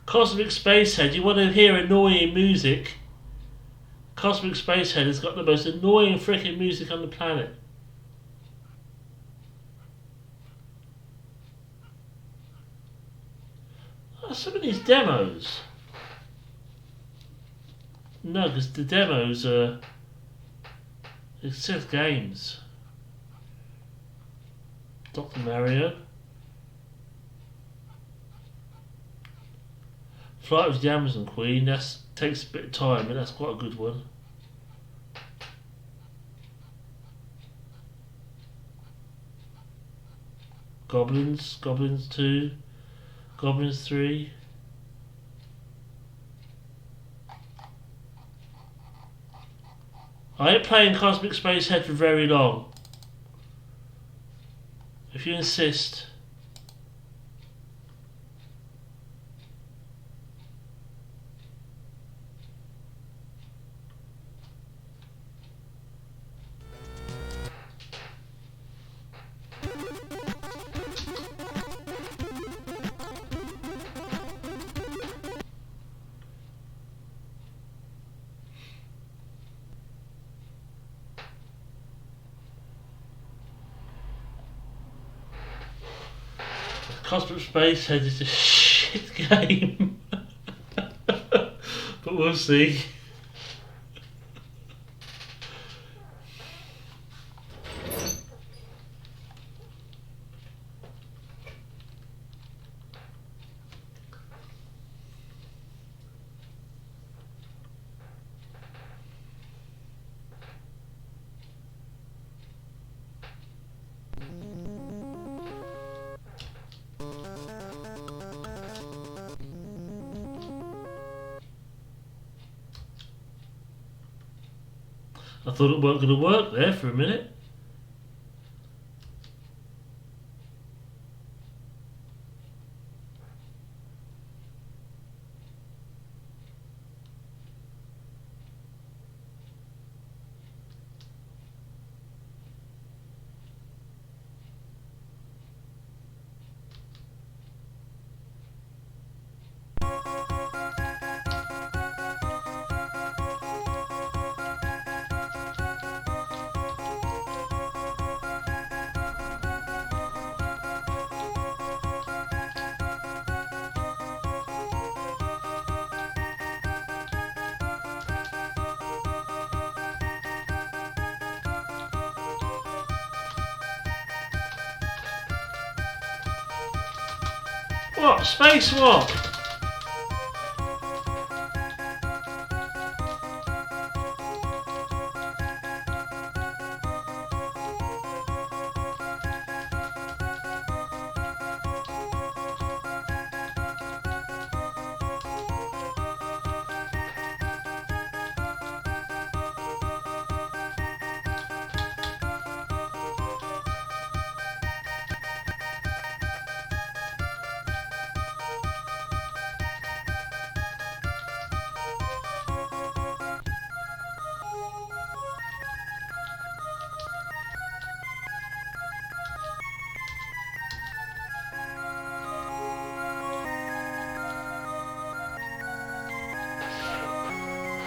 Cosmic Spacehead, you want to hear annoying music? Cosmic Spacehead has got the most annoying freaking music on the planet. Oh, some of these demos. No, because the demos are... It says games. Dr. Mario. Flight of the Amazon Queen, that takes a bit of time, but that's quite a good one. Goblins 2, Goblins 3. I ain't playing Cosmic Spacehead for very long. If you insist. Cosmic Spacehead is a shit game. But we'll see. I thought it weren't going to work there for a minute. What? Space what?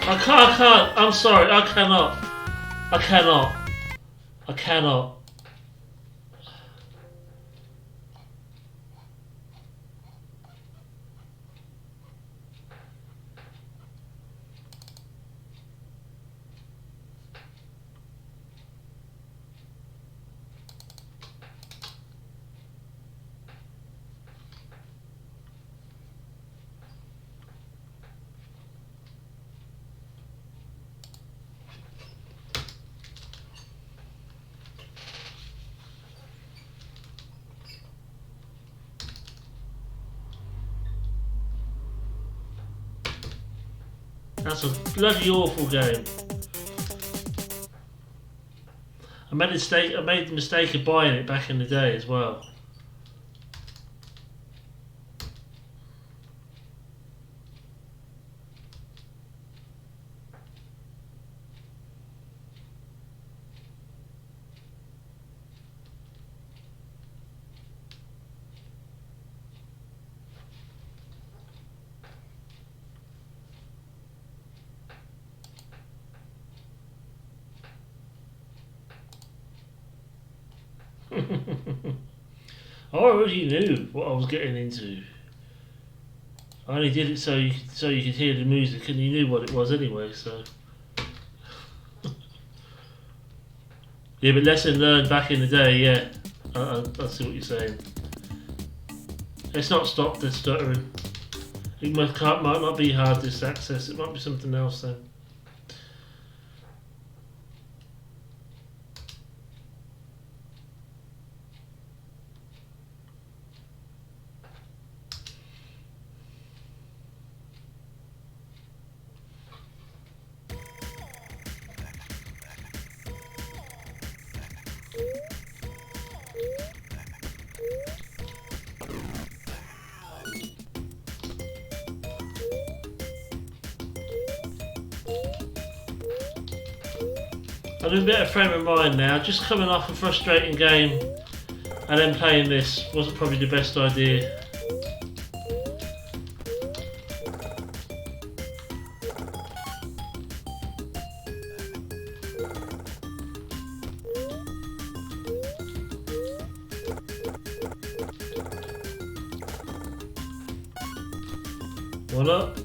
I can't. I'm sorry. I cannot. I cannot. I cannot. That's a bloody awful game. I made the mistake of buying it back in the day as well. I already knew what I was getting into. I only did it so you could hear the music, and you knew what it was anyway. So yeah, but lesson learned back in the day. Yeah, I see what you're saying. It's not stop the stuttering. It might not be hard disk access. It might be something else then. I'm in a better frame of mind now. Just coming off a frustrating game and then playing this wasn't probably the best idea. What up?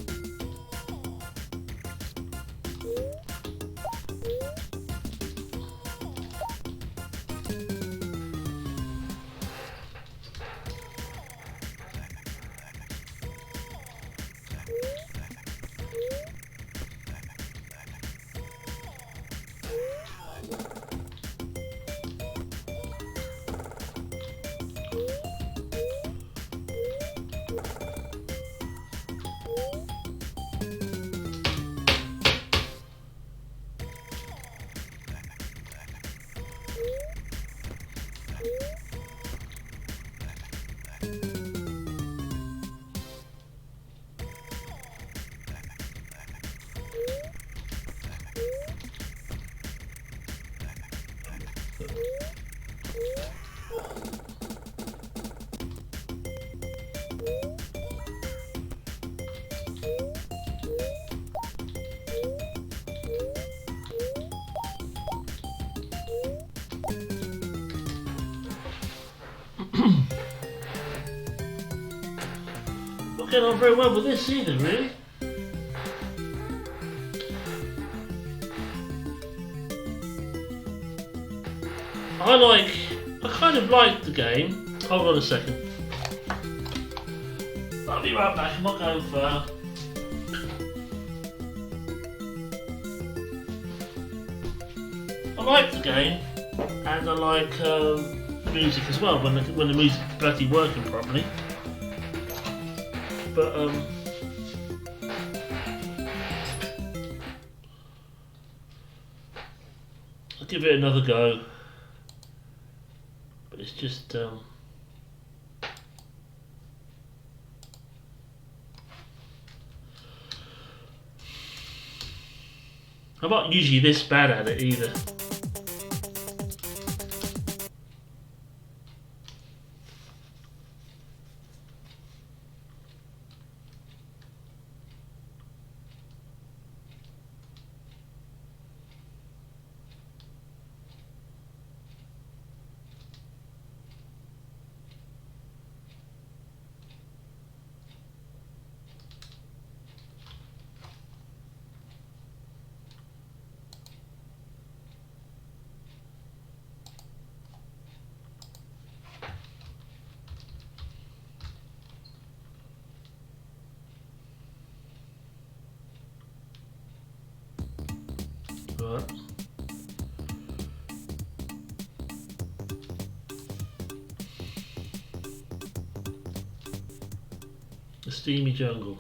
Not getting on very well with this either, really. I kind of like the game. Hold on a second. I'll be right back, I'm not going far. I like the game, and I like the music as well, when the music's bloody working properly. But I'll give it another go. But it's just I'm not usually this bad at it either. Right. The steamy jungle.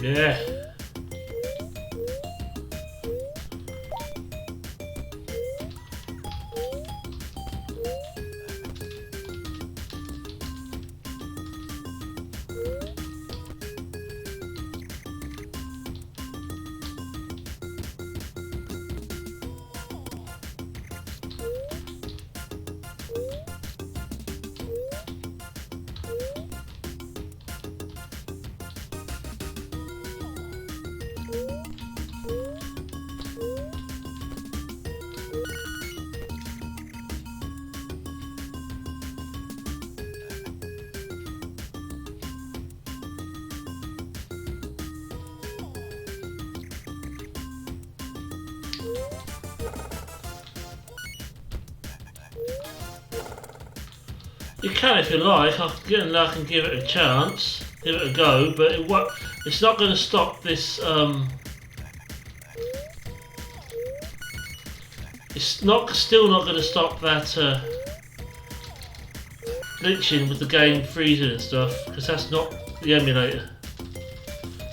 Yeah. You can if you like. I can give it a chance, give it a go, but it's not going to stop this. Still not going to stop that glitching with the game freezing and stuff, because that's not the emulator.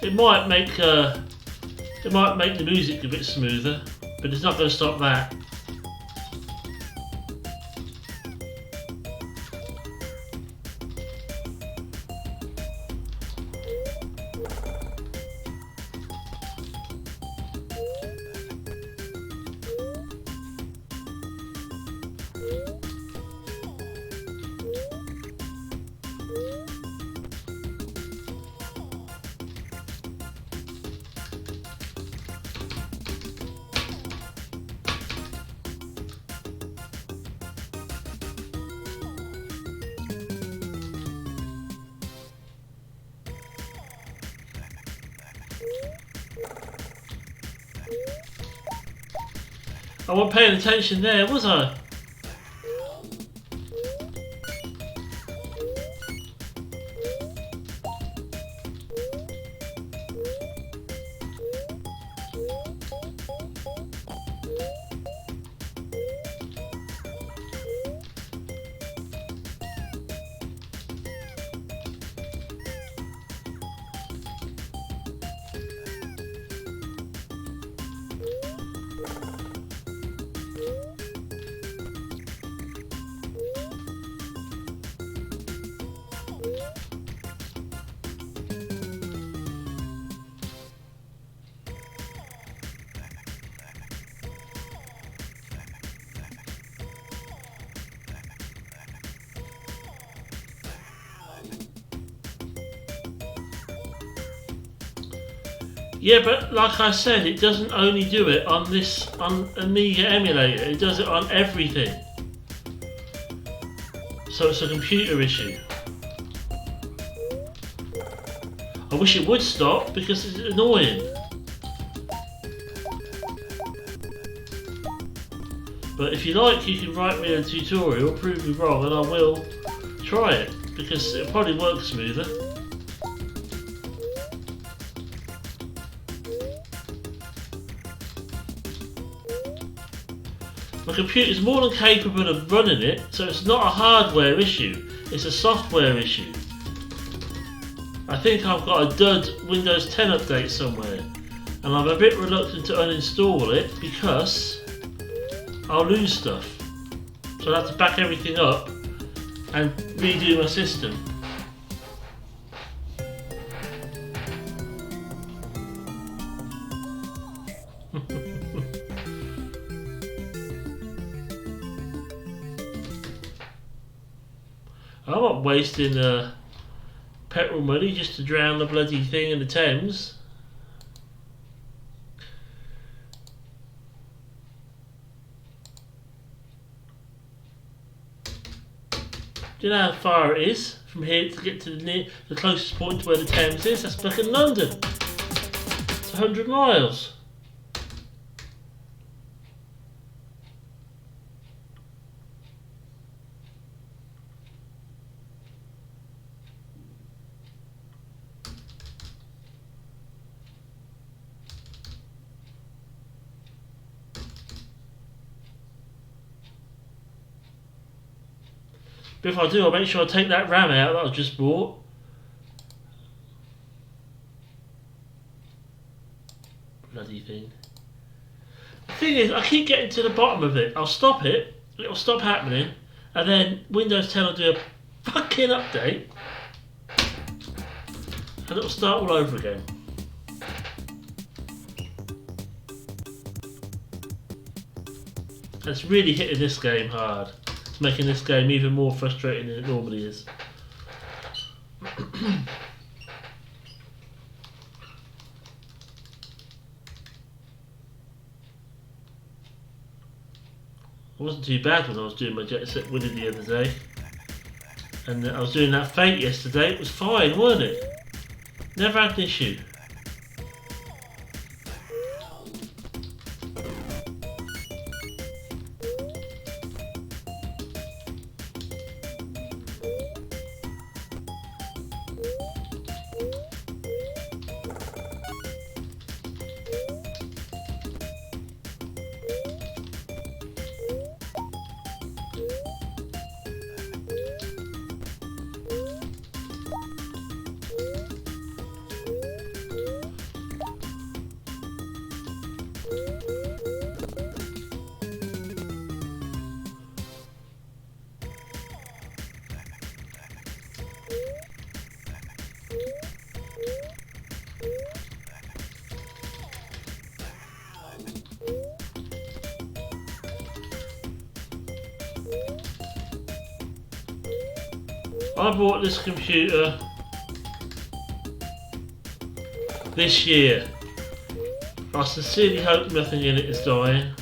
It might make the music a bit smoother, but it's not going to stop that. I wasn't paying attention there, was I? Yeah, but like I said, it doesn't only do it on Amiga emulator, it does it on everything. So it's a computer issue. I wish it would stop because it's annoying. But if you like, you can write me a tutorial, prove me wrong, and I will try it because it'll probably work smoother. My computer's more than capable of running it, so it's not a hardware issue, it's a software issue. I think I've got a dud Windows 10 update somewhere, and I'm a bit reluctant to uninstall it because I'll lose stuff. So I'll have to back everything up and redo my system. I'm not wasting petrol money just to drown the bloody thing in the Thames. Do you know how far it is from here to get to the closest point to where the Thames is? That's back in London. It's 100 miles. But if I do, I'll make sure I take that RAM out that I just bought. thing is, I keep getting to the bottom of it. I'll stop it, it'll stop happening, and then Windows 10 will do a fucking update, and it'll start all over again. It's really hitting this game hard. It's making this game even more frustrating than it normally is. It wasn't too bad when I was doing my Jet Set Winning the other day. And I was doing that Fate yesterday. It was fine, wasn't it? Never had an issue. I bought this computer this year. I sincerely hope nothing in it is dying.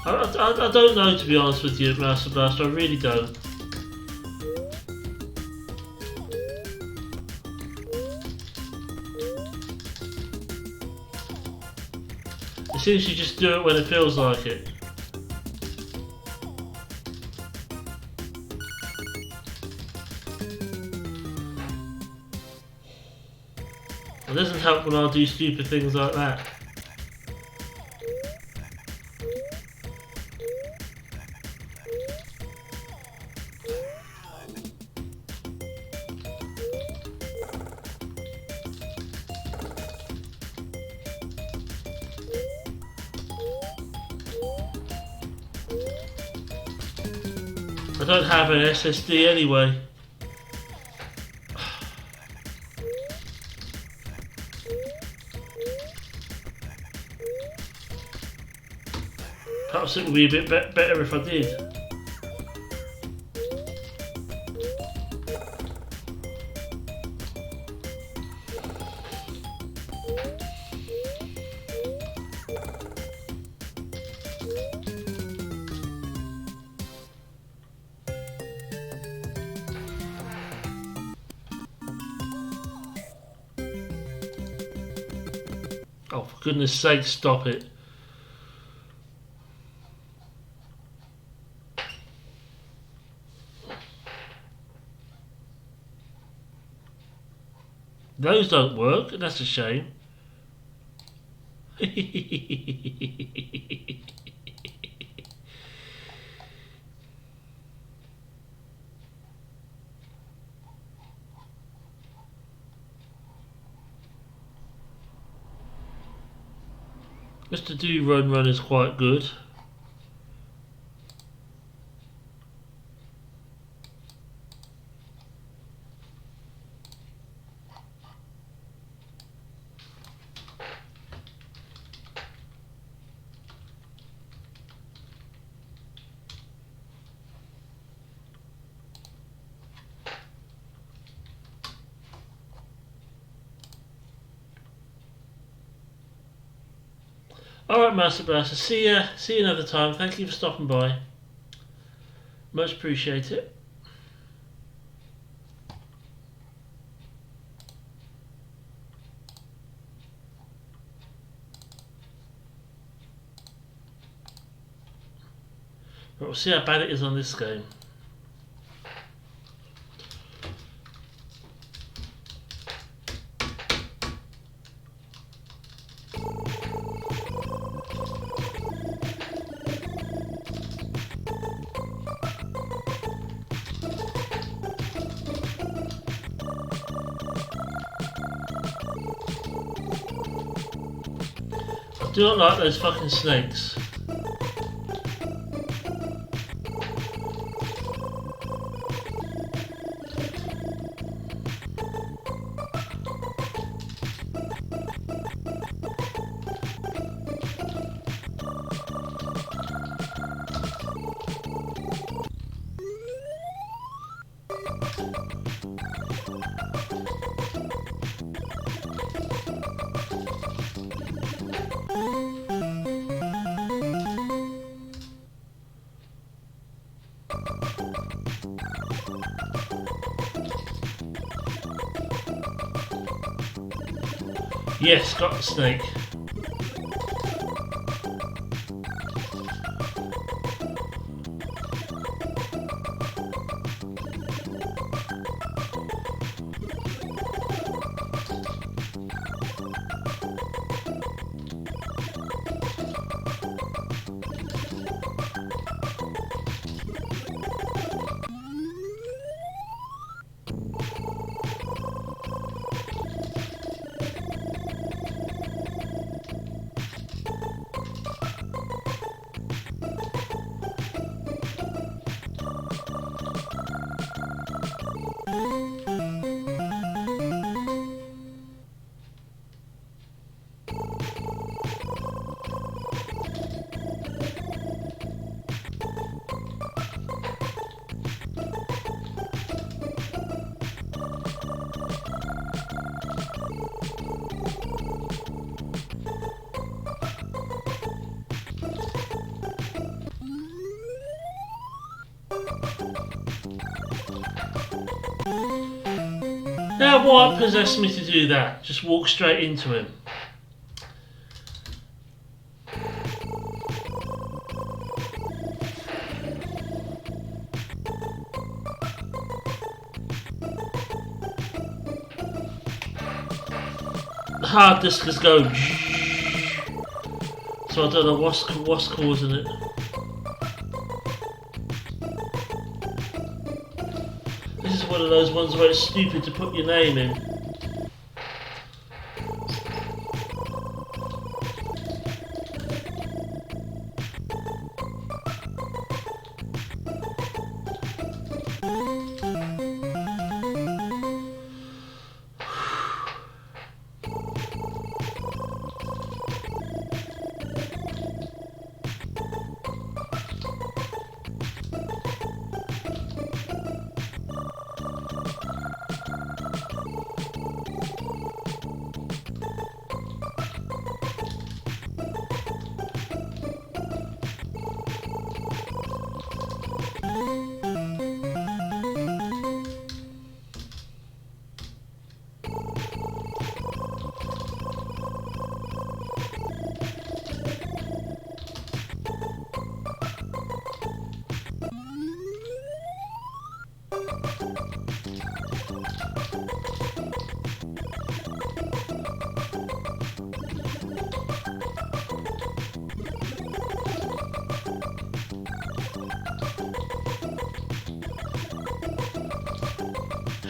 I don't know, to be honest with you, Master Blaster, I really don't. It seems you just do it when it feels like it. It doesn't help when I do stupid things like that. I don't have an SSD anyway. Perhaps it would be a bit better if I did. Oh, for goodness sake, stop it. Those don't work, and that's a shame. Just to do run is quite good. Alright, Master Blaster, see you another time. Thank you for stopping by. Much appreciate it. But we'll see how bad it is on this game. do not like those fucking snakes. Yes, got the snake. Now what possessed me to do that? Just walk straight into him. The hard disk is going, so I don't know what's causing it. This is one of those ones where it's stupid to put your name in.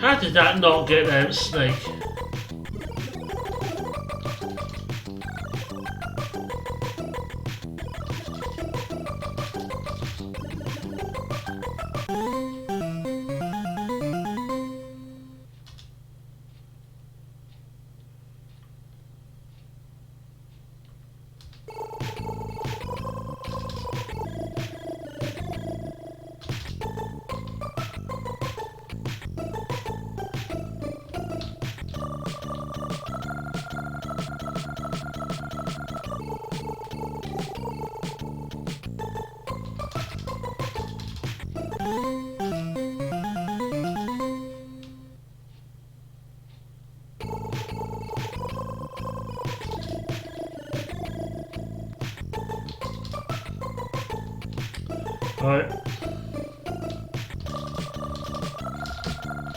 How did that not get out, Snake? Alright.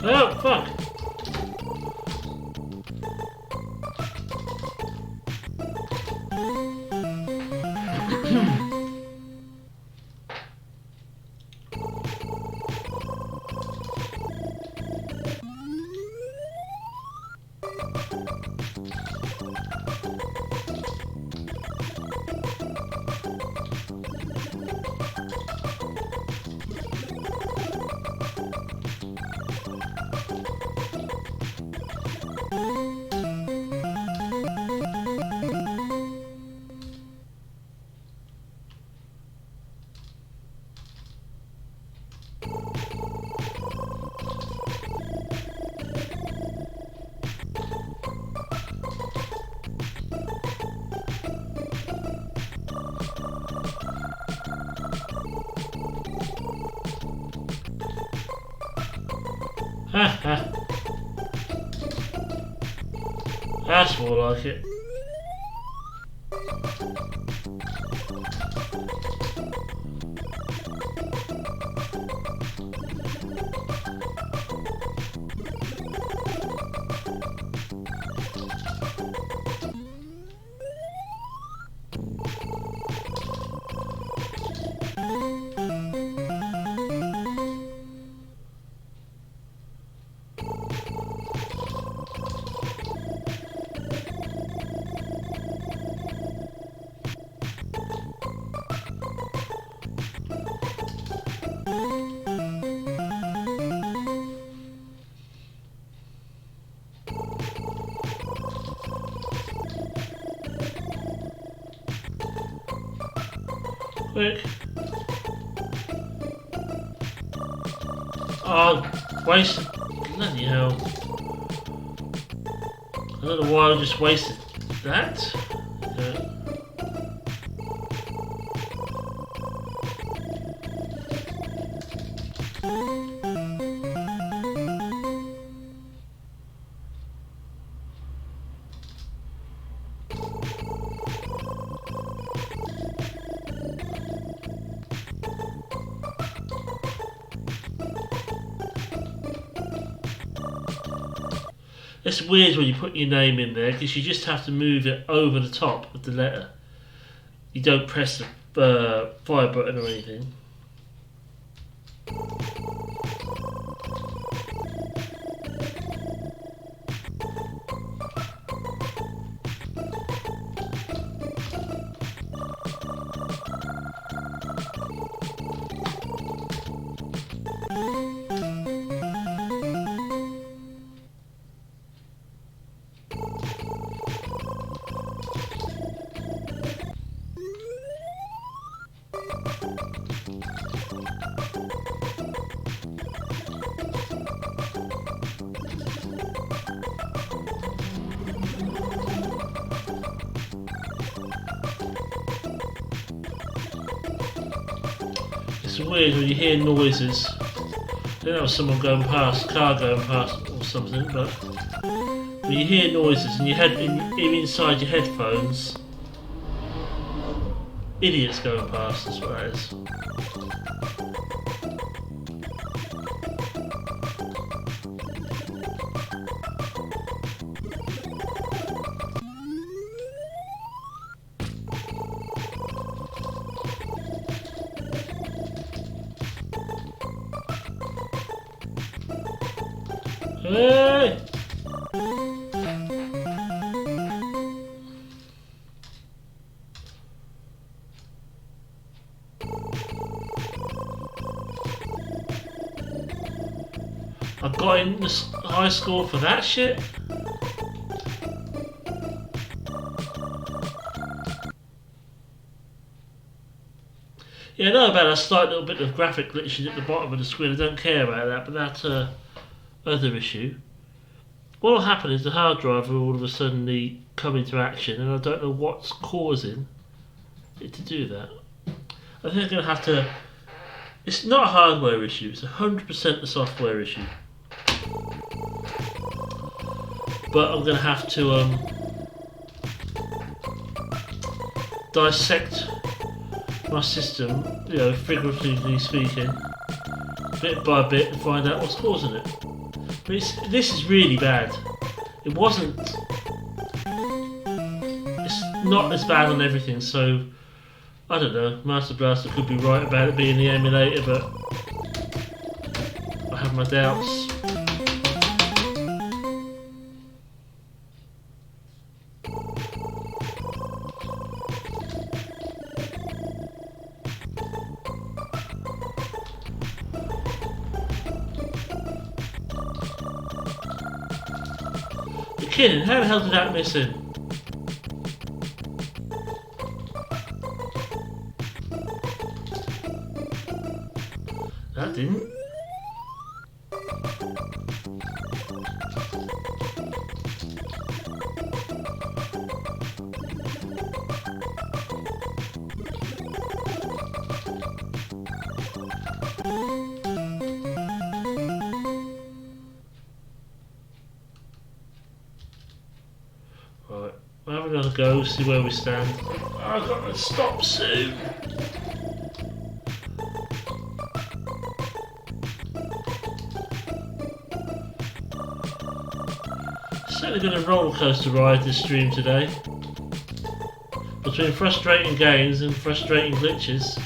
Oh, fuck. That's more like it. Quick. Oh, wasted. Bloody hell. I don't know why I just wasted that. Okay. It's weird when you put your name in there because you just have to move it over the top of the letter. You don't press the fire button or anything. It's weird when you hear noises. I don't know if someone going past, car going past or something, but when you hear noises and you're inside your headphones, idiots going past, that's what that is. Hey! I got in the high score for that shit? Yeah, I know about a slight little bit of graphic glitching at the bottom of the screen. I don't care about that, but that's other issue. What will happen is the hard drive will all of a sudden come into action, and I don't know what's causing it to do that. I think I'm going to have to. It's not a hardware issue, it's 100% a software issue. But I'm going to have to dissect my system, figuratively speaking, bit by bit, and find out what's causing it. But this is really bad. It wasn't. It's not as bad on everything, so I don't know. Master Blaster could be right about it being the emulator, but I have my doubts. You're kidding? How the hell did that miss him? That didn't. Right, we'll have another go, see where we stand. I've got to stop soon. Certainly been a roller coaster ride this stream today. Between frustrating games and frustrating glitches.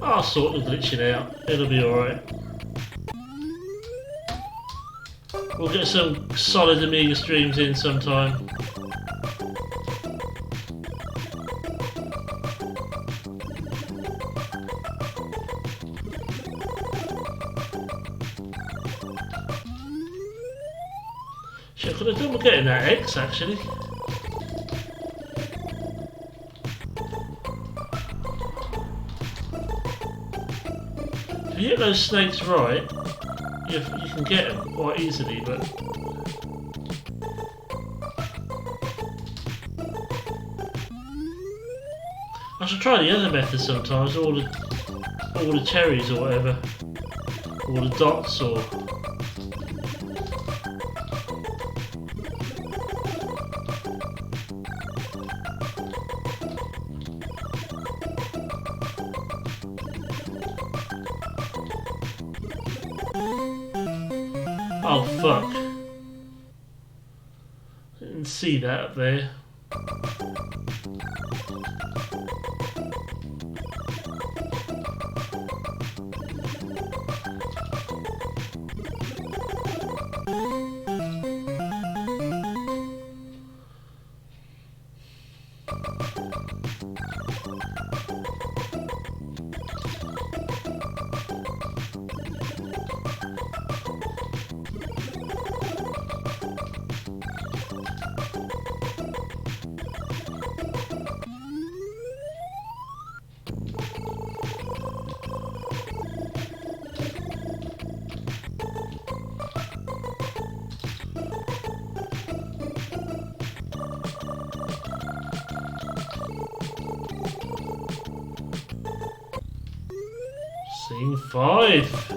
I'll sort the glitching out, it'll be alright. We'll get some solid Amiga streams in sometime. Shit, I could have done with getting that X actually. If you hit those snakes right, you can get them quite easily, but I should try the other method sometimes, all the cherries or whatever, all the dots or. Oh fuck. Didn't see that up there. Scene 5.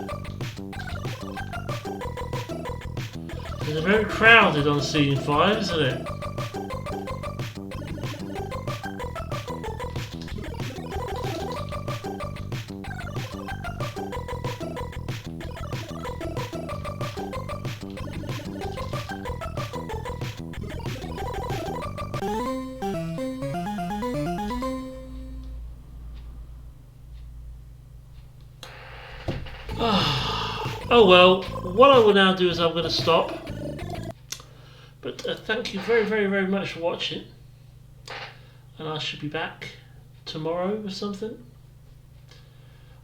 It's very crowded on scene 5, isn't it? Oh well, what I will now do is I'm going to stop. But thank you very much for watching. And I should be back tomorrow or something.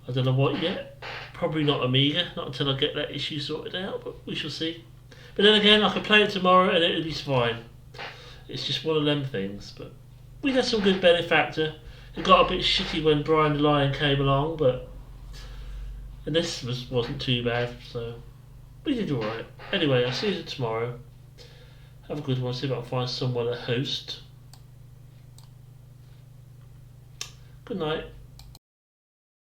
I don't know what yet. Probably not Amiga, not until I get that issue sorted out, but we shall see. But then again, I can play it tomorrow and it'll be fine. It's just one of them things. But we had some good benefactor. It got a bit shitty when Brian the Lion came along, but and this wasn't too bad, so we did alright. Anyway, I'll see you tomorrow. Have a good one, see if I can find someone to host. Good night.